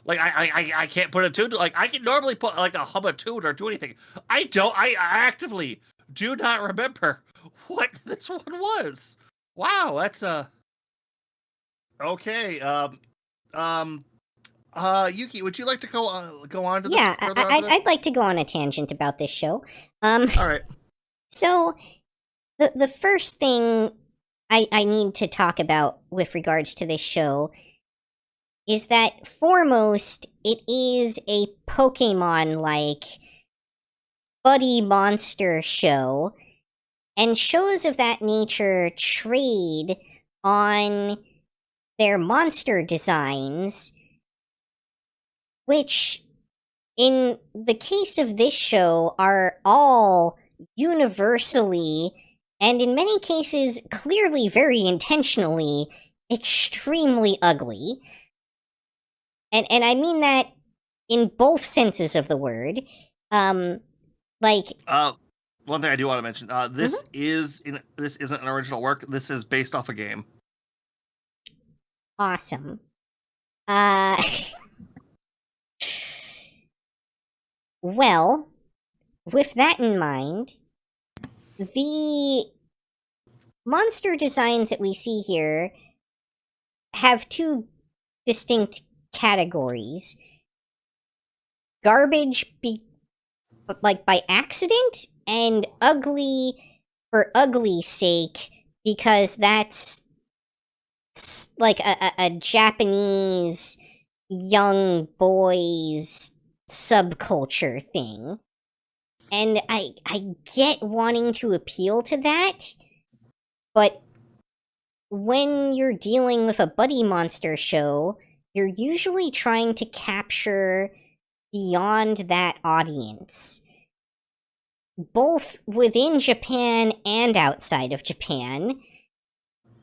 Like, I can't put a tune. Like, I can normally put like a hum a tune or do anything. I don't. I actively do not remember what this one was. Wow, that's okay. Yuki, would you like to go on to this? Yeah, Further onto this? I'd like to go on a tangent about this show. All right. So the first thing I need to talk about with regards to this show is that foremost, it is a Pokemon-like buddy monster show, and shows of that nature trade on their monster designs, which, in the case of this show, are all universally, and in many cases clearly very intentionally, extremely ugly. And I mean that in both senses of the word. Like, one thing I do want to mention, this isn't an original work. This is based off a game. awesome. Well, with that in mind, the monster designs that we see here have 2 distinct categories. Garbage by accident, and ugly for ugly's sake, because that's like a Japanese young boys subculture thing. And I get wanting to appeal to that, but when you're dealing with a buddy monster show, you're usually trying to capture beyond that audience, both within Japan and outside of Japan.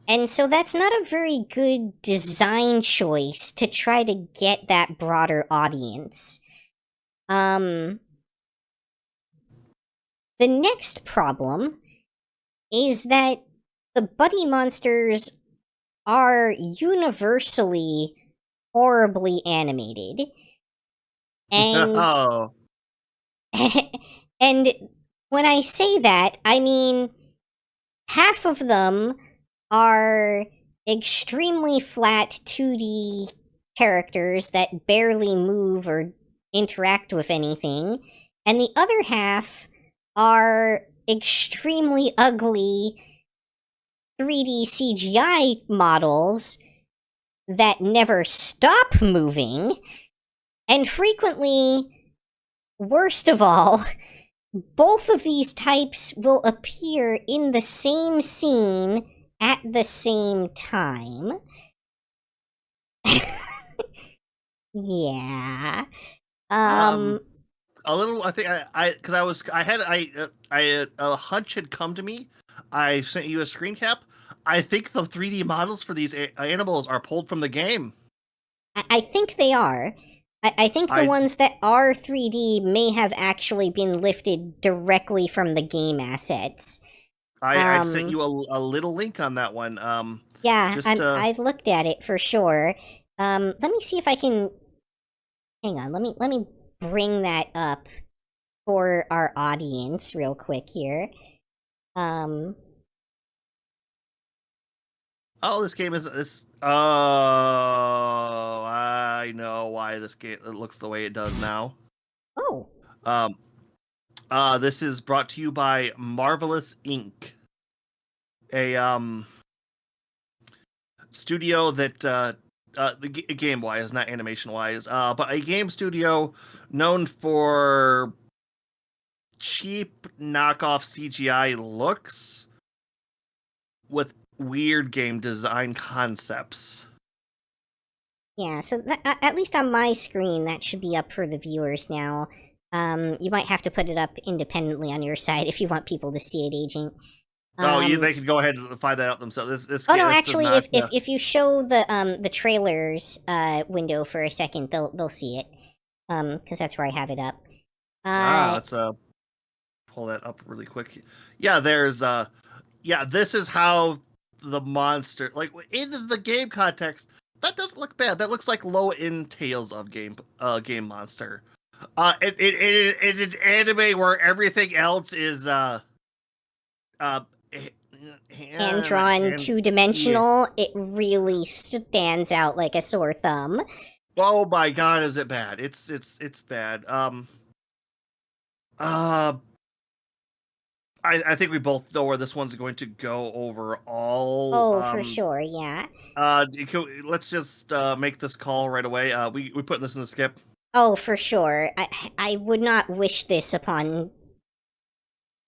And so that's not a very good design choice to try to get that broader audience. The next problem is that the buddy monsters are universally horribly animated. And Oh. and when I say that, I mean half of them are extremely flat 2D characters that barely move or interact with anything, and the other half are extremely ugly 3D CGI models that never stop moving, and frequently, worst of all, both of these types will appear in the same scene at the same time. Yeah. A little. I think I had a hunch had come to me. I sent you a screen cap. I think the 3D models for these animals are pulled from the game. I think they are. I think the ones that are 3D may have actually been lifted directly from the game assets. I sent you a little link on that one. Yeah, I looked at it for sure. Let me see if I can. Hang on. Let me bring that up for our audience real quick here. Oh, this game isn't this. Oh, I know why this game looks the way it does now. Oh. This is brought to you by Marvelous Inc., a studio that game wise, not animation wise, but a game studio known for cheap knockoff CGI looks with weird game design concepts. Yeah, so at least on my screen, that should be up for the viewers now. You might have to put it up independently on your side if you want people to see it, Agent. They could go ahead and find that out themselves. Oh no, actually, if you show the trailers window for a second, they'll see it. Because that's where I have it up. Let's pull that up really quick. Yeah, there's this is how the monster, like in the game context, that doesn't look bad. That looks like low-end Tales of game monster. In an anime where everything else is hand-drawn, two-dimensional, it really stands out like a sore thumb. Oh my god, is it bad? It's bad. I think we both know where this one's going to go overall. Oh, for sure, yeah. Let's just make this call right away. We putting this in the skip. Oh, for sure. I would not wish this upon,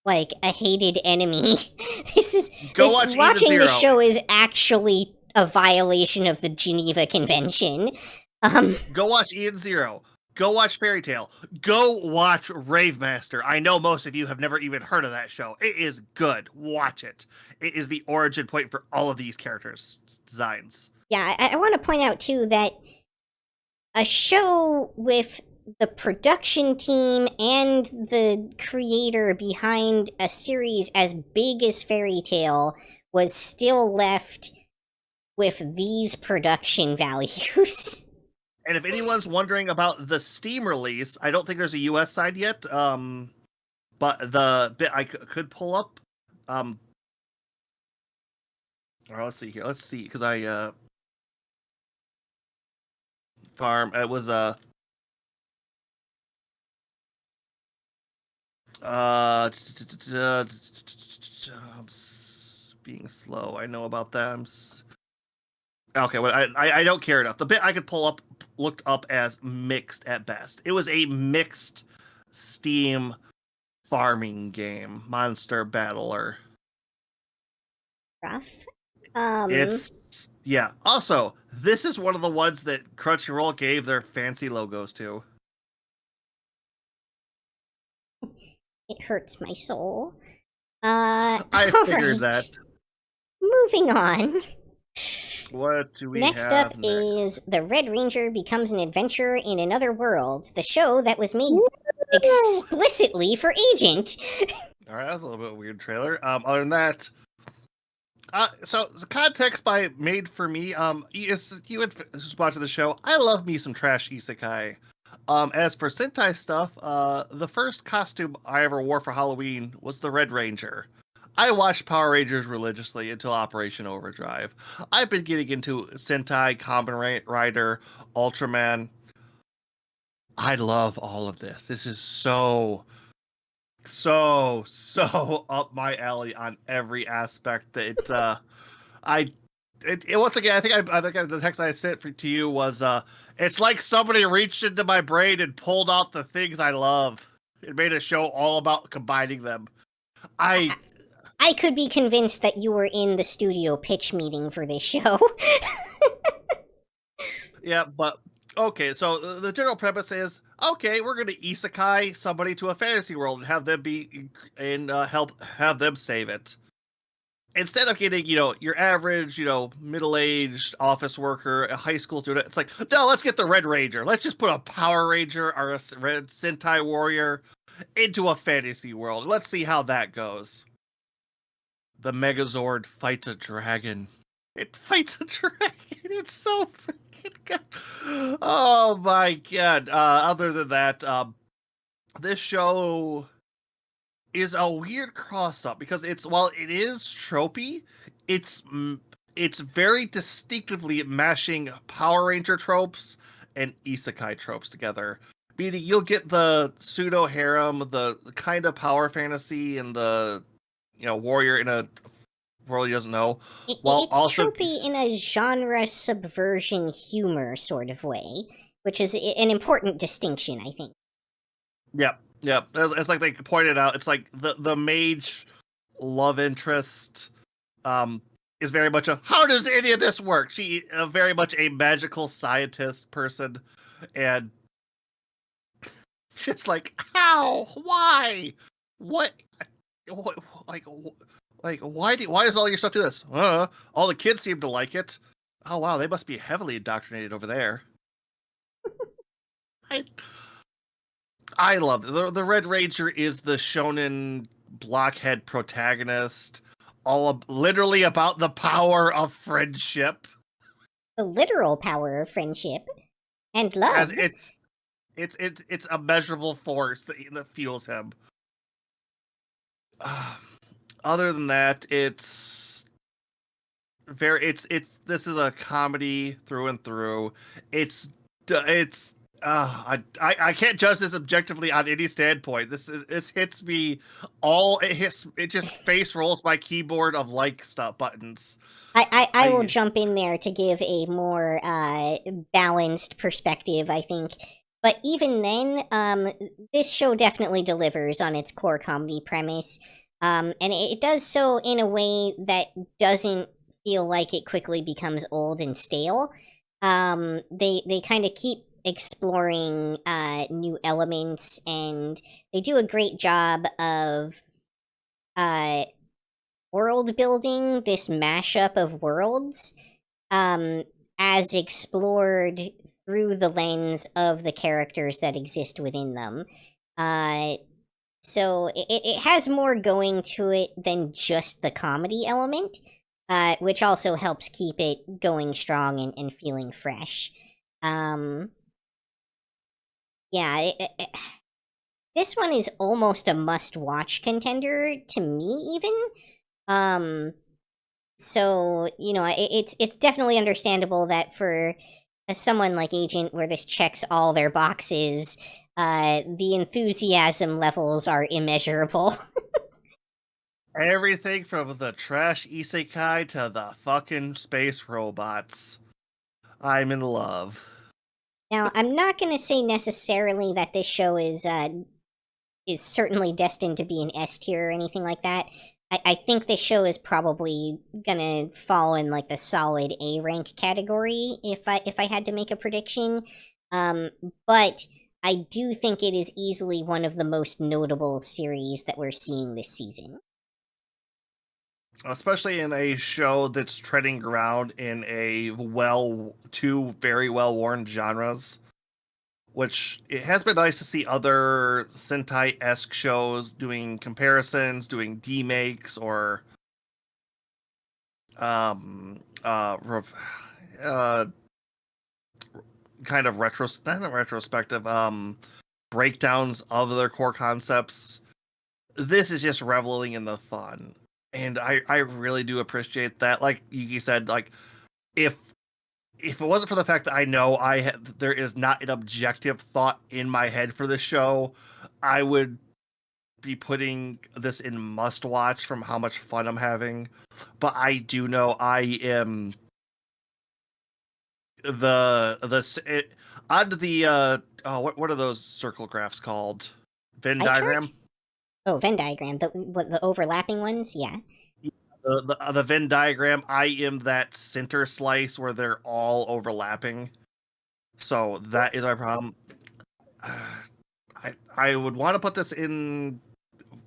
like, a hated enemy. Watching the show is actually a violation of the Geneva Convention. Go watch Ian Zero. Go watch Fairy Tail. Go watch Rave Master. I know most of you have never even heard of that show. It is good. Watch it. It is the origin point for all of these characters' designs. Yeah, I want to point out, too, that a show with the production team and the creator behind a series as big as Fairy Tail was still left with these production values. And if anyone's wondering about the Steam release, I don't think there's a US side yet. But the bit I could pull up. Or let's see here. Let's see, because I farm. It was I'm being slow. I know about that. Okay, well, I don't care enough. The bit I could pull up looked up as mixed at best. It was a mixed Steam farming game, Monster Battler. Rough. Yeah. Also, this is one of the ones that Crunchyroll gave their fancy logos to. It hurts my soul. I figured that. Moving on. What do we Next have up is The Red Ranger Becomes an Adventurer in Another World, the show that was made explicitly for Agent. All right, that was a little bit of a weird trailer. Other than that, so the context by Made for Me, you had watching the show. I love me some trash isekai. As for Sentai stuff, the first costume I ever wore for Halloween was the Red Ranger. I watched Power Rangers religiously until Operation Overdrive. I've been getting into Sentai, Kamen Rider, Ultraman. I love all of this. This is so up my alley on every aspect. That once again, I think the text I sent to you was, it's like somebody reached into my brain and pulled out the things I love. It made a show all about combining them. I could be convinced that you were in the studio pitch meeting for this show. Yeah, but okay, so the general premise is, okay, we're going to isekai somebody to a fantasy world and have them be and have them save it. Instead of getting, your average, middle-aged office worker, a high school student, it's like, no, let's get the Red Ranger. Let's just put a Power Ranger or a Red Sentai Warrior into a fantasy world. Let's see how that goes. The Megazord fights a dragon. It fights a dragon. It's so freaking good. Oh my god. Other than that, this show is a weird cross-up because while it is tropey, it's very distinctively mashing Power Ranger tropes and isekai tropes together. Meaning you'll get the pseudo harem, the kind of power fantasy, and the warrior in a world he doesn't know, while It's also tropey in a genre subversion humor sort of way, which is an important distinction, I think. Yep. It's like they pointed out. It's like the mage love interest is very much a how does any of this work? She very much a magical scientist person, and just like how, why, what, what why does all your stuff do this? All the kids seem to like it. Oh wow, they must be heavily indoctrinated over there. I I love it. The Red Ranger is the shonen blockhead protagonist, literally about the power of friendship. The literal power of friendship and As love. it's a measurable force that fuels him. Other than that, it's this is a comedy through and through. I can't judge this objectively on any standpoint. This hits me all. It just face rolls my keyboard of like stuff buttons. I will jump in there to give a more balanced perspective, I think. But even then, this show definitely delivers on its core comedy premise. And it does so in a way that doesn't feel like it quickly becomes old and stale. They kind of keep exploring new elements, and they do a great job of world building this mashup of worlds as explored through the lens of the characters that exist within them. So it has more going to it than just the comedy element, which also helps keep it going strong and feeling fresh. This one is almost a must-watch contender to me, even. So it's definitely understandable that for someone like Agent, where this checks all their boxes, the enthusiasm levels are immeasurable. Everything from the trash isekai to the fucking space robots. I'm in love. Now, I'm not going to say necessarily that this show is certainly destined to be an S tier or anything like that. I think this show is probably gonna fall in like the solid A rank category if I had to make a prediction. But I do think it is easily one of the most notable series that we're seeing this season. Especially in a show that's treading ground in two very well-worn genres. Which it has been nice to see other Sentai-esque shows doing comparisons, doing demakes, or kind of not retrospective breakdowns of their core concepts. This is just reveling in the fun, and I really do appreciate that. Like Yuki said, like if it wasn't for the fact that I know there is not an objective thought in my head for this show, I would be putting this in must watch from how much fun I'm having. But I do know I am what are those circle graphs called? Venn diagram. Chart? Oh, Venn diagram. The overlapping ones? Yeah. The Venn diagram, I am that center slice where they're all overlapping. So that is our problem. I would want to put this in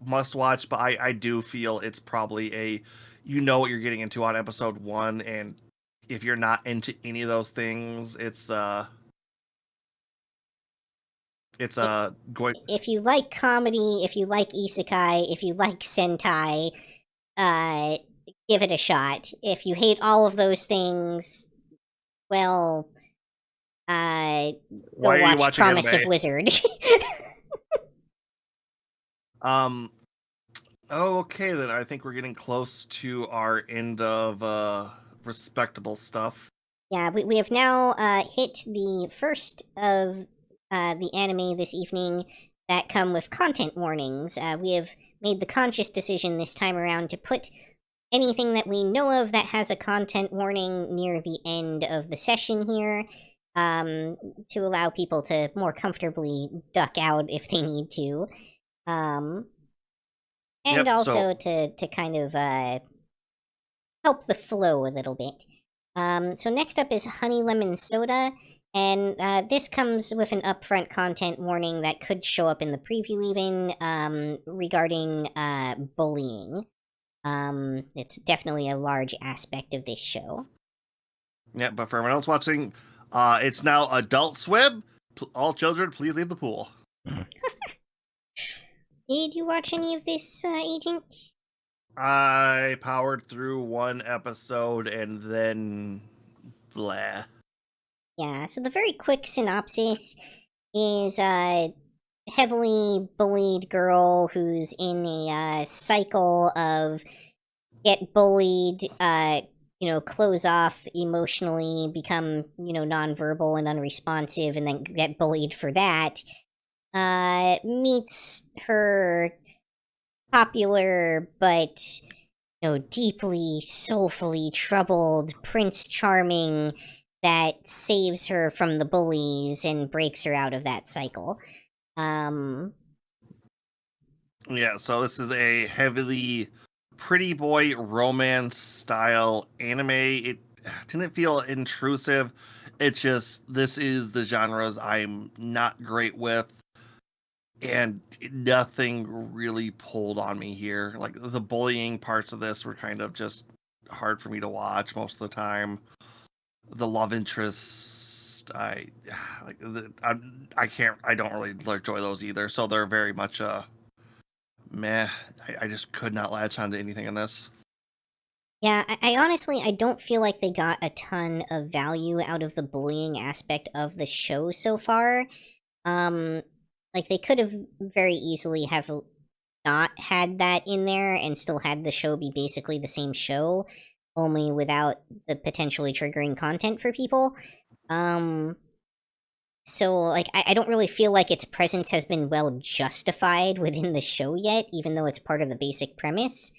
must watch, but I do feel it's probably what you're getting into on episode 1, and if you're not into any of those things, it's going. If you like comedy, if you like isekai, if you like Sentai, give it a shot. If you hate all of those things, well, go watch Promise of Wizard. Okay, then I think we're getting close to our end of respectable stuff. Yeah, we have now hit the first of the anime this evening that come with content warnings. We have made the conscious decision this time around to put anything that we know of that has a content warning near the end of the session here, to allow people to more comfortably duck out if they need to. And Yep, also to kind of help the flow a little bit. So next up is Honey Lemon Soda, and this comes with an upfront content warning that could show up in the preview even, regarding bullying. It's definitely a large aspect of this show. Yeah, but for everyone else watching, it's now Adult Swim. All children, please leave the pool. Did you watch any of this, Agent? I powered through one episode and then blah. Yeah, so the very quick synopsis is a heavily bullied girl who's in a cycle of get bullied, close off emotionally, become, nonverbal and unresponsive, and then get bullied for that, meets her popular but, deeply, soulfully troubled Prince Charming that saves her from the bullies and breaks her out of that cycle. Yeah, so this is a heavily pretty boy romance style anime. It didn't feel intrusive. It's just, this is the genres I'm not great with, and nothing really pulled on me here. Like, the bullying parts of this were kind of just hard for me to watch most of the time. The love interest, I don't really enjoy those either. So they're very much meh. I just could not latch onto anything in this. Yeah, I honestly, I don't feel like they got a ton of value out of the bullying aspect of the show so far. Like, they could have very easily have not had that in there and still had the show be basically the same show, only without the potentially triggering content for people. So, like, I don't really feel like its presence has been well justified within the show yet, even though it's part of the basic premise.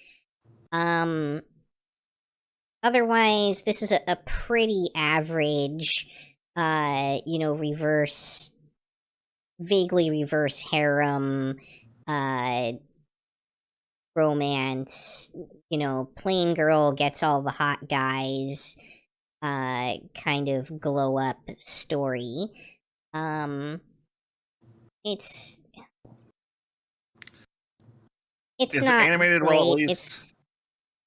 Otherwise, this is a pretty average, vaguely reverse harem, romance, plain girl gets all the hot guys, kind of glow up story. It's Is it not animated great. well, at least?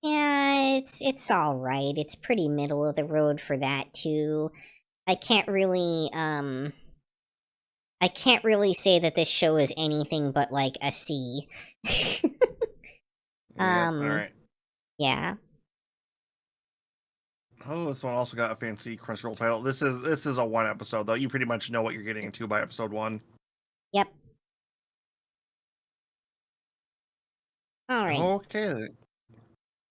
It's all right. It's pretty middle of the road for that too. I can't really say that this show is anything but like a C. All right. Yeah. Oh, this one also got a fancy Crunchyroll title. This is a one episode though. You pretty much know what you're getting into by episode 1. Yep. All right. Okay then.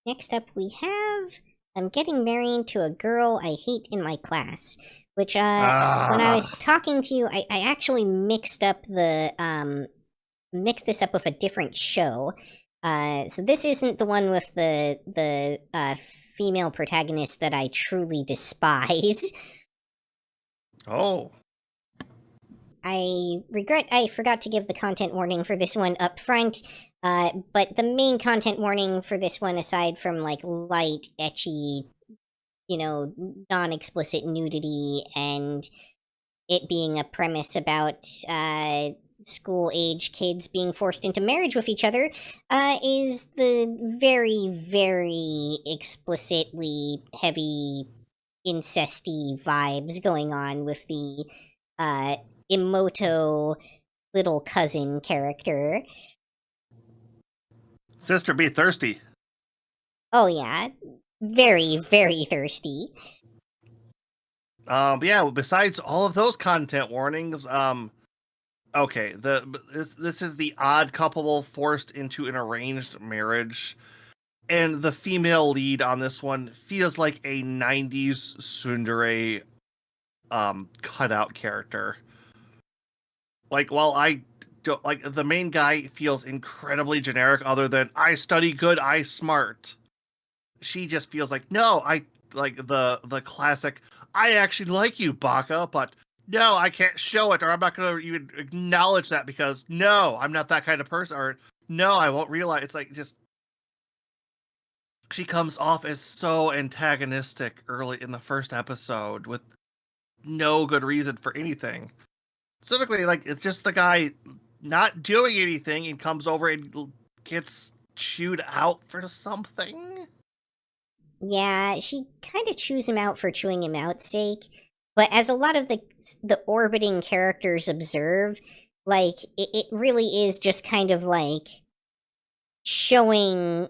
Next up, we have I'm getting married to a girl I hate in my class. Which, when I was talking to you, I actually mixed this up with a different show. So this isn't the one with the female protagonist that I truly despise. Oh. I regret I forgot to give the content warning for this one up front. But the main content warning for this one, aside from like light, ecchi, non-explicit nudity and it being a premise about school-age kids being forced into marriage with each other, is the very, very explicitly heavy incesty vibes going on with the Emoto little cousin character. Sister be thirsty. Oh yeah, very, very thirsty. Yeah, besides all of those content warnings, okay, this is the odd couple forced into an arranged marriage, and the female lead on this one feels like a 90s tsundere cutout character. like, while I don't like the main guy feels incredibly generic, other than I study good, I smart. She just feels like, no, I like the classic. I actually like you, Baka, but no, I can't show it, or I'm not going to even acknowledge that because no, I'm not that kind of person, or no, I won't realize. It's like just she comes off as so antagonistic early in the first episode with no good reason for anything. Specifically, like it's just the guy not doing anything and comes over and gets chewed out for something. Yeah, she kind of chews him out for chewing him out's sake. But as a lot of the orbiting characters observe, like it really is just kind of like showing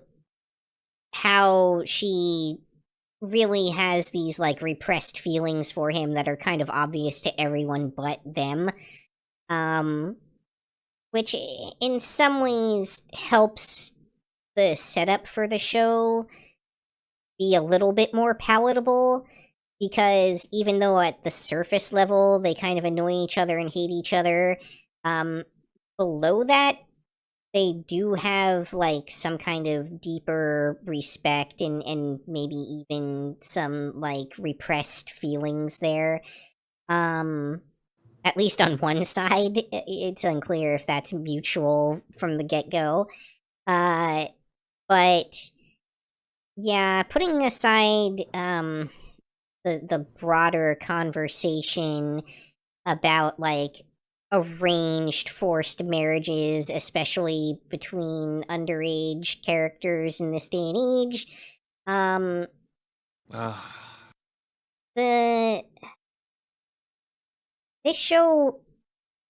how she really has these like repressed feelings for him that are kind of obvious to everyone but them. Which in some ways helps the setup for the show be a little bit more palatable, because even though at the surface level they kind of annoy each other and hate each other, below that they do have like some kind of deeper respect and maybe even some like repressed feelings there. At least on one side, it's unclear if that's mutual from the get-go. But yeah, putting aside the broader conversation about like arranged forced marriages, especially between underage characters in this day and age, the this show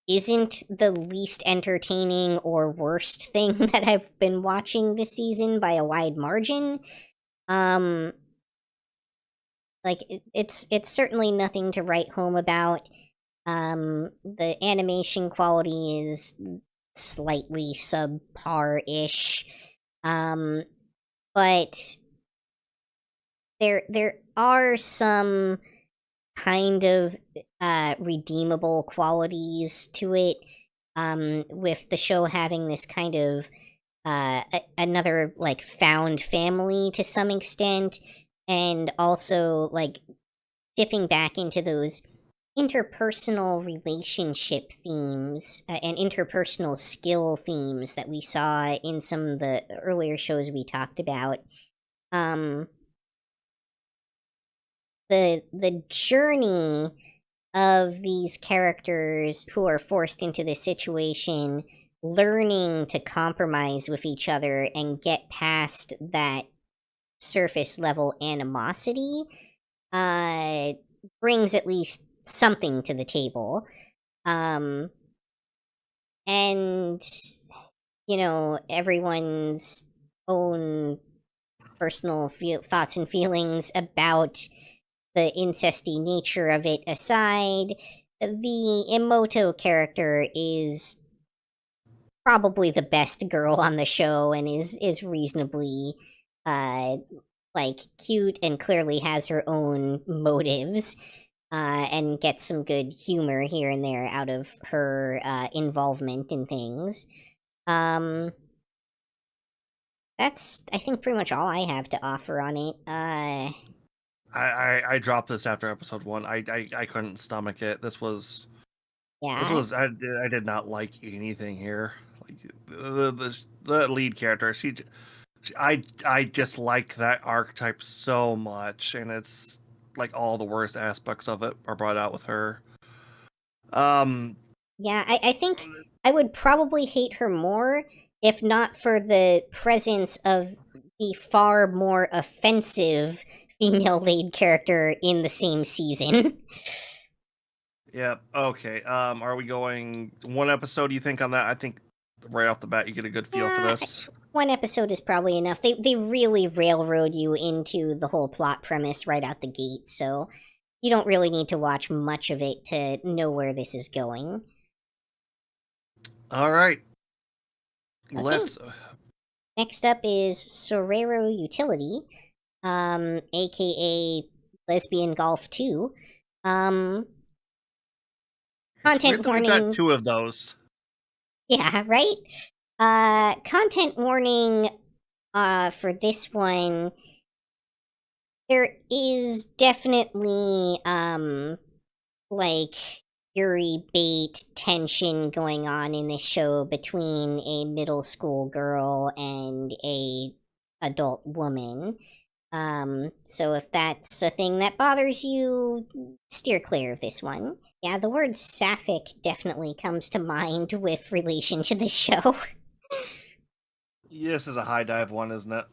isn't the least entertaining or worst thing that I've been watching this season by a wide margin. Like it's certainly nothing to write home about. The animation quality is slightly subpar-ish. But there are some kind of redeemable qualities to it, with the show having this kind of another like found family to some extent, and also like dipping back into those interpersonal relationship themes and interpersonal skill themes that we saw in some of the earlier shows we talked about. The journey of these characters who are forced into this situation, learning to compromise with each other and get past that surface level animosity, brings at least something to the table. And everyone's own personal thoughts and feelings about the incesty nature of it aside, the Emoto character is probably the best girl on the show and is reasonably like cute and clearly has her own motives, and gets some good humor here and there out of her involvement in things. That's, I think, pretty much all I have to offer on it. I dropped this after episode 1. I couldn't stomach it. This was I did not like anything here. Like the lead character, I just like that archetype so much, and it's like all the worst aspects of it are brought out with her. Yeah, I think I would probably hate her more if not for the presence of the far more offensive female lead character in the same season. Yep. Okay. Are we going one episode, you think, on that? I think right off the bat you get a good feel for this. One episode is probably enough. They really railroad you into the whole plot premise right out the gate, so you don't really need to watch much of it to know where this is going. All right. Okay. Let's. Next up is Sorero Utility, aka Lesbian Golf 2. Content Weird that we've got warning. 2 of those. Yeah, right? Content warning for this one. There is definitely, like, Yuri bait tension going on in this show between a middle school girl and a adult woman. So if that's a thing that bothers you, steer clear of this one. Yeah, the word sapphic definitely comes to mind with relation to this show. This is a high dive one, isn't it?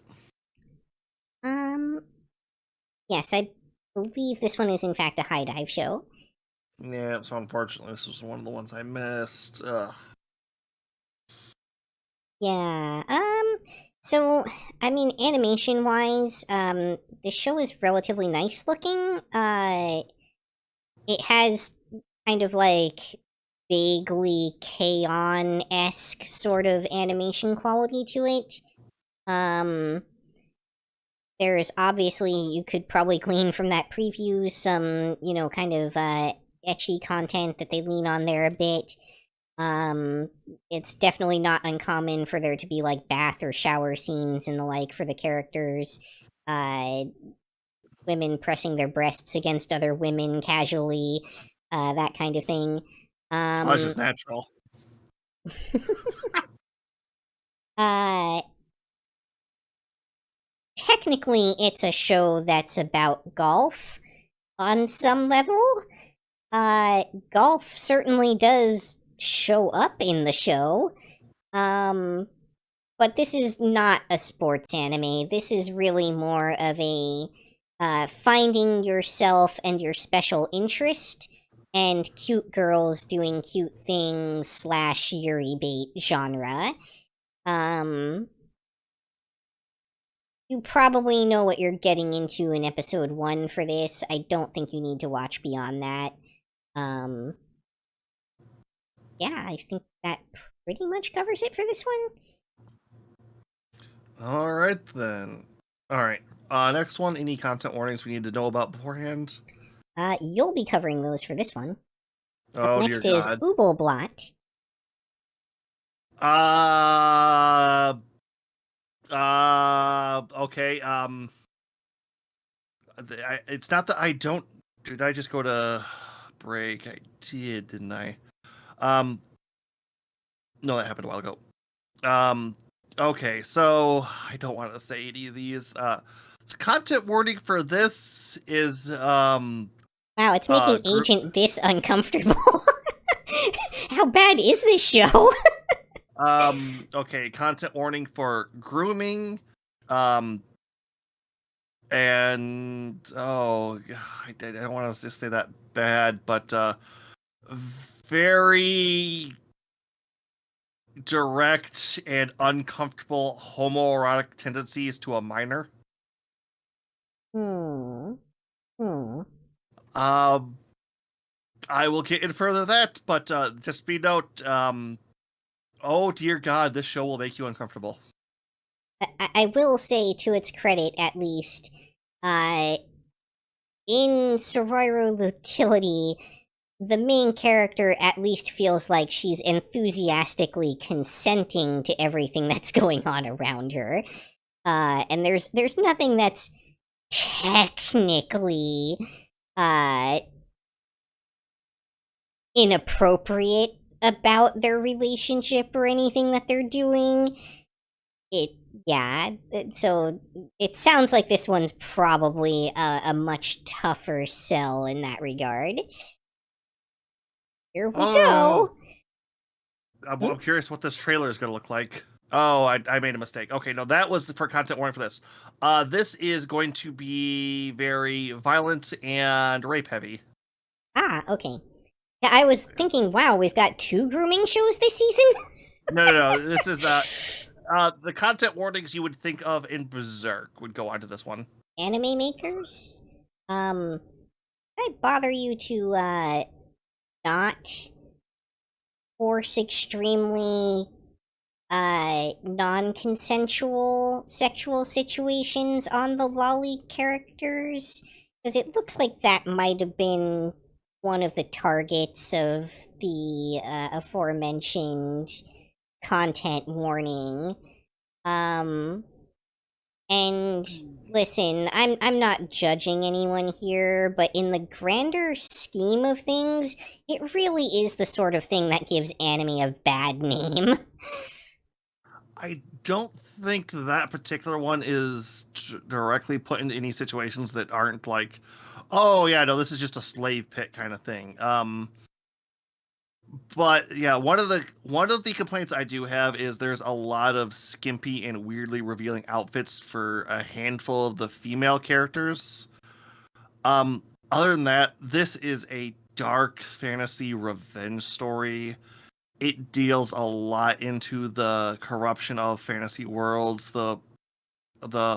Yes, I believe this one is in fact a high dive show. Yeah, so unfortunately, this was one of the ones I missed. Ugh. Yeah, so, I mean, animation-wise, this show is relatively nice looking. It has kind of like vaguely K-On!-esque sort of animation quality to it. There's obviously, you could probably glean from that preview some, kind of, ecchi content that they lean on there a bit. It's definitely not uncommon for there to be, like, bath or shower scenes and the like for the characters. Women pressing their breasts against other women casually, that kind of thing. That's just natural. Technically, it's a show that's about golf on some level. Golf certainly does show up in the show. But this is not a sports anime. This is really more of a finding yourself and your special interest and cute girls doing cute things / Yuri bait genre. You probably know what you're getting into in episode 1 for this. I don't think you need to watch beyond that. Yeah, I think that pretty much covers it for this one. Alright then. Alright. Next one, any content warnings we need to know about beforehand? You'll be covering those for this one. Oh, Next dear is God. Oobleblot. Okay, it's not that I don't... Did I just go to break? I did, didn't I? No, that happened a while ago. Okay, so I don't want to say any of these. Content warning for this is, Wow, it's making group... Agent this uncomfortable. How bad is this show? Okay, content warning for grooming, and I don't want to just say that bad, but very direct and uncomfortable homoerotic tendencies to a minor. I will get in further that, but just be note, oh dear God, this show will make you uncomfortable. I will say, to its credit at least, in Sororo Utility, the main character at least feels like she's enthusiastically consenting to everything that's going on around her. And there's nothing that's technically inappropriate about their relationship or anything that they're doing. So it sounds like this one's probably a much tougher sell in that regard. Here we go. I'm curious what this trailer is going to look like. Oh, I made a mistake. Okay, no, that was for content warning for this. This is going to be very violent and rape heavy. Ah, okay. Yeah, I was thinking, wow, we've got 2 grooming shows this season? No. This is the content warnings you would think of in Berserk would go onto this one. Anime makers? I bother you to not force extremely non-consensual sexual situations on the lolly characters, because it looks like that might have been one of the targets of the aforementioned content warning. And listen, I'm not judging anyone here, but in the grander scheme of things, it really is the sort of thing that gives anime a bad name. I don't think that particular one is directly put into any situations that aren't like, oh yeah, no, this is just a slave pit kind of thing. But yeah, one of the complaints I do have is there's a lot of skimpy and weirdly revealing outfits for a handful of the female characters. Other than that, this is a dark fantasy revenge story. It deals a lot into the corruption of fantasy worlds, the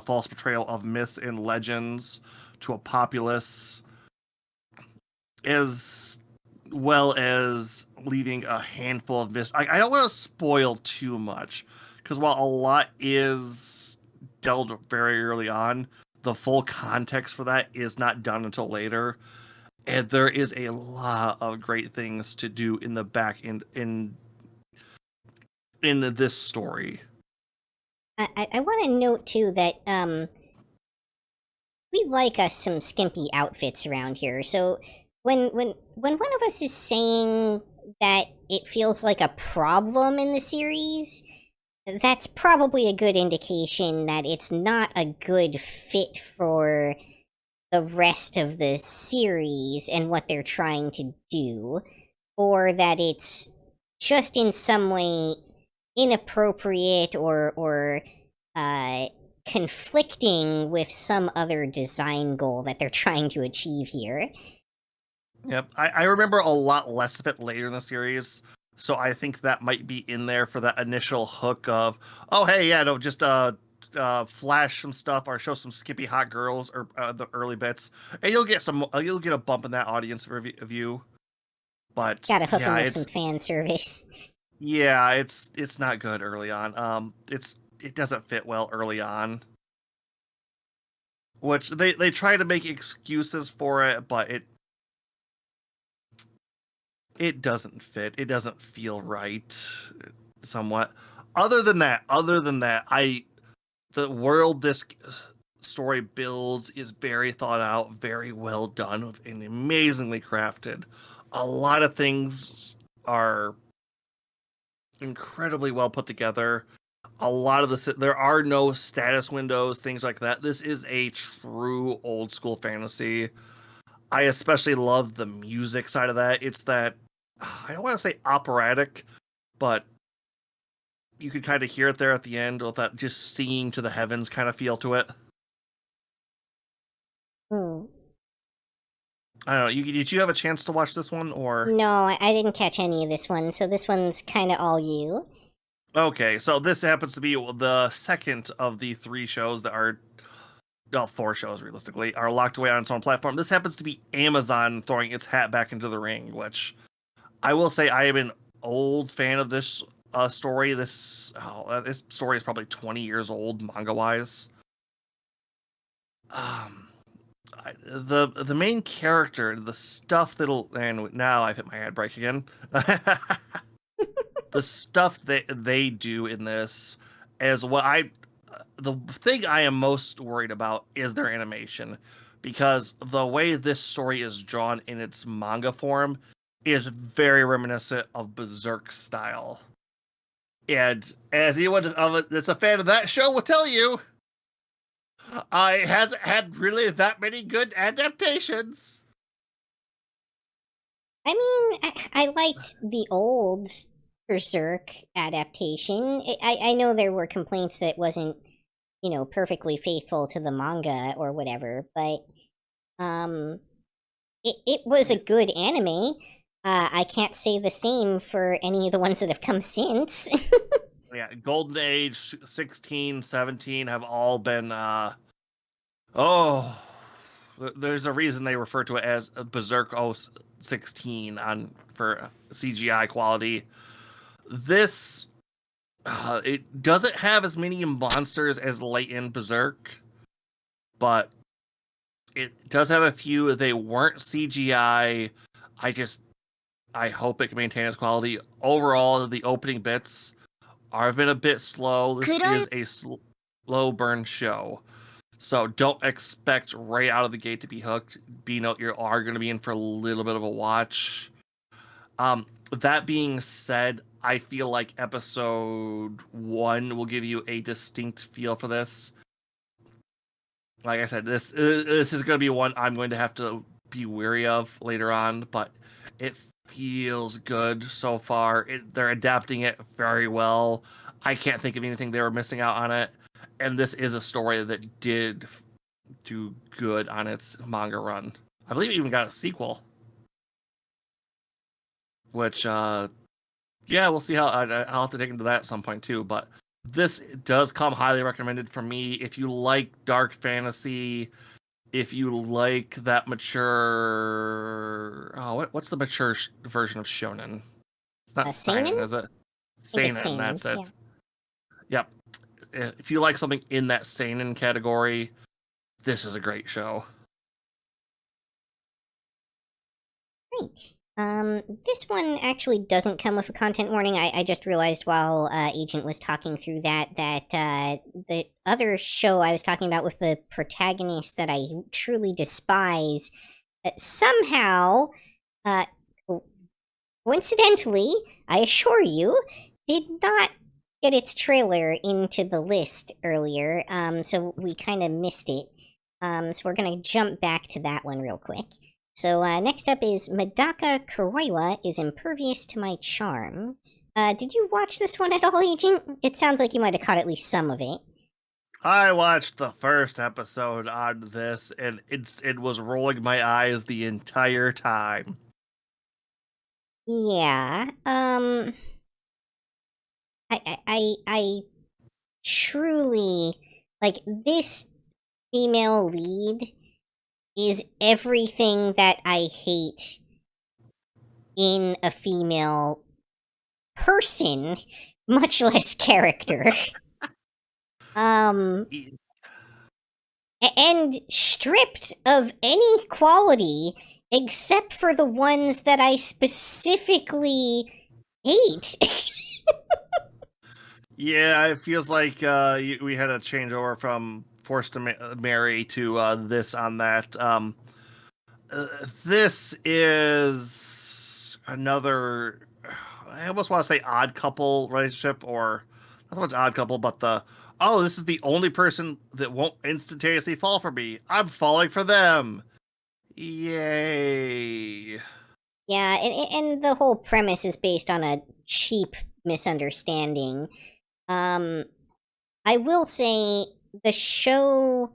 false portrayal of myths and legends to a populace, as well as leaving a handful of myths. I don't want to spoil too much, because while a lot is dealt very early on, the full context for that is not done until later. And there is a lot of great things to do in the back end in this story. I want to note too that we like us some skimpy outfits around here. So when one of us is saying that it feels like a problem in the series, that's probably a good indication that it's not a good fit for the rest of the series and what they're trying to do, or that it's just in some way inappropriate or conflicting with some other design goal that they're trying to achieve here. Yep, I remember a lot less of it later in the series, so I think that might be in there for that initial hook of, oh hey, yeah, no, just flash some stuff or show some skippy hot girls or the early bits, and you'll get a bump in that audience review. But Gotta hook them yeah, with some fan service. yeah, it's not good early on. It doesn't fit well early on, which they try to make excuses for it, but it doesn't fit. It doesn't feel right, somewhat. Other than that, the world this story builds is very thought out, very well done, and amazingly crafted. A lot of things are incredibly well put together. A lot of there are no status windows, things like that. This is a true old school fantasy. I especially love the music side of that. It's that, I don't want to say operatic, but you could kind of hear it there at the end with that just singing to the heavens kind of feel to it. Hmm. I don't know. Did you have a chance to watch this one, or? No, I didn't catch any of this one, so this one's kind of all you. Okay, so this happens to be the second of the 3 shows that are, well, 4 shows realistically, are locked away on its own platform. This happens to be Amazon throwing its hat back into the ring, which I will say I am an old fan of this story. This story is probably 20 years old manga-wise. The main character, the stuff that'll, and now I've hit my ad break again. The stuff that they do in this is the thing I am most worried about is their animation, because the way this story is drawn in its manga form is very reminiscent of Berserk style. And as anyone that's a fan of that show will tell you, it hasn't had really that many good adaptations. I mean, I liked the old Berserk adaptation. I know there were complaints that it wasn't, perfectly faithful to the manga or whatever, but it was a good anime. I can't say the same for any of the ones that have come since. Yeah, Golden Age, 16, 17 have all been, there's a reason they refer to it as Berserk 16 for CGI quality. This, it doesn't have as many monsters as late in Berserk, but it does have a few. They weren't CGI. I hope it can maintain its quality. Overall, the opening bits have been a bit slow. This is a slow burn show. So don't expect right out of the gate to be hooked. You are going to be in for a little bit of a watch. That being said, I feel like episode 1 will give you a distinct feel for this. Like I said, this is going to be one I'm going to have to be wary of later on, but it feels good so far. They're adapting it very well. I can't think of anything they were missing out on it. And this is a story that did do good on its manga run. I believe it even got a sequel. Which, yeah, we'll see how. I'll have to dig into that at some point too. But this does come highly recommended from me. If you like dark fantasy, if you like that mature. Oh, what's the mature version of shonen? It's not seinen, is it? Seinen, that's it. Yeah. Yep. If you like something in that seinen category, this is a great show. Great. This one actually doesn't come with a content warning. I just realized while Agent was talking through that the other show I was talking about with the protagonist that I truly despise somehow, coincidentally, I assure you, did not get its trailer into the list earlier, so we kind of missed it. So we're gonna jump back to that one real quick. So next up is Medaka Kuroiwa is impervious to my charms. Did you watch this one at all, Agent? It sounds like you might have caught at least some of it. I watched the first episode on this, and it was rolling my eyes the entire time. Yeah. I truly like this female lead is everything that I hate in a female person, much less character. And stripped of any quality except for the ones that I specifically hate. Yeah, it feels like we had a changeover from Forced to Marry to this on that. This is another, I almost want to say odd couple relationship, or not so much odd couple, but this is the only person that won't instantaneously fall for me. I'm falling for them. Yay. Yeah, and the whole premise is based on a cheap misunderstanding. I will say the show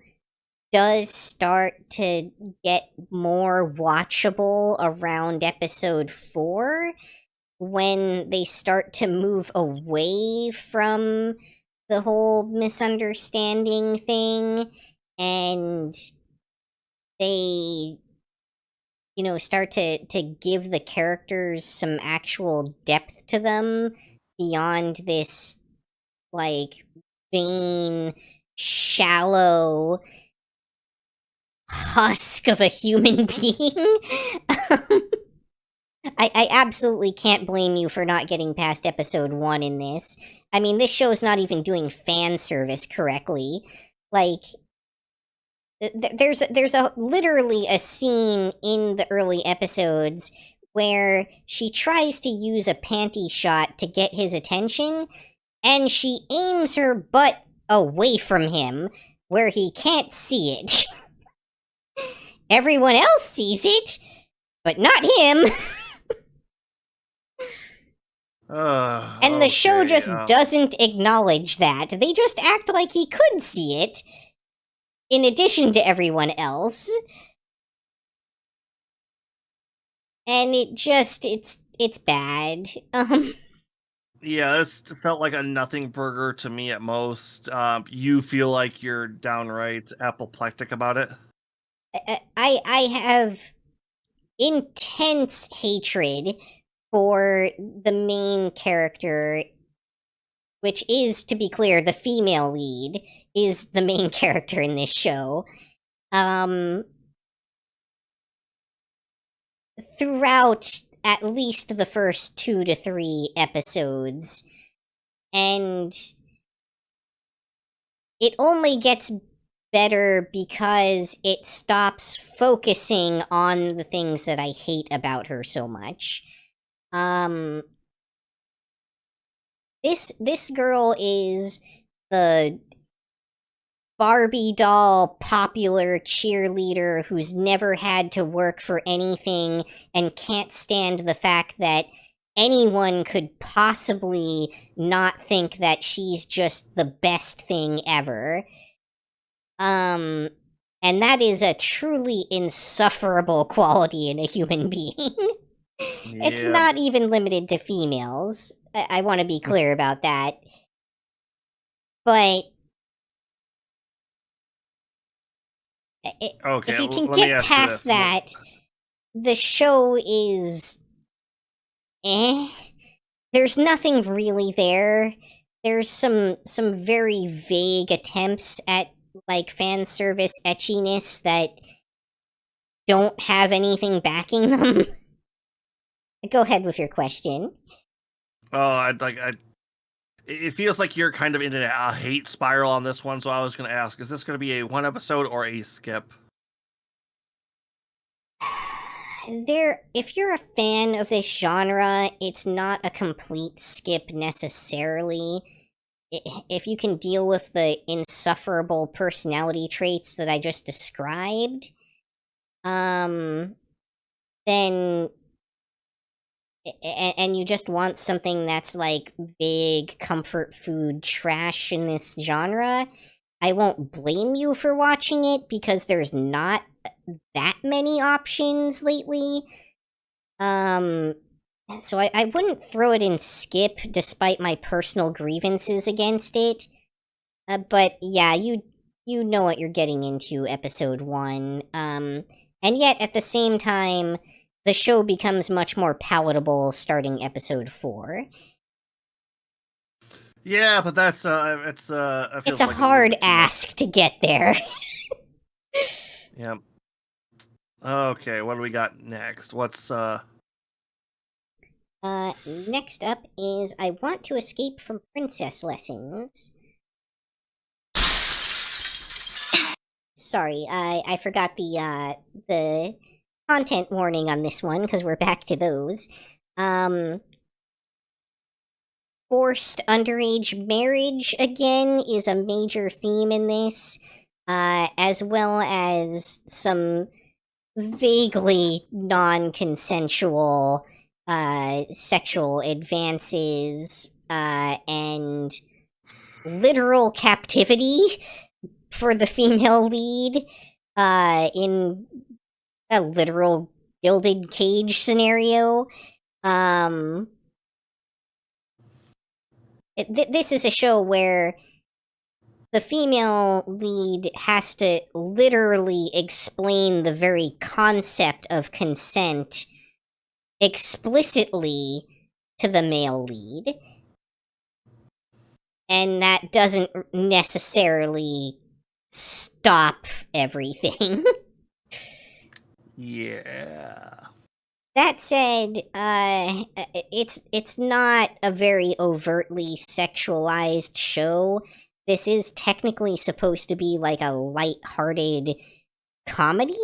does start to get more watchable around episode 4 when they start to move away from the whole misunderstanding thing, and they start to give the characters some actual depth to them beyond this like vain, shallow husk of a human being. I absolutely can't blame you for not getting past episode 1 in this. I mean, this show is not even doing fan service correctly. Like, there's literally a scene in the early episodes where she tries to use a panty shot to get his attention, and she aims her butt away from him where he can't see it. Everyone else sees it, but not him. And the show just doesn't acknowledge that. They just act like he could see it, in addition to everyone else. And it's bad. Yeah, this felt like a nothing burger to me at most. You feel like you're downright apoplectic about it? I have intense hatred for the main character, which is, to be clear, the female lead, is the main character in this show. throughout at least the first 2 to 3 episodes. And it only gets better because it stops focusing on the things that I hate about her so much. This girl is the Barbie doll popular cheerleader who's never had to work for anything and can't stand the fact that anyone could possibly not think that she's just the best thing ever. And that is a truly insufferable quality in a human being. It's not even limited to females. I want to be clear about that. But if you can get past that, the show is there's nothing really there. There's some very vague attempts at like fan service etchiness that don't have anything backing them. Go ahead with your question. Oh, it feels like you're kind of in a hate spiral on this one, so I was going to ask, is this going to be a 1 episode or a skip? If you're a fan of this genre, it's not a complete skip necessarily. If you can deal with the insufferable personality traits that I just described, then and you just want something that's like big comfort food trash in this genre, I won't blame you for watching it because there's not that many options lately. So I wouldn't throw it in skip despite my personal grievances against it. But yeah, you know what you're getting into, episode 1. And yet at the same time, the show becomes much more palatable starting episode 4. Yeah, but that's it's a hard ask to get there. Yeah. Okay, what do we got next? What's next up is I Want to Escape from Princess Lessons. Sorry, I forgot the content warning on this one, because we're back to those. Forced underage marriage, again, is a major theme in this, as well as some vaguely non-consensual sexual advances, and literal captivity for the female lead, in a literal gilded cage scenario. This is a show where the female lead has to literally explain the very concept of consent explicitly to the male lead. And that doesn't necessarily stop everything. Yeah. That said, it's not a very overtly sexualized show. This is technically supposed to be like a light-hearted comedy?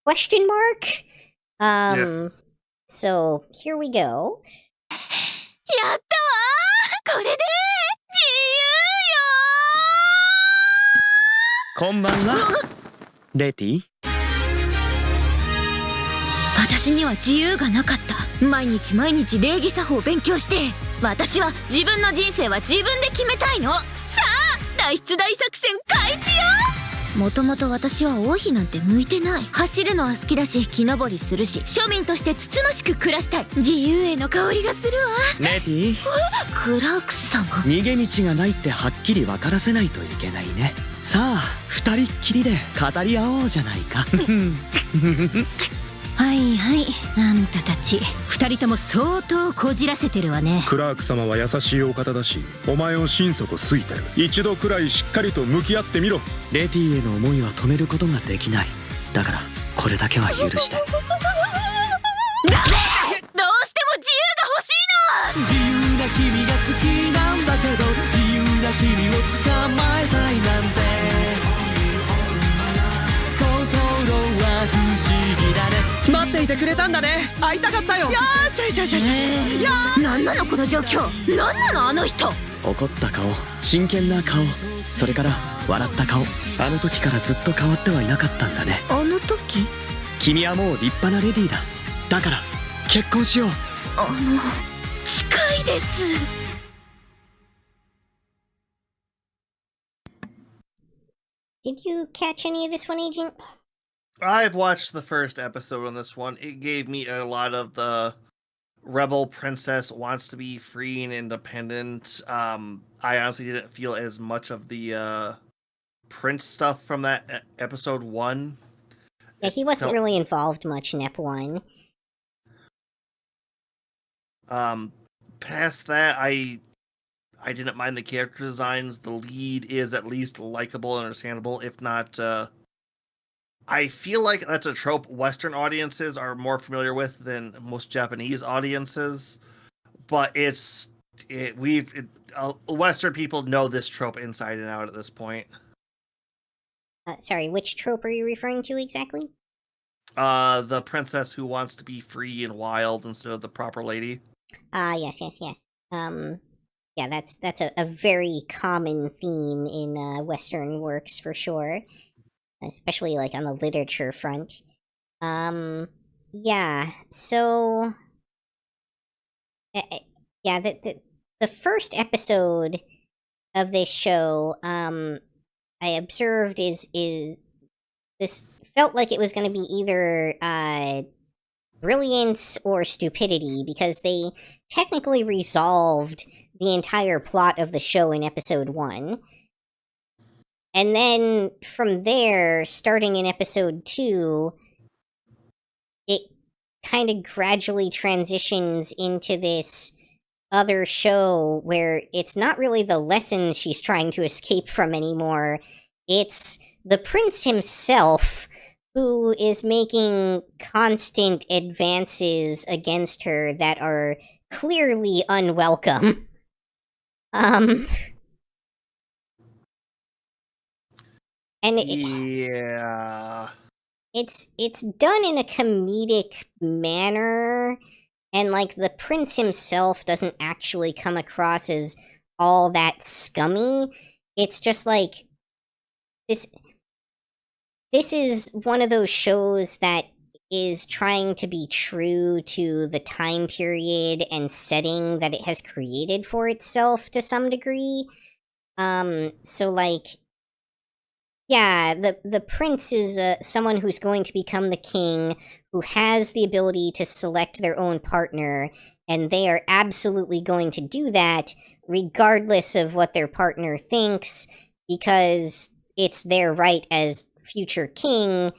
Question mark? Yeah. So, here we go. やったわーこれでこんばんは。レティ？私には自由がなかった。毎日毎日礼儀作法を勉強して、私は自分の人生は自分で決めたいの。さあ、脱出大作戦開始よ。もともと私は王妃なんて向いてない。走るのは好きだし、木登りするし、庶民としてつつましく暮らしたい。自由への香りがするわ。レティ？クラーク様。逃げ道がないってはっきり分からせないといけないね。さあ、二人っきりで語り合おうじゃないか。はいはい、あんたたち二人とも相当こじらせてるわね。クラーク様は優しいお方だし、お前を心底好いてる。一度くらいしっかりと向き合ってみろ。レティへの思いは止めることができない。だからこれだけは許して。自由な君が好きなんだけど自由な君を捕まえたいなんて心は不思議だね待っていてくれたんだね会いたかったよよーしよしよしよしなんなのこの状況なんなのあの人怒った顔真剣な顔それから笑った顔あの時からずっと変わってはいなかったんだねあの時君はもう立派なレディーだだから結婚しよう近いです Did you catch any of this one, Agent? I've watched the first episode on this one. It gave me a lot of the rebel princess wants to be free and independent. I honestly didn't feel as much of the prince stuff from that episode 1. Yeah, he wasn't really involved much in Ep 1. Past that, I didn't mind the character designs. The lead is at least likable and understandable, if not. I feel like that's a trope Western audiences are more familiar with than most Japanese audiences, but Western people know this trope inside and out at this point. Sorry, which trope are you referring to exactly? The princess who wants to be free and wild instead of the proper lady. Yes. Yeah, that's a very common theme in Western works for sure, especially like on the literature front. Yeah. So, yeah, the first episode of this show, I observed is this felt like it was going to be either brilliance or stupidity, because they technically resolved the entire plot of the show in episode 1. And then from there, starting in episode 2, it kind of gradually transitions into this other show where it's not really the lessons she's trying to escape from anymore. It's the prince himself who is making constant advances against her that are clearly unwelcome. And yeah, it's done in a comedic manner, and like the prince himself doesn't actually come across as all that scummy. It's just like this is one of those shows that is trying to be true to the time period and setting that it has created for itself to some degree. So like, yeah, the prince is someone who's going to become the king, who has the ability to select their own partner, and they are absolutely going to do that regardless of what their partner thinks, because it's their right as future king,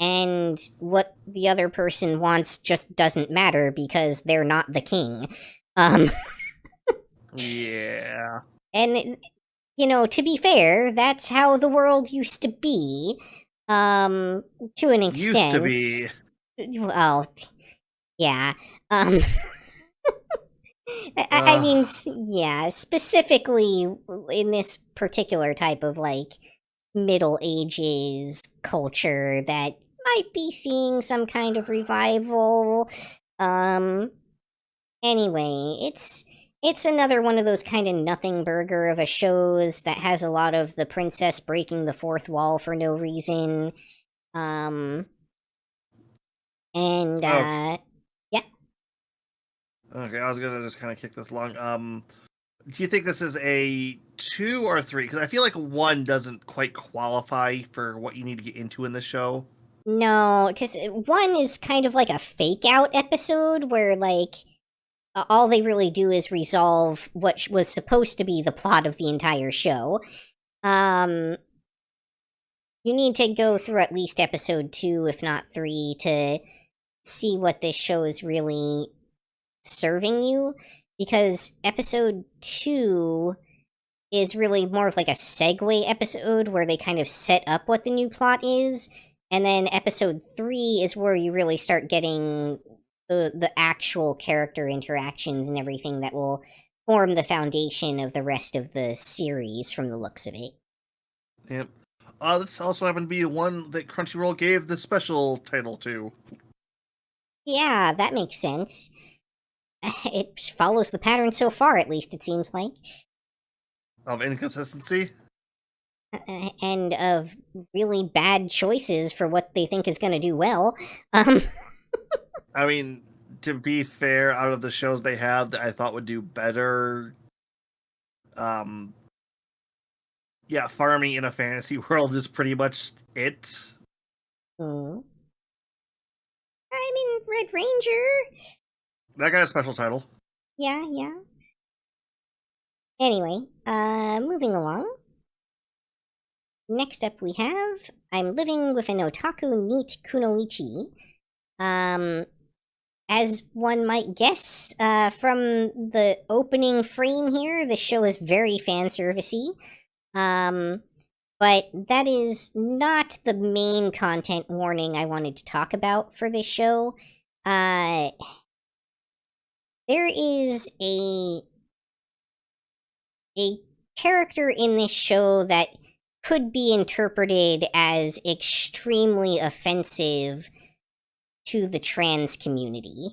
and what the other person wants just doesn't matter because they're not the king. Yeah. And, you know, to be fair, that's how the world used to be, to an extent. Used to be. Well, yeah. I mean, yeah, specifically in this particular type of, like, Middle Ages culture that might be seeing some kind of revival. Anyway, it's another one of those kind of nothing burger of a shows that has a lot of the princess breaking the fourth wall for no reason. Yeah. Okay, I was gonna just kind of kick this along. Do you think this is a 2 or 3? Because I feel like 1 doesn't quite qualify for what you need to get into in the show. No, because 1 is kind of like a fake-out episode where, like, all they really do is resolve what was supposed to be the plot of the entire show. You need to go through at least episode 2, if not 3, to see what this show is really serving you, because episode 2 is really more of like a segue episode where they kind of set up what the new plot is, and then episode 3 is where you really start getting the actual character interactions and everything that will form the foundation of the rest of the series from the looks of it. Yep. This also happened to be one that Crunchyroll gave the special title to. Yeah, that makes sense. It follows the pattern so far, at least, it seems like. Of inconsistency? And of really bad choices for what they think is going to do well. I mean, to be fair, out of the shows they have that I thought would do better, farming in a fantasy world is pretty much it. I mean, Red Ranger. That got a special title. Yeah. Anyway, moving along. Next up we have I'm Living with an Otaku Neat Kunoichi. As one might guess, from the opening frame here, the show is very fan-servicey. But that is not the main content warning I wanted to talk about for this show. There is a character in this show that could be interpreted as extremely offensive to the trans community.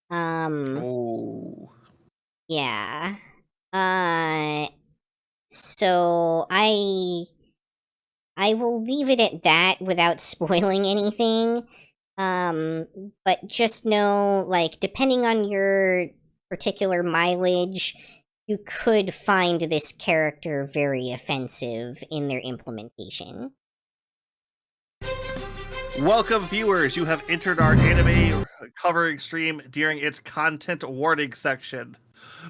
Oh. Yeah. So I will leave it at that without spoiling anything. But just know, like, depending on your particular mileage, you could find this character very offensive in their implementation. Welcome, viewers. You have entered our anime covering stream during its content warning section.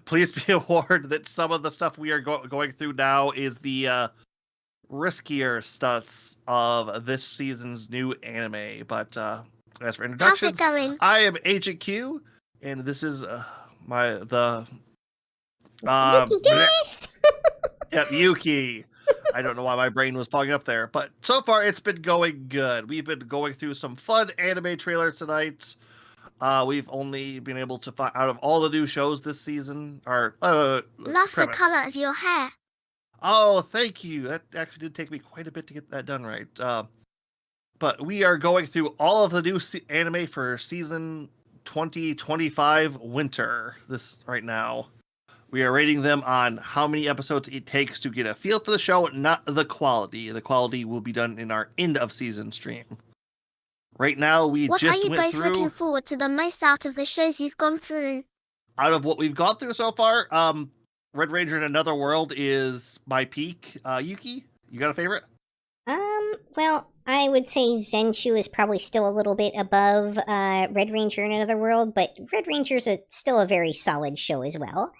Please be warned that some of the stuff we are going through now is the riskier stuff of this season's new anime. But as for introductions, How's it going? I am Agent Q, and this is Yukikaze! Yep, Yuki. I don't know why my brain was fogging up there, but so far it's been going good. We've been going through some fun anime trailers tonight. We've only been able to find out of all the new shows this season. Love the premise. color of your hair. Oh, thank you. That actually did take me quite a bit to get that done right. But we are going through all of the new anime for season 2025 winter this right now. We are rating them on how many episodes it takes to get a feel for the show, not the quality. The quality will be done in our end of season stream. Right now, What are you both looking forward to the most out of the shows you've gone through? Out of what we've gone through so far, Red Ranger in Another World is my peak. Yuki, you got a favorite? Well, I would say Zenshu is probably still a little bit above Red Ranger in Another World, but Red Ranger's still a very solid show as well.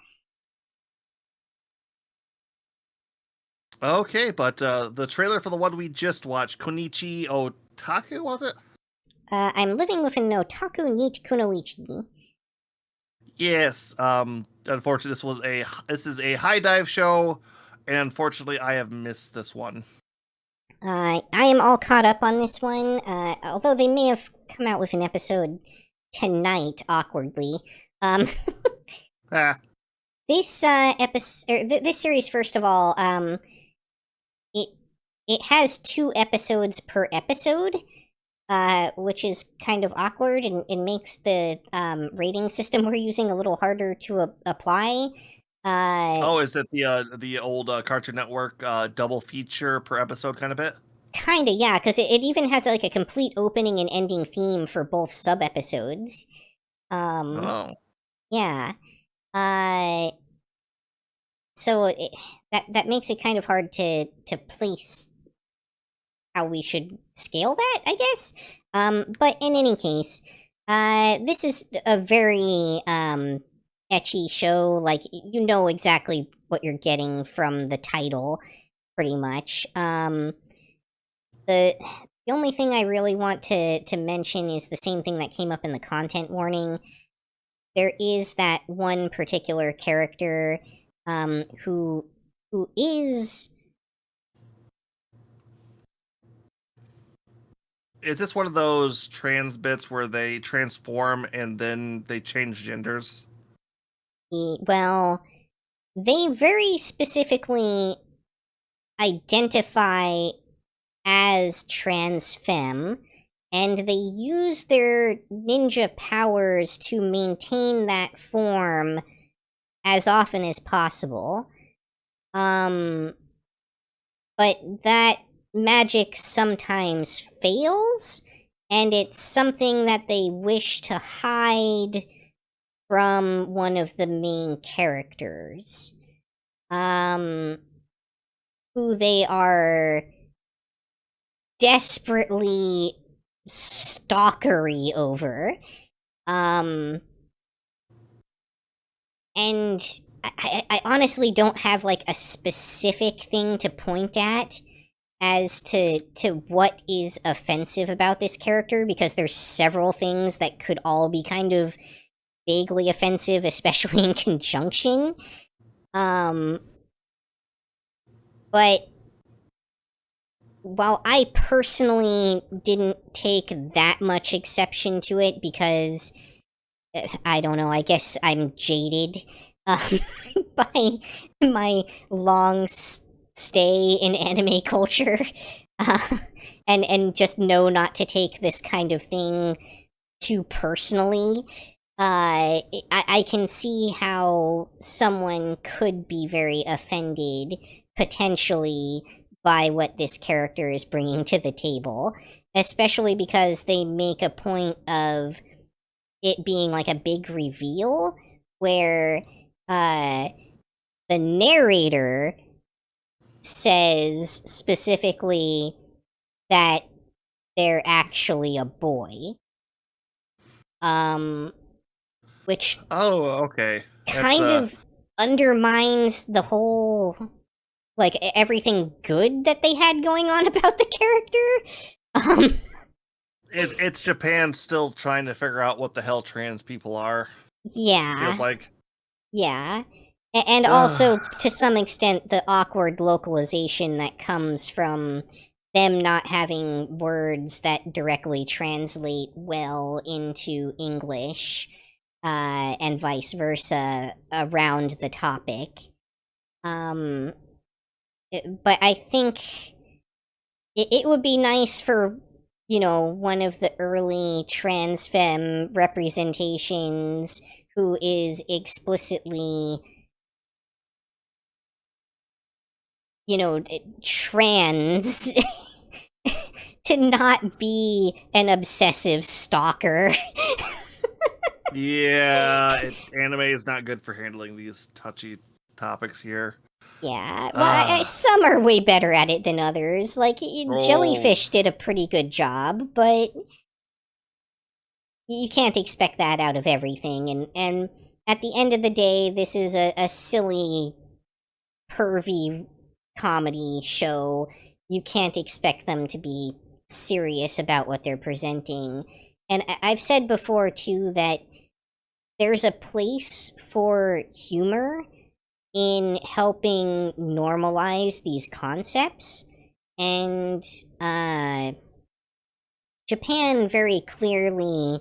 Okay, but the trailer for the one we just watched, Konichi Otaku, was it? I'm Living with an Otaku Neat Kunoichi. Yes. Unfortunately, this is a high dive show, and unfortunately, I have missed this one. I am all caught up on this one, although they may have come out with an episode tonight, awkwardly. This this series, first of all, it has 2 episodes per episode, which is kind of awkward and makes the rating system we're using a little harder to apply. Is it the old Cartoon Network double feature per episode kind of bit? Kinda, yeah, because it even has like a complete opening and ending theme for both sub episodes. Oh. Yeah. So that makes it kind of hard to place how we should scale that, I guess. But in any case, this is a very ecchi show. Like, you know exactly what you're getting from the title, pretty much. The only thing I really want to mention is the same thing that came up in the content warning. There is that one particular character who is Is this one of those trans bits where they transform and then they change genders? Well, they very specifically identify as trans femme, and they use their ninja powers to maintain that form as often as possible. But that magic sometimes fails, and it's something that they wish to hide from one of the main characters. Who they are desperately stalkery over. And I honestly don't have like a specific thing to point at as to what is offensive about this character, because there's several things that could all be kind of vaguely offensive, especially in conjunction. But while I personally didn't take that much exception to it because, I don't know, I guess I'm jaded by my long stay in anime culture, and just know not to take this kind of thing too personally. I can see how someone could be very offended, potentially, by what this character is bringing to the table, especially because they make a point of it being like a big reveal where the narrator says specifically that they're actually a boy. Which okay. kind of undermines the whole, like, everything good that they had going on about the character. It's Japan still trying to figure out what the hell trans people are. Yeah. Feels like. Yeah. And also, to some extent, the awkward localization that comes from them not having words that directly translate well into English, and vice versa around the topic. But I think it would be nice for, one of the early trans femme representations who is explicitly, trans to not be an obsessive stalker. Yeah, anime is not good for handling these touchy topics here. Yeah, well, some are way better at it than others. Like, Jellyfish did a pretty good job, but you can't expect that out of everything. And at the end of the day, this is a silly, pervy comedy show. You can't expect them to be serious about what they're presenting. And I've said before, too, that there's a place for humor in helping normalize these concepts, and Japan very clearly,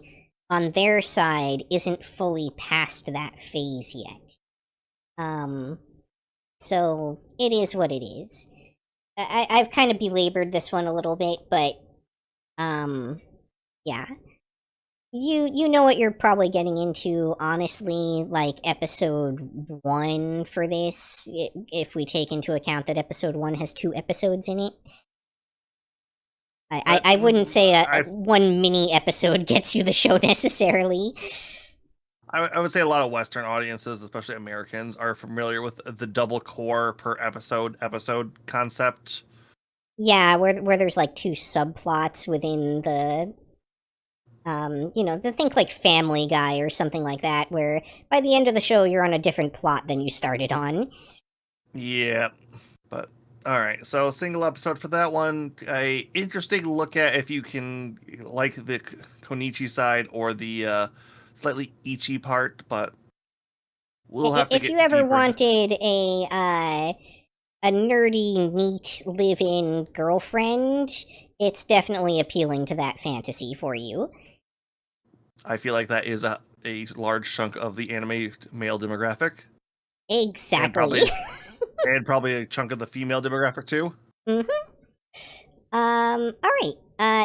on their side, isn't fully past that phase yet. So it is what it is. I've kind of belabored this one a little bit, but yeah. You know what you're probably getting into, honestly, like episode 1 for this, if we take into account that episode 1 has 2 episodes in it. I wouldn't say one mini episode gets you the show necessarily. I would say a lot of Western audiences, especially Americans, are familiar with the double core per episode concept. Yeah, where there's like 2 subplots within the... think like Family Guy or something like that, where by the end of the show, you're on a different plot than you started on. Yeah, but all right. So single episode for that one. A interesting look at if you can like the Konichi side or the slightly Ichi part, but we'll have to. If you ever wanted a a nerdy, neat, live-in girlfriend, it's definitely appealing to that fantasy for you. I feel like that is a large chunk of the anime male demographic. Exactly. And probably a chunk of the female demographic too. Alright.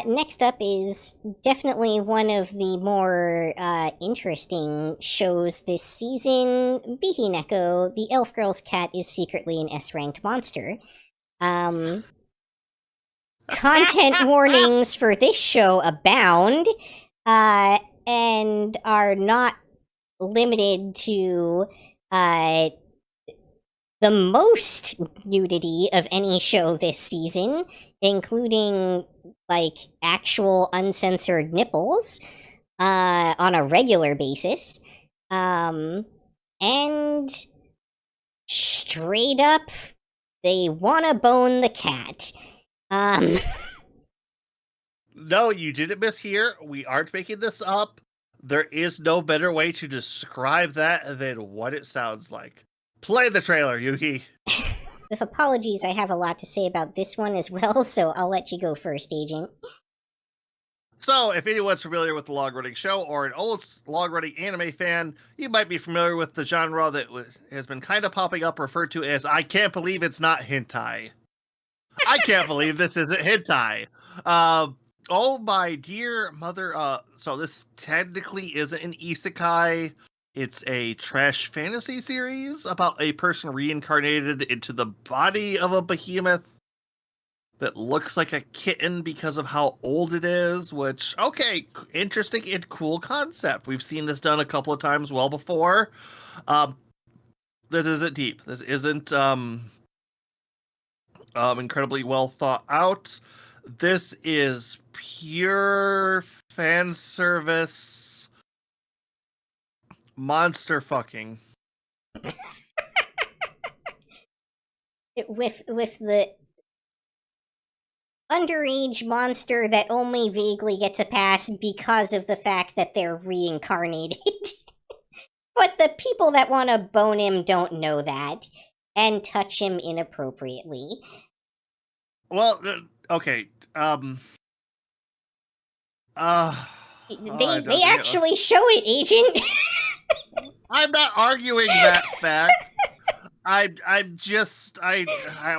Next up is definitely one of the more, interesting shows this season. Bihineko, the elf girl's cat, is secretly an S-ranked monster. Content warnings for this show abound, and are not limited to, the most nudity of any show this season, including, like, actual uncensored nipples, on a regular basis. And straight up, they wanna bone the cat. No, you didn't mishear. We aren't making this up. There is no better way to describe that than what it sounds like. Play the trailer, Yuki. With apologies, I have a lot to say about this one as well, so I'll let you go first, Agent. So, if anyone's familiar with the log-running show or an old log-running anime fan, you might be familiar with the genre that has been kind of popping up, referred to as "I can't believe it's not hentai." I can't believe this isn't hentai. Oh my dear mother. So this technically isn't an isekai. It's a trash fantasy series about a person reincarnated into the body of a behemoth that looks like a kitten because of how old it is, which, okay, interesting and cool concept. We've seen this done a couple of times well before. This isn't deep. This isn't incredibly well thought out. This is pure fan service monster fucking. With the underage monster that only vaguely gets a pass because of the fact that they're reincarnated. But the people that want to bone him don't know that, and touch him inappropriately. Well, okay, They actually show it, Agent! I'm not arguing that fact. I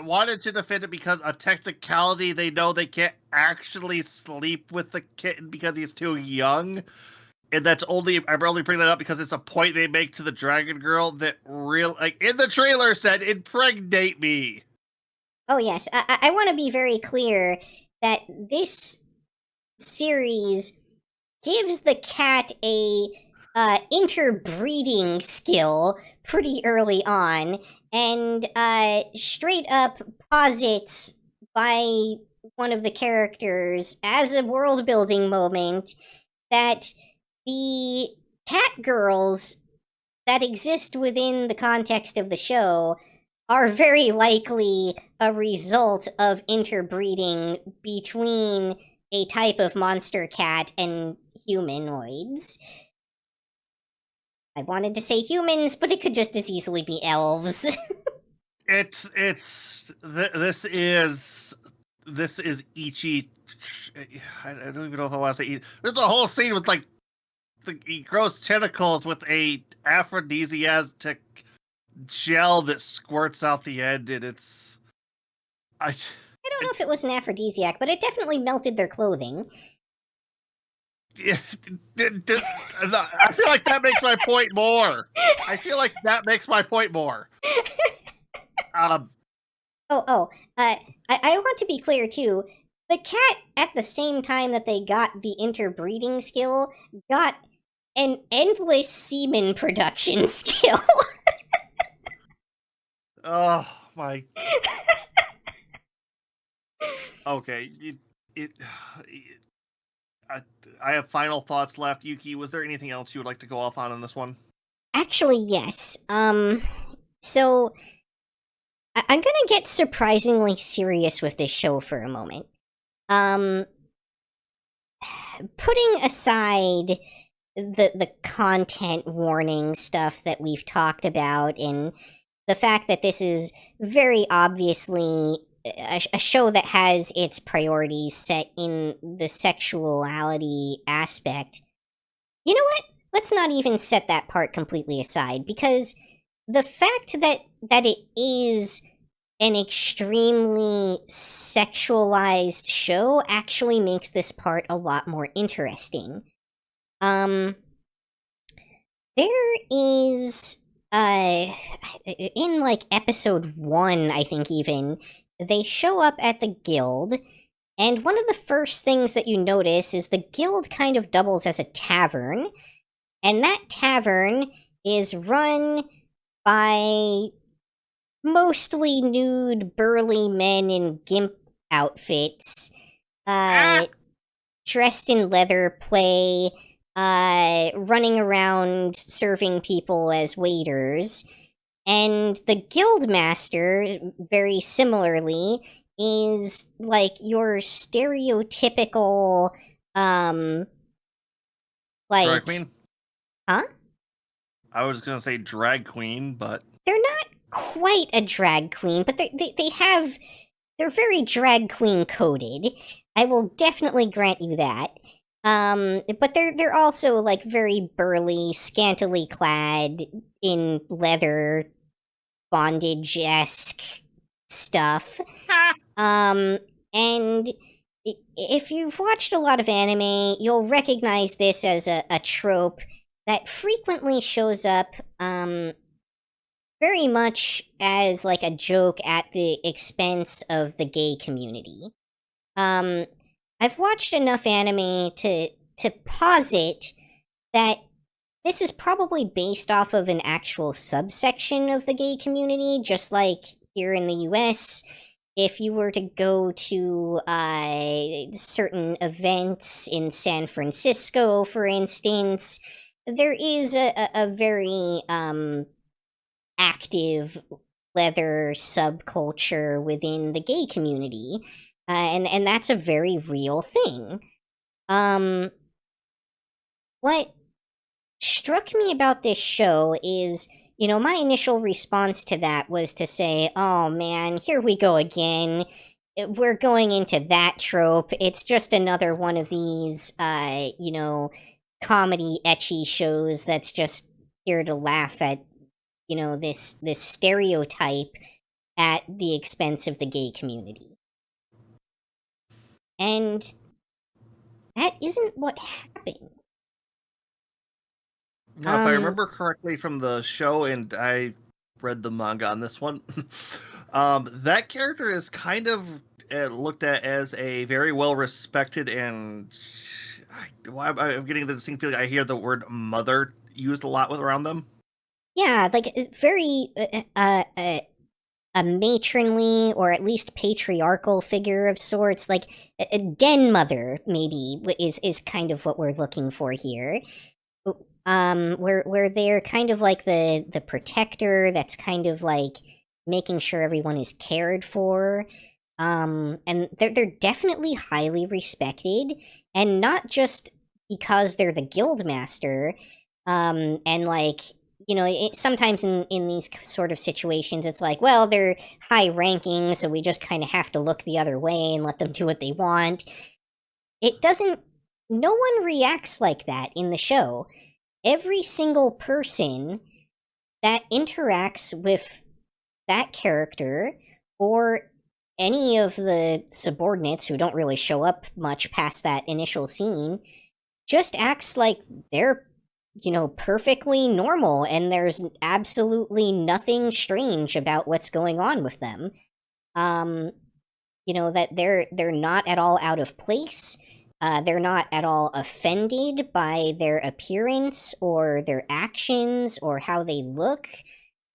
wanted to defend it because a technicality, they know they can't actually sleep with the kitten because he's too young. And I'm only bringing that up because it's a point they make to the dragon girl that in the trailer said, "Impregnate me." Oh yes, I want to be very clear that this series gives the cat a interbreeding skill pretty early on, and straight up posits by one of the characters as a world building moment that the cat girls that exist within the context of the show are very likely a result of interbreeding between a type of monster cat and humanoids. I wanted to say humans, but it could just as easily be elves. This is Ichi. I don't even know if I want to say. There's a whole scene with he grows tentacles with a aphrodisiac gel that squirts out the end, and it's. I don't know if it was an aphrodisiac, but it definitely melted their clothing. Yeah, I feel like that makes my point more. I want to be clear too. The cat, at the same time that they got the interbreeding skill, got an endless semen production skill. Oh my. Okay, I have final thoughts left. Yuki, was there anything else you would like to go off on this one? Actually, yes. So I'm gonna get surprisingly serious with this show for a moment. Putting aside the content warning stuff that we've talked about and the fact that this is very obviously a show that has its priorities set in the sexuality aspect. You know what? Let's not even set that part completely aside, because the fact that it is an extremely sexualized show actually makes this part a lot more interesting. There is in like episode 1, I think, even, they show up at the guild, and one of the first things that you notice is the guild kind of doubles as a tavern, and that tavern is run by mostly nude, burly men in gimp outfits, dressed in leather play, running around serving people as waiters. And the guildmaster, very similarly, is like your stereotypical, like... Drag queen? Huh? I was gonna say drag queen, but... They're not quite a drag queen, but they're very drag queen coded. I will definitely grant you that. But they're also like very burly, scantily clad in leather, bondage-esque stuff. And if you've watched a lot of anime, you'll recognize this as a trope that frequently shows up, very much as like a joke at the expense of the gay community. I've watched enough anime to posit that this is probably based off of an actual subsection of the gay community, just like here in the US. If you were to go to certain events in San Francisco, for instance, there is a very active leather subculture within the gay community, and that's a very real thing. What struck me about this show is, you know, my initial response to that was to say, oh man, here we go again. We're going into that trope. It's just another one of these, you know, comedy ecchi shows that's just here to laugh at, you know, this stereotype at the expense of the gay community. And that isn't what happened. Now, if I remember correctly from the show, and I read the manga on this one, that character is kind of looked at as a very well-respected, and I'm getting the distinct feeling I hear the word mother used a lot around them. Yeah, like very a matronly or at least patriarchal figure of sorts, like a den mother, maybe is kind of what we're looking for here. Where they're kind of like the protector that's kind of like making sure everyone is cared for. And they're definitely highly respected, and not just because they're the guildmaster, and like, you know, sometimes in these sort of situations, it's like, well, they're high ranking, so we just kind of have to look the other way and let them do what they want. It doesn't... No one reacts like that in the show. Every single person that interacts with that character, or any of the subordinates who don't really show up much past that initial scene, just acts like they're, you know, perfectly normal, and there's absolutely nothing strange about what's going on with them. You know, that they're not at all out of place. They're not at all offended by their appearance or their actions or how they look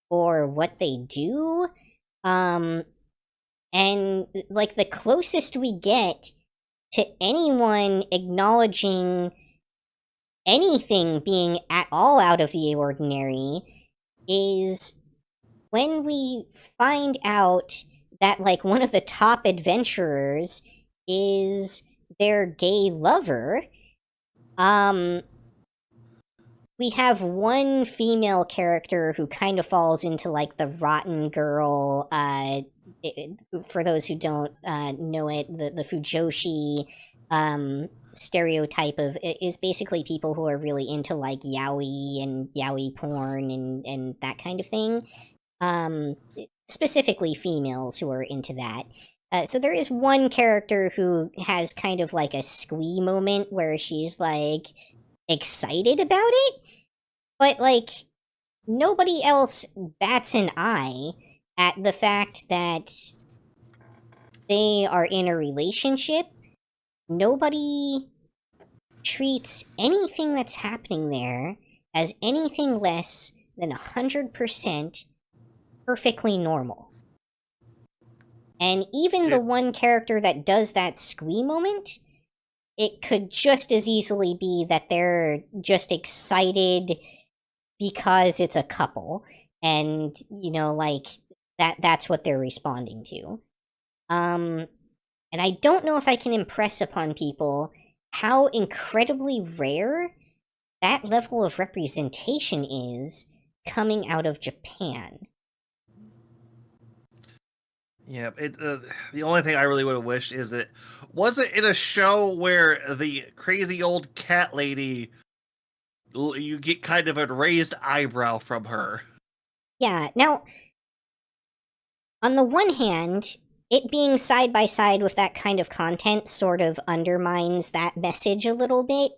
or what they do. And like the closest we get to anyone acknowledging anything being at all out of the ordinary is when we find out that like one of the top adventurers is their gay lover. we have one female character who kind of falls into like the rotten girl. For those who don't know it, the Fujoshi stereotype of is basically people who are really into like yaoi and yaoi porn and that kind of thing. Specifically females who are into that. So there is one character who has kind of like a squee moment where she's like excited about it, but like nobody else bats an eye at the fact that they are in a relationship. Nobody treats anything that's happening there as anything less than 100% perfectly normal. And even the one character that does that squee moment, it could just as easily be that they're just excited because it's a couple, and, you know, like, that's what they're responding to. And I don't know if I can impress upon people how incredibly rare that level of representation is coming out of Japan. Yeah, the only thing I really would have wished is that wasn't in a show where the crazy old cat lady, you get kind of a raised eyebrow from her. Yeah, now, on the one hand, it being side by side with that kind of content sort of undermines that message a little bit.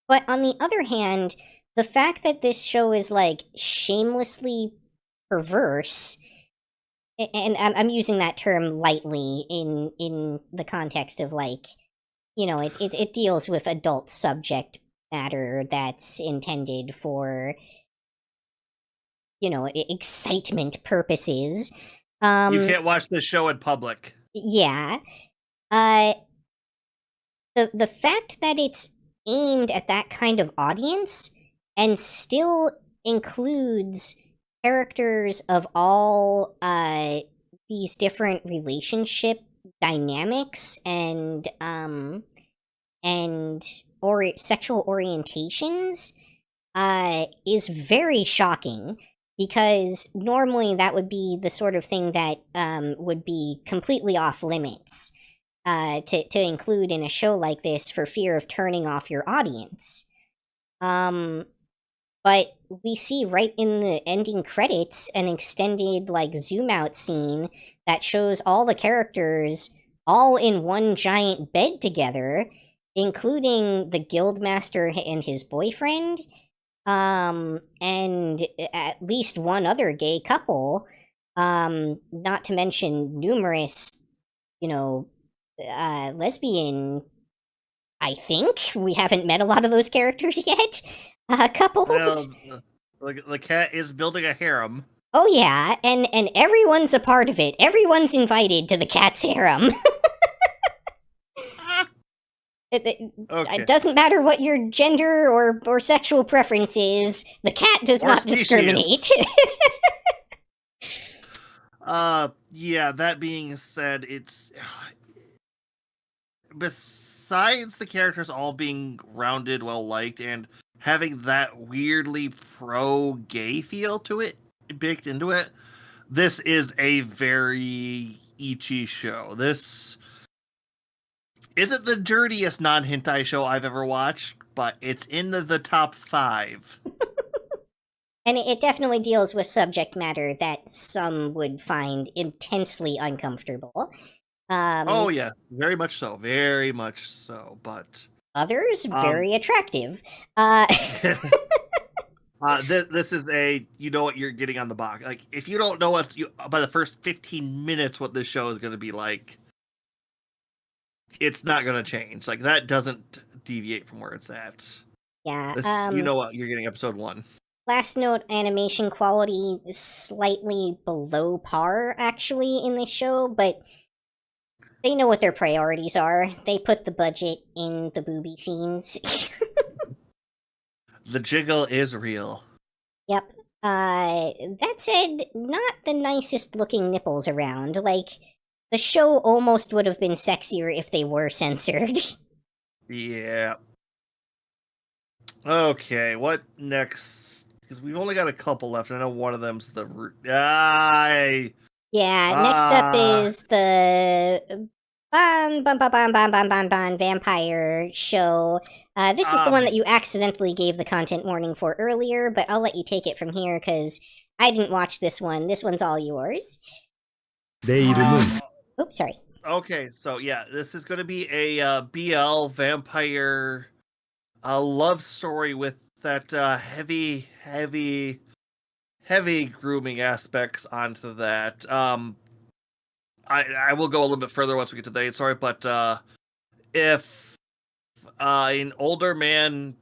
But on the other hand, the fact that this show is like shamelessly perverse, and I'm using that term lightly in the context of like, you know, it deals with adult subject matter that's intended for, you know, excitement purposes. You can't watch this show in public. Yeah. The fact that it's aimed at that kind of audience and still includes characters of all these different relationship dynamics and sexual orientations is very shocking, because normally that would be the sort of thing that would be completely off limits to include in a show like this for fear of turning off your audience. But we see right in the ending credits an extended like zoom out scene that shows all the characters all in one giant bed together, including the guildmaster and his boyfriend, and at least one other gay couple, not to mention numerous, you know, lesbian, I think. We haven't met a lot of those characters yet. Couples. Well, the cat is building a harem. Oh yeah, and everyone's a part of it. Everyone's invited to the cat's harem. It doesn't matter what your gender or sexual preference is. The cat does not discriminate. Yeah, that being said, it's... Besides the characters all being rounded, well-liked, and having that weirdly pro-gay feel to it, baked into it, this is a very ecchi show. This isn't the dirtiest non-hentai show I've ever watched, but it's in the top 5. And it definitely deals with subject matter that some would find intensely uncomfortable. Oh yeah, very much so, but others very attractive. This is you know what you're getting on the box. Like, if you don't know by the first 15 minutes what this show is going to be like, it's not going to change. Like, that doesn't deviate from where it's at. Yeah. You know what you're getting, episode 1. Last note, animation quality is slightly below par, actually, in this show, but they know what their priorities are. They put the budget in the booby scenes. The jiggle is real. Yep. That said, not the nicest looking nipples around. Like, the show almost would have been sexier if they were censored. Yeah. Okay, what next? Because we've only got a couple left. I know one of them's the. Yeah, next up is the vampire show. This is the one that you accidentally gave the content warning for earlier, but I'll let you take it from here because I didn't watch this one. This one's all yours. Oops, sorry. Okay, so yeah, this is going to be a BL vampire love story with that heavy grooming aspects onto that. I will go a little bit further once we get to the main story, but if an older man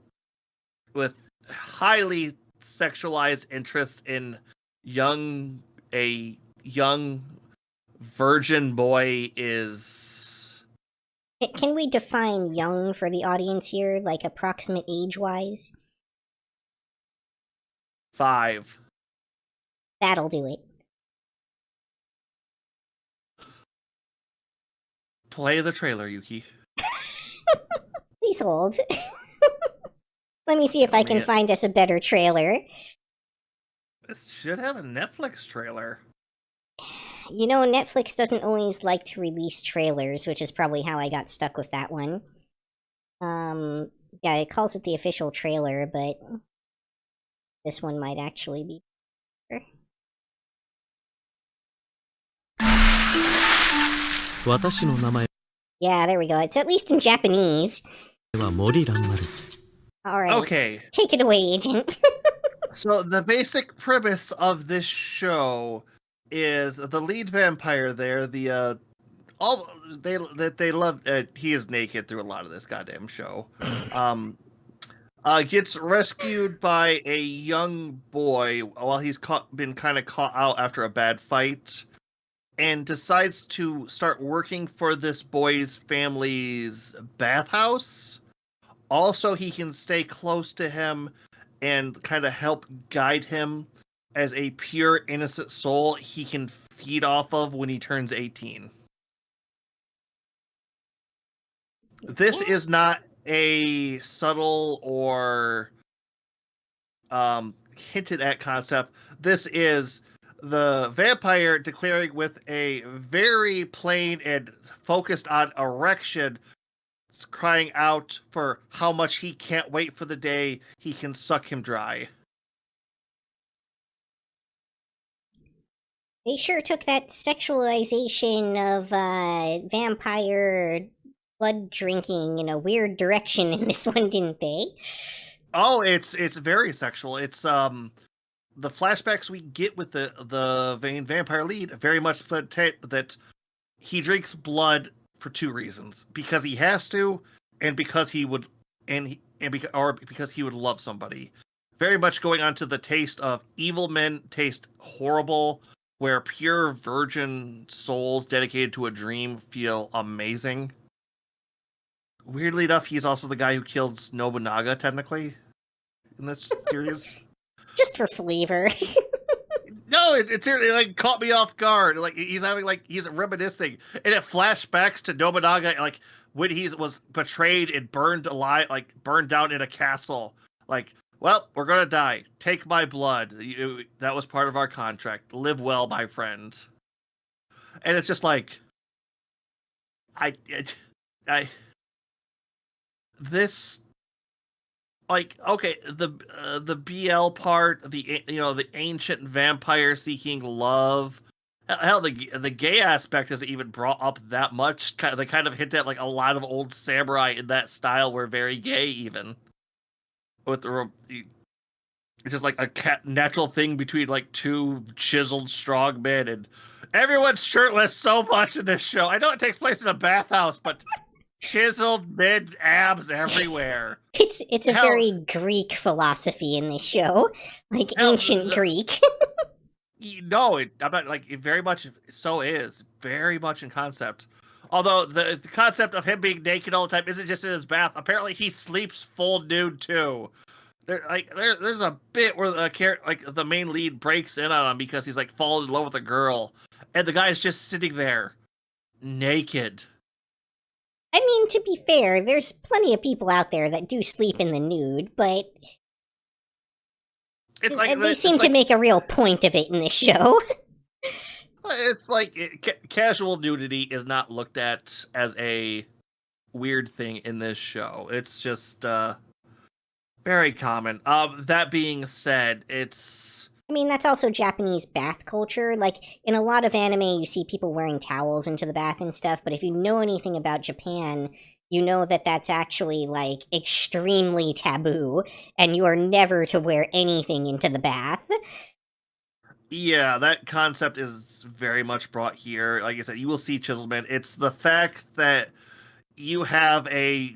with highly sexualized interests in a young virgin boy is... Can we define young for the audience here, like approximate age-wise? 5. That'll do it. Play the trailer, Yuki. Please hold. Let me see if I can find us a better trailer. This should have a Netflix trailer. You know, Netflix doesn't always like to release trailers, which is probably how I got stuck with that one. Yeah, it calls it the official trailer, but this one might actually be better. Yeah, there we go. It's at least in Japanese. Alright. Okay. Take it away, Agent. So the basic premise of this show is the lead vampire there, they love he is naked through a lot of this goddamn show. Gets rescued by a young boy while he's been kind of caught out after a bad fight, and decides to start working for this boy's family's bathhouse. Also, he can stay close to him and kind of help guide him as a pure, innocent soul he can feed off of when he turns 18. This is not a subtle or hinted at concept. This is the vampire declaring with a very plain and focused on erection, crying out for how much he can't wait for the day he can suck him dry. They sure took that sexualization of vampire blood drinking in a weird direction in this one, didn't they? Oh, it's very sexual. It's the flashbacks we get with the vampire lead very much that he drinks blood for 2 reasons: because he has to, and because he would, because he would love somebody. Very much going on to the taste of evil men taste horrible, where pure virgin souls dedicated to a dream feel amazing. Weirdly enough, he's also the guy who kills Nobunaga, technically, in this series. Just for flavor. No, it seriously like caught me off guard. Like he's reminiscing, and it flashbacks to Nobunaga, like when he was betrayed and burned alive, like burned down in a castle. Like, well, we're gonna die. Take my blood. That was part of our contract. Live well, my friend. And it's just like, this, like, okay, the BL part, the ancient vampire seeking love. Hell, the gay aspect isn't even brought up that much. They kind of hint at like a lot of old samurai in that style were very gay, even with it's just like a natural thing between like 2 chiseled strong men, and everyone's shirtless so much in this show. I know it takes place in a bathhouse, but chiseled mid abs everywhere. It's a very Greek philosophy in this show, like ancient Greek. No, I'm not like it very much so is very much in concept. Although the concept of him being naked all the time isn't just in his bath. Apparently, he sleeps full nude too. There's a bit where the main lead breaks in on him because he's like fallen in love with a girl, and the guy's just sitting there naked. I mean, to be fair, there's plenty of people out there that do sleep in the nude, but It's like they seem to make a real point of it in this show. It's like casual nudity is not looked at as a weird thing in this show. It's just very common. That being said, I mean, that's also Japanese bath culture. Like, in a lot of anime, you see people wearing towels into the bath and stuff, but if you know anything about Japan, you know that that's actually, like, extremely taboo, and you are never to wear anything into the bath. Yeah, that concept is very much brought here. Like I said, you will see Chiselman. It's the fact that you have a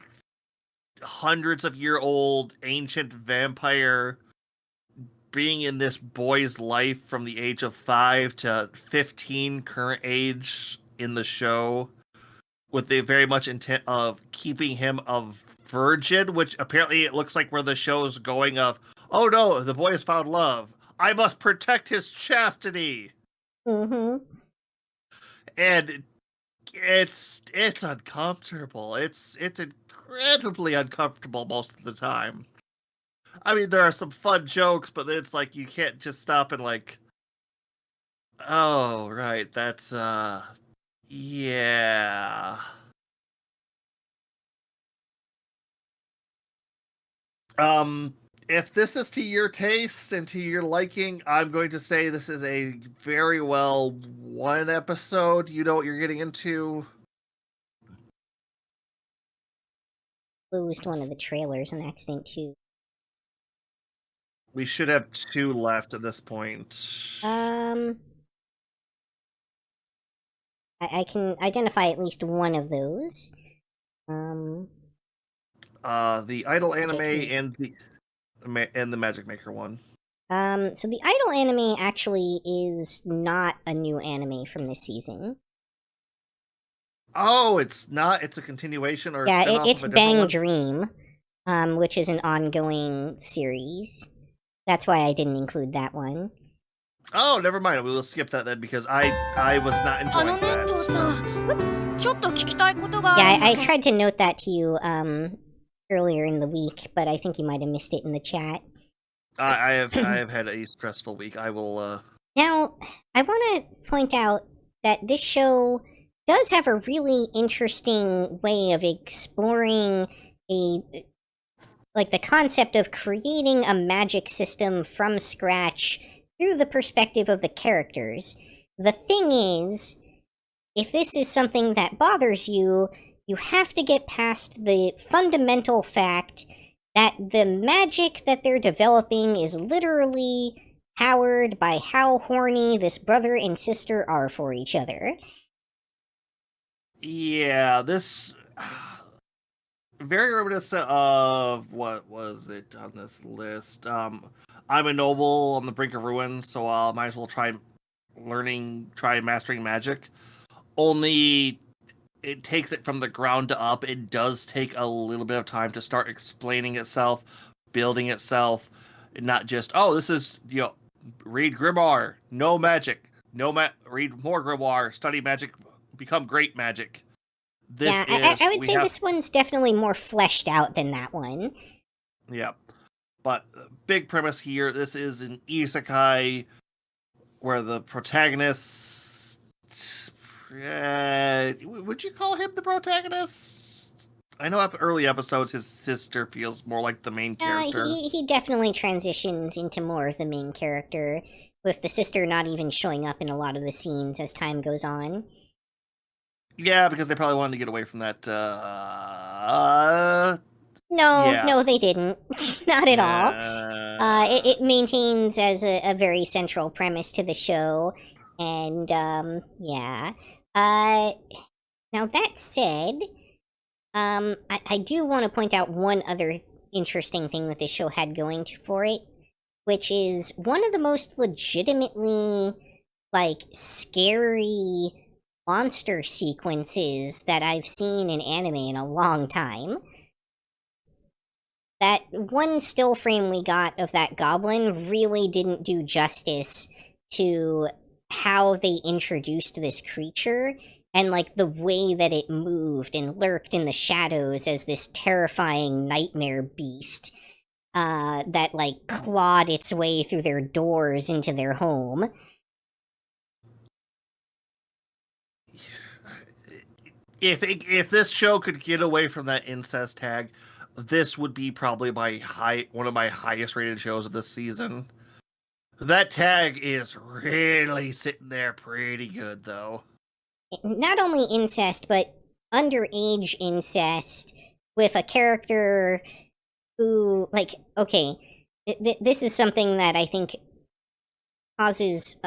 hundreds of year old ancient vampire being in this boy's life from the age of 5 to 15 current age in the show, with the very much intent of keeping him a virgin, which apparently it looks like where the show's going of, oh no, the boy has found love. I must protect his chastity. Mm-hmm. And it's uncomfortable. It's incredibly uncomfortable most of the time. I mean, there are some fun jokes, but it's like you can't just stop and like, oh, right, that's yeah. If this is to your taste and to your liking, I'm going to say this is a very well one episode. You know what you're getting into. Losed one of the trailers on accident too. We should have 2 left at this point. I can identify at least one of those. The Idol anime and the Magic Maker one. So the Idol anime actually is not a new anime from this season. Oh, it's not. It's a continuation or yeah, it's Bang one? Dream, which is an ongoing series. That's why I didn't include that one. Oh, never mind. We will skip that then because I was not enjoying that. Whoops. ちょっと聞きたいことがある Yeah, んだ I けど tried to note that to you earlier in the week, but I think you might have missed it in the chat. I have had a stressful week. I will. Now, I want to point out that this show does have a really interesting way of exploring the concept of creating a magic system from scratch through the perspective of the characters. The thing is, if this is something that bothers you, you have to get past the fundamental fact that the magic that they're developing is literally powered by how horny this brother and sister are for each other. Yeah, this very reminiscent of what was it on this list? I'm a noble on the brink of ruin, so I might as well try mastering magic. Only it takes it from the ground up. It does take a little bit of time to start explaining itself, building itself, and not just, oh, this is, read grimoire, no magic, read more grimoire, study magic, become great magic. I would say this one's definitely more fleshed out than that one. Yeah. But big premise here, this is an isekai where the protagonist... would you call him the protagonist? I know early episodes his sister feels more like the main character. He definitely transitions into more of the main character, with the sister not even showing up in a lot of the scenes as time goes on. Yeah, because they probably wanted to get away from that. No, they didn't. Not at all. It maintains as a very central premise to the show, and yeah. Now that said, I do want to point out one other interesting thing that this show had going for it, which is one of the most legitimately, scary monster sequences that I've seen in anime in a long time. That one still frame we got of that goblin really didn't do justice to how they introduced this creature and like the way that it moved and lurked in the shadows as this terrifying nightmare beast that like clawed its way through their doors into their home. If this show could get away from that incest tag, this would be probably one of my highest rated shows of this season. That tag is really sitting there pretty good, though. Not only incest, but underage incest with a character who, like, okay, this is something that I think causes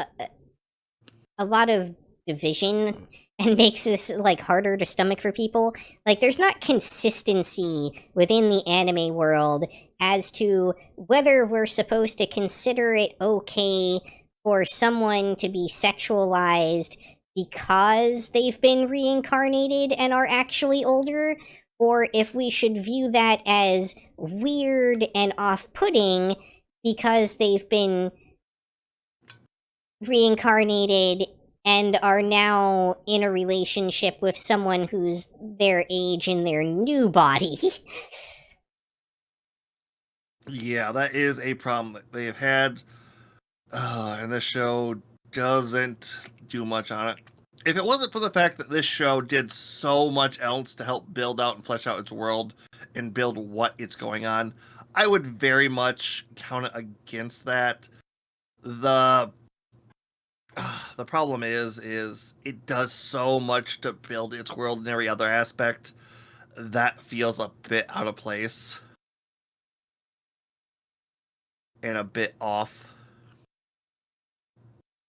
a lot of division and makes this, like, harder to stomach for people. Like, there's not consistency within the anime world as to whether we're supposed to consider it okay for someone to be sexualized because they've been reincarnated and are actually older, or if we should view that as weird and off-putting because they've been reincarnated and are now in a relationship with someone who's their age in their new body. Yeah, that is a problem that they've had, and this show doesn't do much on it. If it wasn't for the fact that this show did so much else to help build out and flesh out its world and build what it's going on, I would very much count it against that. The problem is it does so much to build its world in every other aspect that feels a bit out of place and a bit off.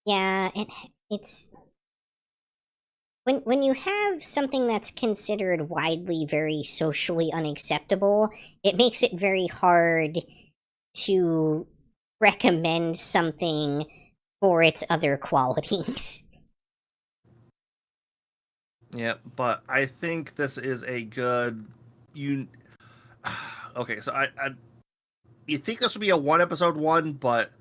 Yeah, it's when you have something that's considered widely very socially unacceptable, it makes it very hard to recommend something for its other qualities. Yeah, but I think this is a good okay, so I you think this would be a 1-episode one, but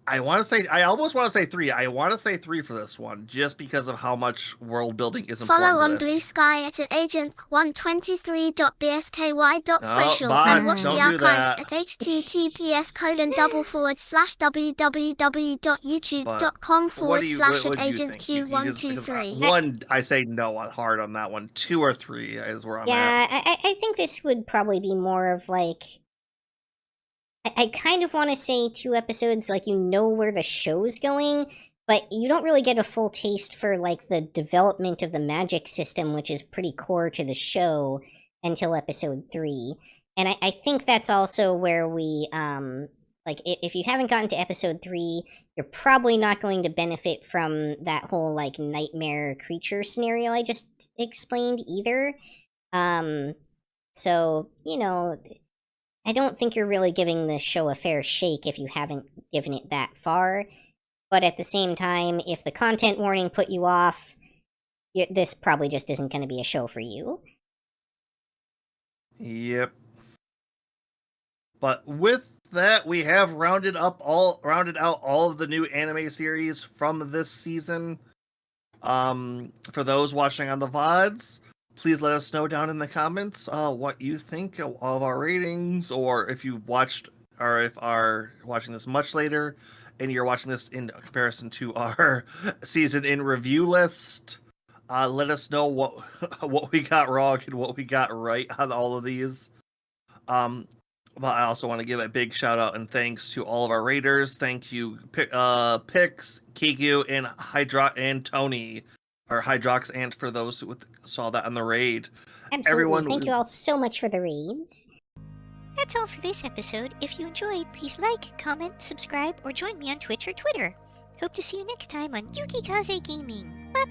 I want to say, I almost want to say 3. I want to say 3 for this one, just because of how much world building is important. Follow on to this. Bluesky at agent123.bsky.social and watch the don't do archives that. at https://www.youtube.com/agentq123. One, I say no hard on that one. 2 or 3 is where I'm Yeah, at. I think this would probably be more of like, I kind of want to say 2 episodes, like you know where the show's going, but you don't really get a full taste for like the development of the magic system, which is pretty core to the show, until episode 3. And I think that's also where we, like, if you haven't gotten to episode 3, you're probably not going to benefit from that whole, like, nightmare creature scenario I just explained either. So, you know, I don't think you're really giving this show a fair shake if you haven't given it that far. But at the same time, if the content warning put you off, this probably just isn't going to be a show for you. Yep. But with that, we have rounded out all of the new anime series from this season. For those watching on the VODs, please let us know down in the comments what you think of our ratings, or if you watched, or if are watching this much later and you're watching this in comparison to our season in review list. Let us know what we got wrong and what we got right on all of these. But I also want to give a big shout out and thanks to all of our raiders. Thank you, Pix, Kiku, and Tony, or Hydrox Ant, for those who saw that on the raid. Absolutely. Thank you all so much for the raids. That's all for this episode. If you enjoyed, please like, comment, subscribe, or join me on Twitch or Twitter. Hope to see you next time on Yukikaze Gaming. Bye.